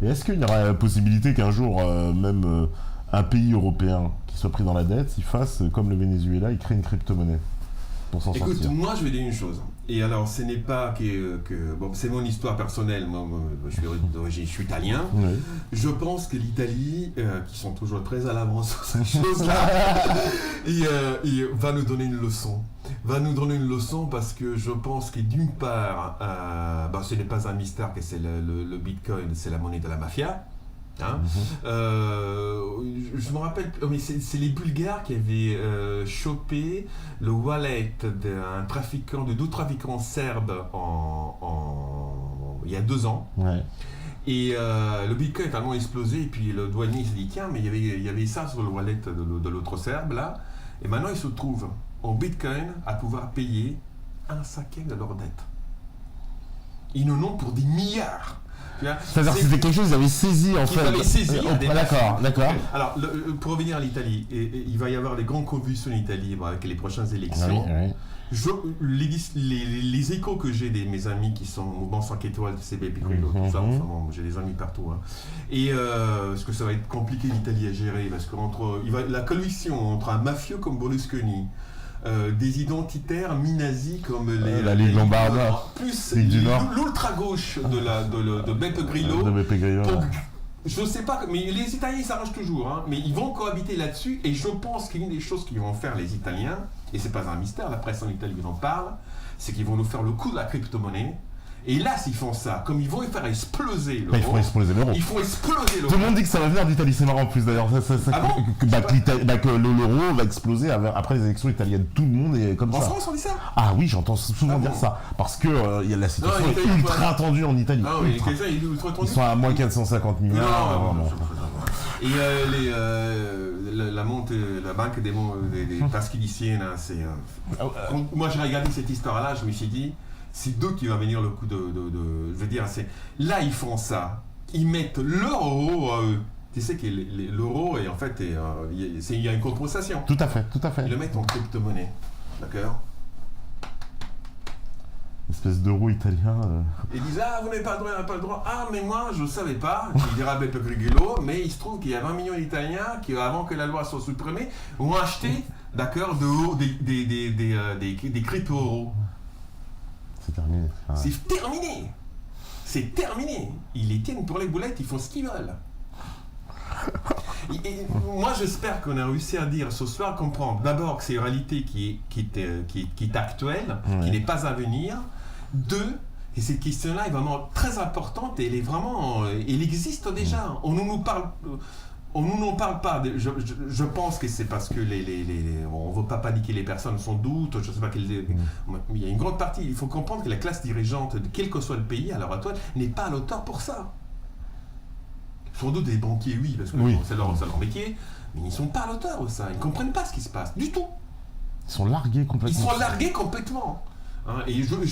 Et est-ce qu'il y aura la possibilité qu'un jour, même un pays européen qui soit pris dans la dette, il fasse comme le Venezuela, il crée une crypto-monnaie pour s'en Écoute, sortir. moi je vais dire une chose. Et alors, ce n'est pas que bon, c'est mon histoire personnelle. Moi, je suis d'origine, je suis italien. Oui. Je pense que l'Italie, qui sont toujours très à l'avance sur cette chose-là, il va nous donner une leçon. Va nous donner une leçon parce que je pense que d'une part, ce n'est pas un mystère que c'est le Bitcoin, c'est la monnaie de la mafia. Hein. Je me rappelle, mais c'est les Bulgares qui avaient chopé le wallet d'un trafiquant, de deux trafiquants serbes il y a 2 ans. Ouais. Et le Bitcoin a tellement explosé, et puis le douanier s'est dit tiens, mais il y avait ça sur le wallet de l'autre Serbe là, et maintenant ils se trouvent en Bitcoin à pouvoir payer un cinquième de leur dette. Ils en ont pour des milliards. C'est-à-dire que c'était quelque chose qu'ils avaient saisi en fait. Ils avaient saisi. D'accord. Alors, pour revenir à l'Italie, il va y avoir des grandes convulsions en Italie avec les prochaines élections. Les échos que j'ai de mes amis qui sont au mouvement 5 étoiles, CB, Piccolo, tout ça, enfin bon, j'ai des amis partout. Hein. Et parce que ça va être compliqué l'Italie à gérer, parce que la coalition entre un mafieux comme Berlusconi, des identitaires mi-nazis comme la Ligue Lombarde, plus l'ultra-gauche de Beppe Grillo. Je sais pas, mais les Italiens ils s'arrangent toujours, hein, mais ils vont cohabiter là-dessus, et je pense qu'une des choses qu'ils vont faire les Italiens, et c'est pas un mystère, la presse en Italie en parle, c'est qu'ils vont nous faire le coup de la crypto-monnaie. Et là, s'ils font ça, comme ils vont faire exploser l'euro, ils font exploser l'euro. Tout le monde dit que ça va venir d'Italie, c'est marrant en plus d'ailleurs. Que l'euro va exploser après les élections italiennes. Tout le monde est comme ça. En France, on dit ça? Ah oui, j'entends souvent dire ça. Parce que la situation est ultra tendue en Italie. Ah oui, ils sont à moins 450 milliards. Et la banque des Pasquiliciennes, c'est. Moi, j'ai regardé cette histoire-là, je me suis dit. C'est d'eux qui va venir le coup de je veux dire, là ils font ça, ils mettent l'euro, tu sais que l'euro est en fait, il y a une compensation. Tout à fait. Ils le mettent en crypto-monnaie, d'accord? Espèce d'euro italien. Ils disent vous n'avez pas le droit, on n'a pas le droit. Ah mais moi je ne savais pas, il dira Beppe Grillo, mais il se trouve qu'il y a 20 millions d'Italiens qui avant que la loi soit supprimée ont acheté, d'accord, des crypto-euros. C'est terminé. Ah. C'est terminé. Ils les tiennent pour les boulettes, ils font ce qu'ils veulent. Et moi, j'espère qu'on a réussi à dire ce soir, comprendre d'abord que c'est une réalité qui est actuelle, qui n'est pas à venir. 2, et cette question-là est vraiment très importante et elle existe déjà. On nous parle. On n'en parle pas. Je pense que c'est parce que on ne veut pas paniquer les personnes sans doute. Je sais pas il y a une grande partie. Il faut comprendre que la classe dirigeante, quel que soit le pays à l'heure actuelle, n'est pas à l'auteur pour ça. Sans doute des banquiers, oui, parce que c'est leur métier, mais ils ne sont pas à l'auteur de ça. Ils ne comprennent pas ce qui se passe du tout. Ils sont largués complètement. Hein, et je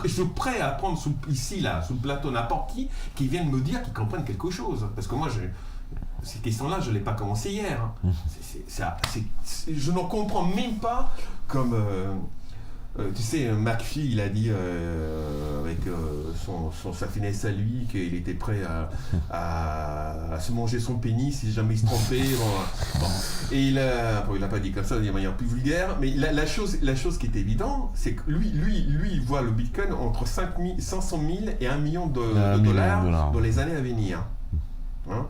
suis prêt à prendre sous le plateau n'importe qui vienne me dire qu'ils comprennent quelque chose. Parce que moi, cette question-là, je ne l'ai pas commencé hier. Je n'en comprends même pas comme... tu sais, McPhee, il a dit avec sa finesse à lui qu'il était prêt à se manger son pénis si jamais il se trompait. Bon. Et il n'a pas dit comme ça de manière plus vulgaire, mais la chose qui est évidente, c'est que lui, il voit le Bitcoin entre 500 000 et 1 million de dollars dans les années à venir. Hein,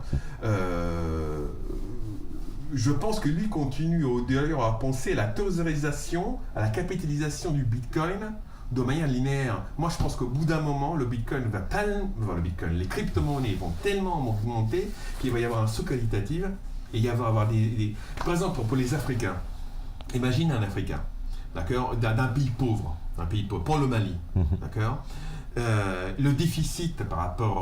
je pense que lui continue d'ailleurs à penser à la thésaurisation, à la capitalisation du Bitcoin de manière linéaire. Moi, je pense qu'au bout d'un moment, les crypto-monnaies vont tellement augmenter qu'il va y avoir un saut qualitatif et il va y avoir par exemple, pour les Africains, imagine un Africain, d'accord, d'un pays pauvre, pour le Mali, d'accord. Le déficit par rapport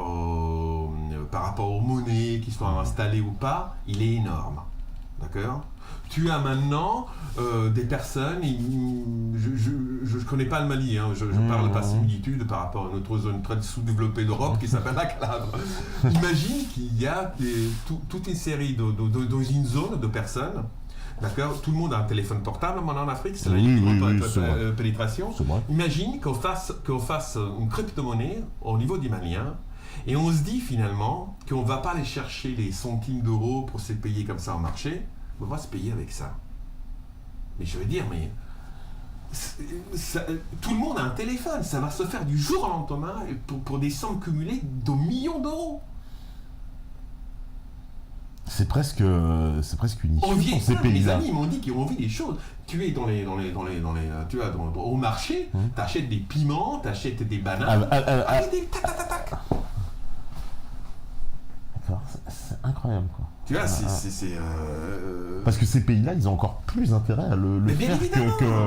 aux monnaies qui sont installées ou pas, il est énorme. D'accord ? Tu as maintenant des personnes, je ne connais pas le Mali, hein, je parle pas similitude par rapport à notre zone très sous-développée d'Europe qui s'appelle la Calabre. Imagine qu'il y a toute une série dans une zone de personnes. D'accord, tout le monde a un téléphone portable maintenant en Afrique, c'est pénétration. Imagine qu'on fasse une crypto-monnaie au niveau des Maliens Et on se dit finalement qu'on ne va pas aller chercher les centimes d'euros pour se payer comme ça au marché, on va se payer avec ça. Mais je veux dire, tout le monde a un téléphone, ça va se faire du jour au lendemain pour des sommes cumulées de millions d'euros. C'est presque une issue pour ces pays-là. Mes amis m'ont dit qu'ils ont vu des choses. Tu es au marché, t'achètes des piments, t'achètes des bananes, tac. D'accord, c'est incroyable quoi. Tu vois, Parce que ces pays-là, ils ont encore plus intérêt à le faire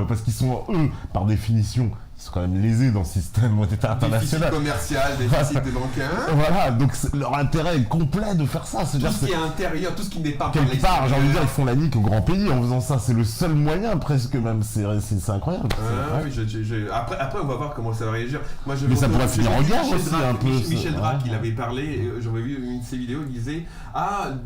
parce qu'ils sont, eux, par définition, ils sont quand même lésés dans le système monétaire international. Déficit commercial, déficit des bancaires. Voilà, donc leur intérêt est complet de faire ça. Tout ce qui est intérieur, tout ce qui n'est pas quelque part, j'ai envie de dire, ils font la nique aux grands pays en faisant ça. C'est le seul moyen presque même. C'est incroyable. Oui, après, on va voir comment ça va réagir. Moi, mais ça pourrait finir en guerre aussi un peu. Michel Drac, il avait parlé, j'avais vu une de ses vidéos, il disait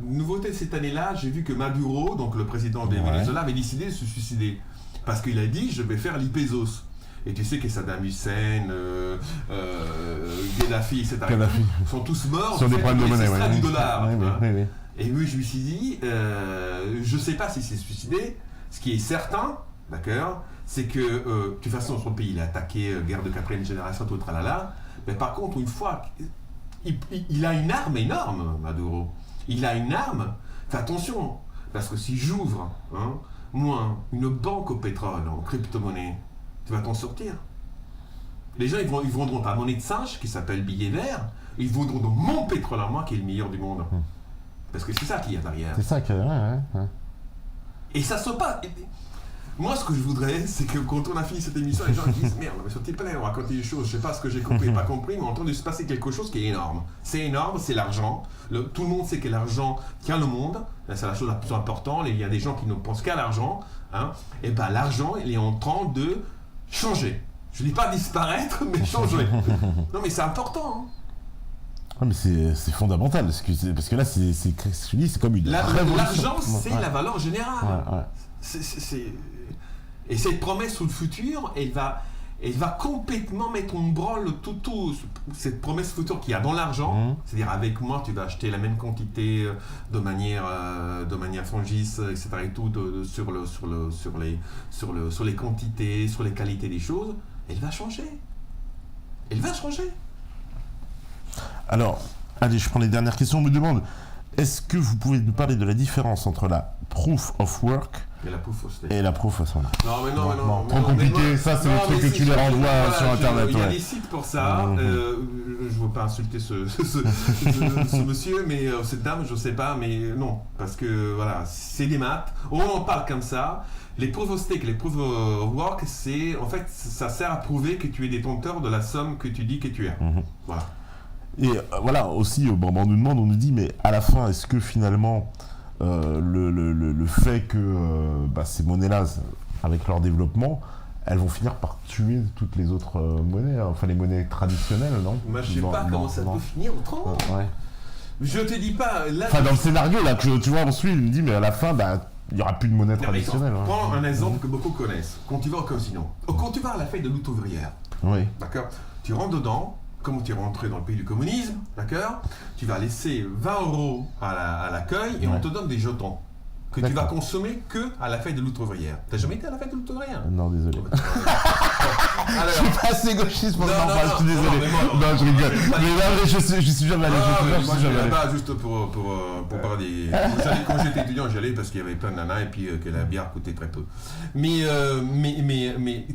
nouveauté de cette année-là, j'ai vu que Maduro, donc le président du Venezuela, avait décidé de se suicider. Parce qu'il a dit, je vais faire l'Ipezos. Et tu sais que Saddam Hussein, Gaddafi, etc. sont tous morts sur des problèmes de monnaie, du dollar. Oui. Et oui, je me suis dit, je ne sais pas s'il s'est suicidé. Ce qui est certain, d'accord, c'est que, de toute façon, son pays, il a attaqué, guerre de quatrième génération, tout tralala. Mais par contre, une fois, il a une arme énorme, Maduro. Il a une arme. Fais attention, parce que si j'ouvre, moi, une banque au pétrole, en crypto-monnaie, tu vas t'en sortir. Les gens, ils vendront ta monnaie de singe, qui s'appelle billet vert, ils vendront donc mon pétrole à moi, qui est le meilleur du monde. Parce que c'est ça qu'il y a derrière. C'est ça qu'il y a, ouais. Et ça se passe. Moi, ce que je voudrais, c'est que quand on a fini cette émission, les gens disent merde, mais sur Tipeee, on raconte des choses, je sais pas ce que j'ai compris, pas compris, mais en train de se passer quelque chose qui est énorme. C'est énorme, c'est l'argent. Tout le monde sait que l'argent tient le monde, c'est la chose la plus importante. Il y a des gens qui ne pensent qu'à l'argent. Et ben l'argent, il est en train de changer. Je ne dis pas disparaître, mais changer. Non, mais c'est important. Ouais, mais c'est fondamental, parce que là, c'est comme une révolution. L'argent, c'est la valeur générale. Ouais. Et cette promesse sur le futur, elle va complètement mettre en branle tout cette promesse future qu'il y a dans l'argent. C'est-à-dire, avec moi, tu vas acheter la même quantité de manière frangis, etc. et tout, sur les quantités, sur les qualités des choses. Elle va changer. Alors, allez, je prends les dernières questions. On me demande, est-ce que vous pouvez nous parler de la différence entre la proof of work et la proof of stake? Non, mais non. Trop compliqué, ça c'est le truc que tu les renvoies sur internet. Il y a des sites pour ça. Je ne veux pas insulter ce monsieur, mais cette dame, je ne sais pas, mais non. Parce que voilà, c'est des maths. On en parle comme ça. Les proof of stake, les proof of work, en fait, ça sert à prouver que tu es détenteur de la somme que tu dis que tu as. Voilà. Et voilà, aussi, on nous dit, mais à la fin, est-ce que finalement, le fait que ces monnaies-là, avec leur développement, elles vont finir par tuer toutes les autres monnaies, enfin les monnaies traditionnelles, non? Moi, je sais pas comment ça peut finir autrement. Je te dis pas... Là, dans le scénario, là, que tu vois, on suit, il me dit, mais à la fin, il n'y aura plus de monnaie traditionnelle. Prends un exemple que beaucoup connaissent. Quand tu vas au casino, quand tu vas à la fête de lutte ouvrière, d'accord, tu rentres dedans, comme tu es rentré dans le pays du communisme, d'accord, tu vas laisser 20 € à l'accueil et on te donne des jetons que tu vas consommer que à la fête de lutte ouvrière. T'as jamais été à la fête de lutte ouvrière? Non, désolé. Alors, je suis pas assez gauchiste pour ça, je suis désolé. Non, je rigole. Mais là, je suis jamais allé. Je suis jamais allé. Juste pour parler. Quand j'étais étudiant, j'y allais parce qu'il y avait plein de nanas et puis que la bière coûtait très peu. Mais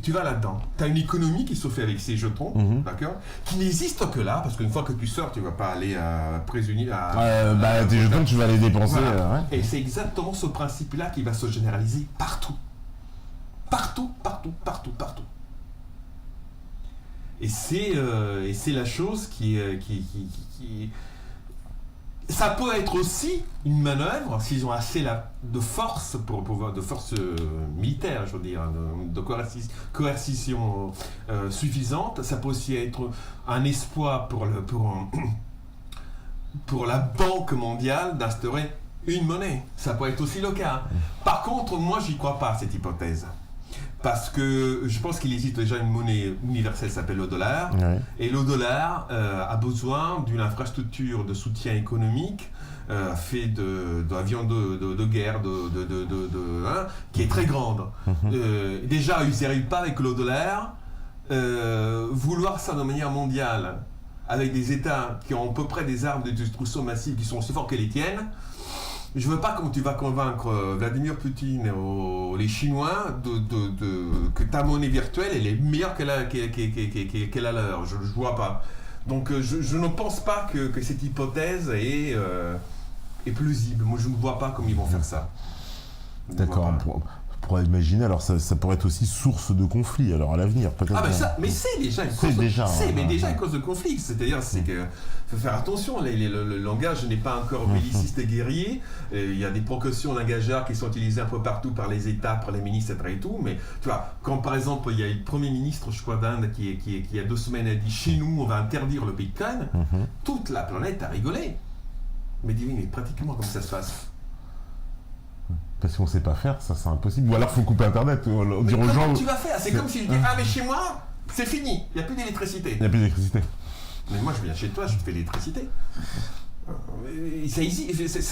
tu vas là-dedans. Tu as une économie qui se fait avec ces jetons, d'accord, qui n'existe que là, parce qu'une fois que tu sors, tu ne vas pas aller à tes jetons, tu vas les dépenser. Voilà. Et c'est exactement ce principe-là qui va se généraliser partout. Partout. Et c'est la chose qui ça peut être aussi une manœuvre s'ils ont assez de force de force militaire, je veux dire, de coercition suffisante. Ça peut aussi être un espoir pour la Banque mondiale d'instaurer une monnaie. Ça peut être aussi le cas. Par contre, moi, j'y crois pas à cette hypothèse. Parce que je pense qu'il existe déjà une monnaie universelle qui s'appelle le dollar. Ouais. Et le dollar a besoin d'une infrastructure de soutien économique fait d'avions de guerre qui est très grande. Déjà, ils n'y arrivent pas avec le dollar. Vouloir ça de manière mondiale, avec des États qui ont à peu près des armes de destruction massive qui sont aussi forts que les tiennes, je veux pas comment tu vas convaincre Vladimir Poutine ou les Chinois que ta monnaie virtuelle elle est meilleure que la leur. Je vois pas. Donc je ne pense pas que cette hypothèse est plausible. Moi je ne vois pas comment ils vont faire ça. D'accord. On pourrait imaginer, alors ça pourrait être aussi source de conflit alors à l'avenir peut-être. Ah ben ça, mais c'est déjà une cause de conflit. C'est-à-dire que faut faire attention. Le langage n'est pas encore belliciste et guerrier. Il y a des précautions langagières qui sont utilisées un peu partout par les États, par les ministres, etc. et tout. Mais tu vois, quand par exemple il y a le Premier ministre, je crois d'Inde, qui il y a 2 semaines a dit chez nous on va interdire le Bitcoin, toute la planète a rigolé. Mais dis oui, mais pratiquement comme ça se passe. Parce qu'on ne sait pas faire, ça c'est impossible. Ou alors il faut couper Internet. Dire aux gens. Tu vas faire. C'est comme si je dis ah mais chez moi c'est fini, il n'y a plus d'électricité. Il n'y a plus d'électricité. Mais moi je viens chez toi, je te fais l'électricité.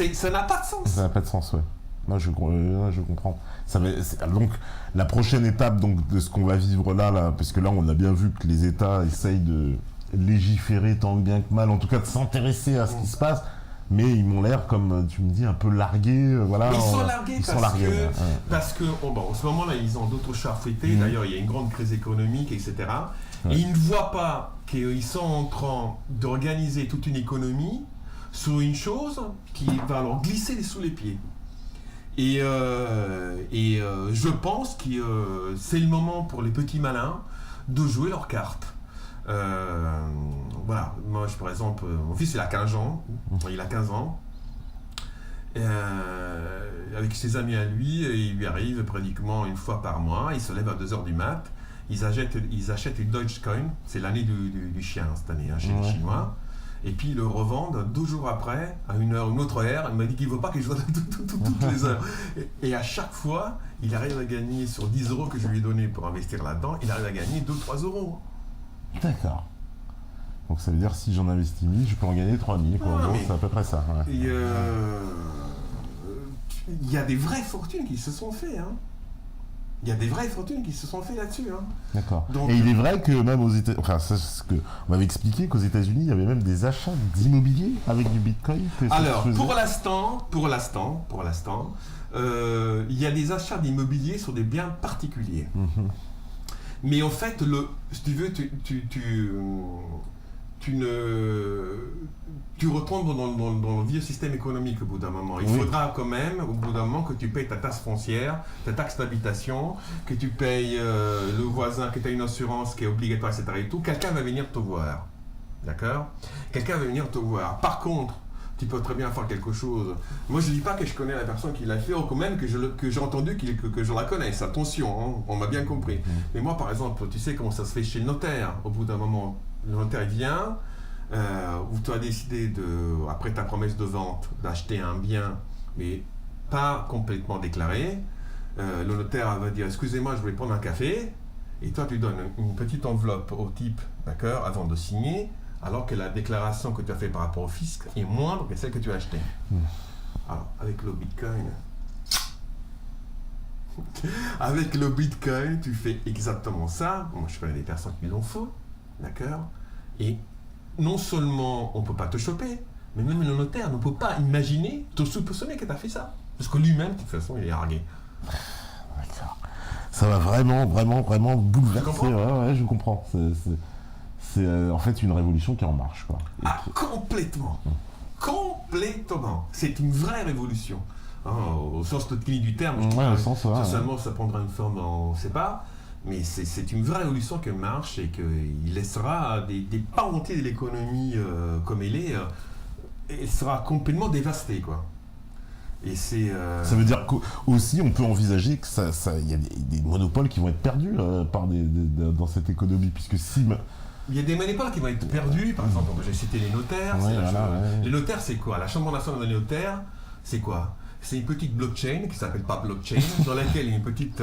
Ça n'a pas de sens. Ça n'a pas de sens, ouais. Moi je comprends. Donc la prochaine étape donc, de ce qu'on va vivre là, parce que là on a bien vu que les États essayent de légiférer tant bien que mal, en tout cas de s'intéresser à ce qui se passe. Mais ils m'ont l'air, comme tu me dis, un peu largués. Voilà, mais ils sont largués parce que en ce moment-là, ils ont d'autres chats fouettés. D'ailleurs, il y a une grande crise économique, etc. Et ils ne voient pas qu'ils sont en train d'organiser toute une économie sur une chose qui va leur glisser sous les pieds. Et je pense que c'est le moment pour les petits malins de jouer leurs cartes. Voilà, moi par exemple, mon fils il a 15 ans, avec ses amis à lui, il lui arrive pratiquement une fois par mois, il se lève à 2h du mat, ils achètent une Dogecoin, c'est l'année du chien cette année chez les Chinois, et puis ils le revendent 2 jours après, à une autre heure, il m'a dit qu'il ne veut pas que je vende toutes les heures. Et à chaque fois, il arrive à gagner sur 10 € que je lui ai donné pour investir là-dedans, il arrive à gagner 2-3 €. D'accord. Donc ça veut dire si j'en investis 1000, je peux en gagner 3000. C'est à peu près ça. Ouais. Il y a des vraies fortunes qui se sont faites. Il y a des vraies fortunes qui se sont faites là-dessus. D'accord. Donc, et il est vrai que même aux États-Unis, enfin c'est ce qu'on m'avait expliqué qu'aux États-Unis, il y avait même des achats d'immobilier avec du Bitcoin. Alors pour l'instant, il y a des achats d'immobilier sur des biens particuliers. Mais en fait, si tu veux, tu retombes dans le vieux système économique au bout d'un moment. Il faudra quand même, au bout d'un moment, que tu payes ta taxe foncière, ta taxe d'habitation, que tu payes le voisin, que tu as une assurance qui est obligatoire, etc. et tout. Quelqu'un va venir te voir. D'accord ? Quelqu'un va venir te voir. Par contre, tu peux très bien faire quelque chose. Moi, je ne dis pas que je connais la personne qui l'a fait, ou quand même que j'ai entendu que je la connaisse. Attention, on m'a bien compris. Mais moi, par exemple, tu sais comment ça se fait chez le notaire. Au bout d'un moment, le notaire vient, où tu as décidé, après ta promesse de vente, d'acheter un bien, mais pas complètement déclaré. Le notaire va dire, excusez-moi, je voulais prendre un café. Et toi, tu donnes une petite enveloppe au type, d'accord, avant de signer, alors que la déclaration que tu as faite par rapport au fisc est moindre que celle que tu as achetée. Alors, avec le Bitcoin, tu fais exactement ça. Moi, je connais des personnes qui l'ont fait, d'accord ? Et non seulement on ne peut pas te choper, mais même le notaire ne peut pas imaginer, te soupçonner que tu as fait ça. Parce que lui-même, de toute façon, il est largué. D'accord. Ça va vraiment bouleverser. Ouais, je comprends. C'est en fait une révolution qui est en marche, quoi. Complètement. Complètement. C'est une vraie révolution. Au sens technique du terme. Seulement, ça prendra une forme, on ne sait pas. Mais c'est une vraie révolution qui marche et qu'il laissera des pans entiers de l'économie comme elle est. Elle sera complètement dévastée, quoi. Et c'est. Ça veut dire qu'aussi on peut envisager que il y a des monopoles qui vont être perdus dans cette économie, puisque si. Il y a des monopoles qui vont être perdus, par exemple, j'ai cité les notaires. Les notaires, c'est quoi ? La Chambre nationale des notaires, c'est quoi ? c'est une petite blockchain qui s'appelle pas blockchain, dans laquelle il y a une petite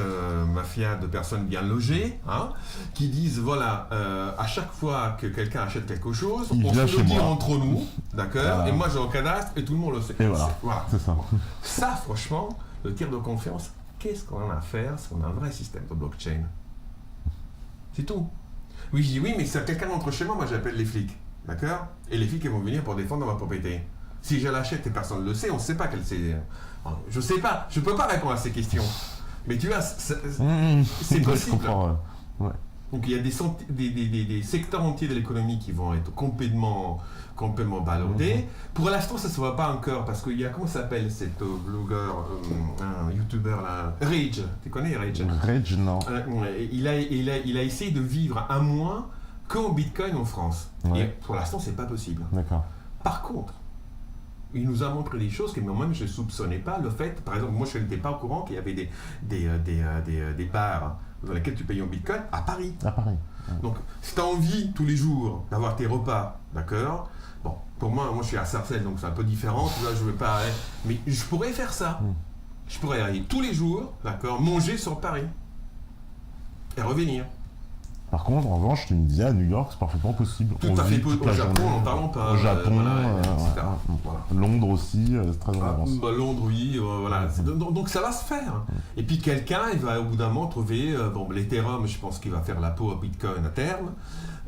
mafia de personnes bien logées, hein, qui disent voilà, à chaque fois que quelqu'un achète quelque chose, on se le dit entre nous, d'accord, et moi je recadastre et tout le monde le sait. Et voilà, c'est ça. Ça, franchement, le tiers de confiance, qu'est-ce qu'on a à faire si on a un vrai système de blockchain? C'est tout. Oui, je dis oui, mais si quelqu'un entre chez moi, moi j'appelle les flics, d'accord, et les flics ils vont venir pour défendre ma propriété. Si je l'achète et personne ne le sait, on ne sait pas qu'elle sait. Je sais pas, je peux pas répondre à ces questions. Mais tu vois, c'est possible. Ouais. Donc il y a des secteurs entiers de l'économie qui vont être complètement ballottés. Pour l'instant, ça ne se voit pas encore parce qu'il y a, comment s'appelle cet blogueur, un youtubeur là, Rage. Tu connais Rage? Rage, non. Il a essayé de vivre un mois qu'en Bitcoin en France. Ouais. Et pour l'instant, c'est pas possible. D'accord. Par contre, il nous a montré des choses que moi-même je ne soupçonnais pas. Le fait, par exemple, moi je n'étais pas au courant qu'il y avait des bars dans lesquels tu payais en Bitcoin à Paris. À Paris. Ouais. Donc, si tu as envie tous les jours d'avoir tes repas, d'accord. Bon, pour moi je suis à Sarcelles, donc c'est un peu différent. Tu vois, je veux pas. Mais je pourrais faire ça. Je pourrais aller tous les jours, d'accord, manger sur Paris et revenir. Par contre, en revanche, tu me disais à New York, c'est parfaitement possible. Tout à fait possible. Au Japon, n'en parlons pas. Au Japon, voilà. Londres aussi, c'est très en avance. Londres, oui, voilà. Donc ça va se faire. Et puis quelqu'un, il va au bout d'un moment trouver, l'Ethereum, je pense qu'il va faire la peau au Bitcoin à terme,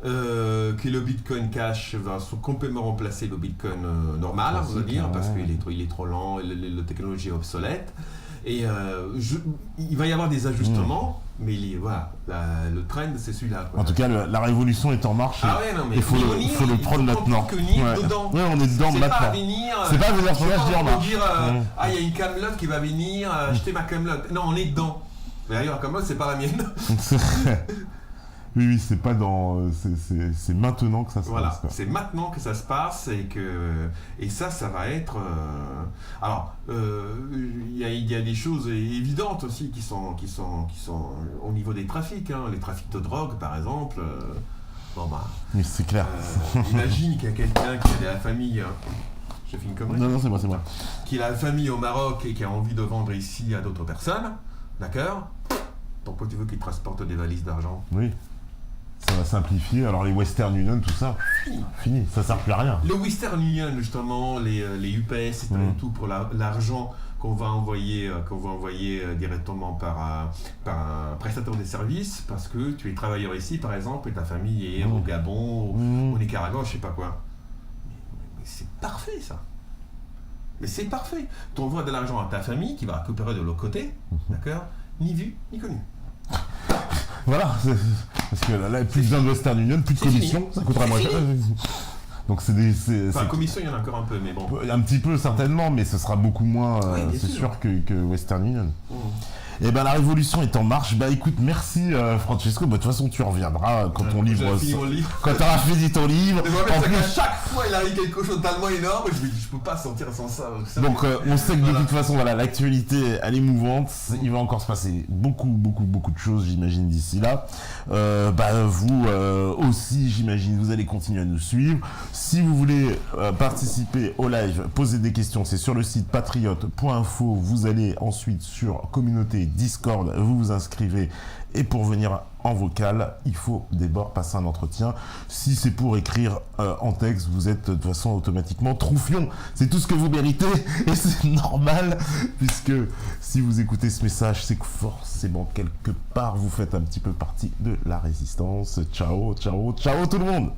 que le Bitcoin Cash va complètement remplacer le Bitcoin normal, on va dire, parce qu'il est trop lent, la technologie est obsolète. Et il va y avoir des ajustements, mais voilà, le trend c'est celui-là. En tout cas, la révolution est en marche. Ah ouais, non, mais il faut le prendre maintenant. Dedans. Ouais, on est dedans maintenant. C'est pas venir sur dire il y a une camelote qui va venir acheter ma camelote. Non, on est dedans. Mais d'ailleurs, la camelote, c'est pas la mienne. Oui, c'est pas dans. C'est maintenant que ça se passe. Voilà, c'est maintenant que ça se passe et ça va être. Alors, il y a des choses évidentes aussi qui sont au niveau des trafics, hein, les trafics de drogue par exemple. Mais c'est clair. Imagine qu'il y a quelqu'un qui a de la famille. J'ai fait une connerie. Non, c'est moi. Qui a la famille au Maroc et qui a envie de vendre ici à d'autres personnes, d'accord? Pourquoi tu veux qu'il transporte des valises d'argent? Oui. Ça va simplifier. Alors les Western Union, tout ça, fini. Ça sert plus à rien. Le Western Union, justement, les UPS, et tout pour l'argent qu'on va envoyer directement par un prestataire de services, parce que tu es travailleur ici, par exemple, et ta famille est au Gabon, au Nicaragua, je sais pas quoi. Mais c'est parfait, ça. Mais c'est parfait. Tu envoies de l'argent à ta famille qui va récupérer de l'autre côté, d'accord? Ni vu, ni connu. Voilà, parce que là, plus de Western Union, plus de commission, ça coûtera moins cher. Donc commission, il y en a encore un peu, mais bon. Un petit peu certainement, mais ce sera beaucoup moins, c'est sûr, que Western Union. Et ben la révolution est en marche. Bah écoute, merci Francesco. Bah, de toute façon, tu reviendras quand ton livre. Quand tu auras fini ton livre. En plus, à chaque fois, il arrive quelque chose de tellement énorme. Je peux pas sortir sans ça. Donc, on sait que de toute façon, voilà, l'actualité, elle est mouvante. Il va encore se passer beaucoup de choses, j'imagine, d'ici là. Vous aussi, j'imagine, vous allez continuer à nous suivre. Si vous voulez participer au live, poser des questions, c'est sur le site patriote.info. Vous allez ensuite sur communauté Discord, vous vous inscrivez et pour venir en vocal, il faut d'abord passer un entretien. Si c'est pour écrire en texte, vous êtes de toute façon automatiquement troufion. C'est tout ce que vous méritez et c'est normal puisque si vous écoutez ce message, c'est que forcément quelque part vous faites un petit peu partie de la résistance. Ciao tout le monde.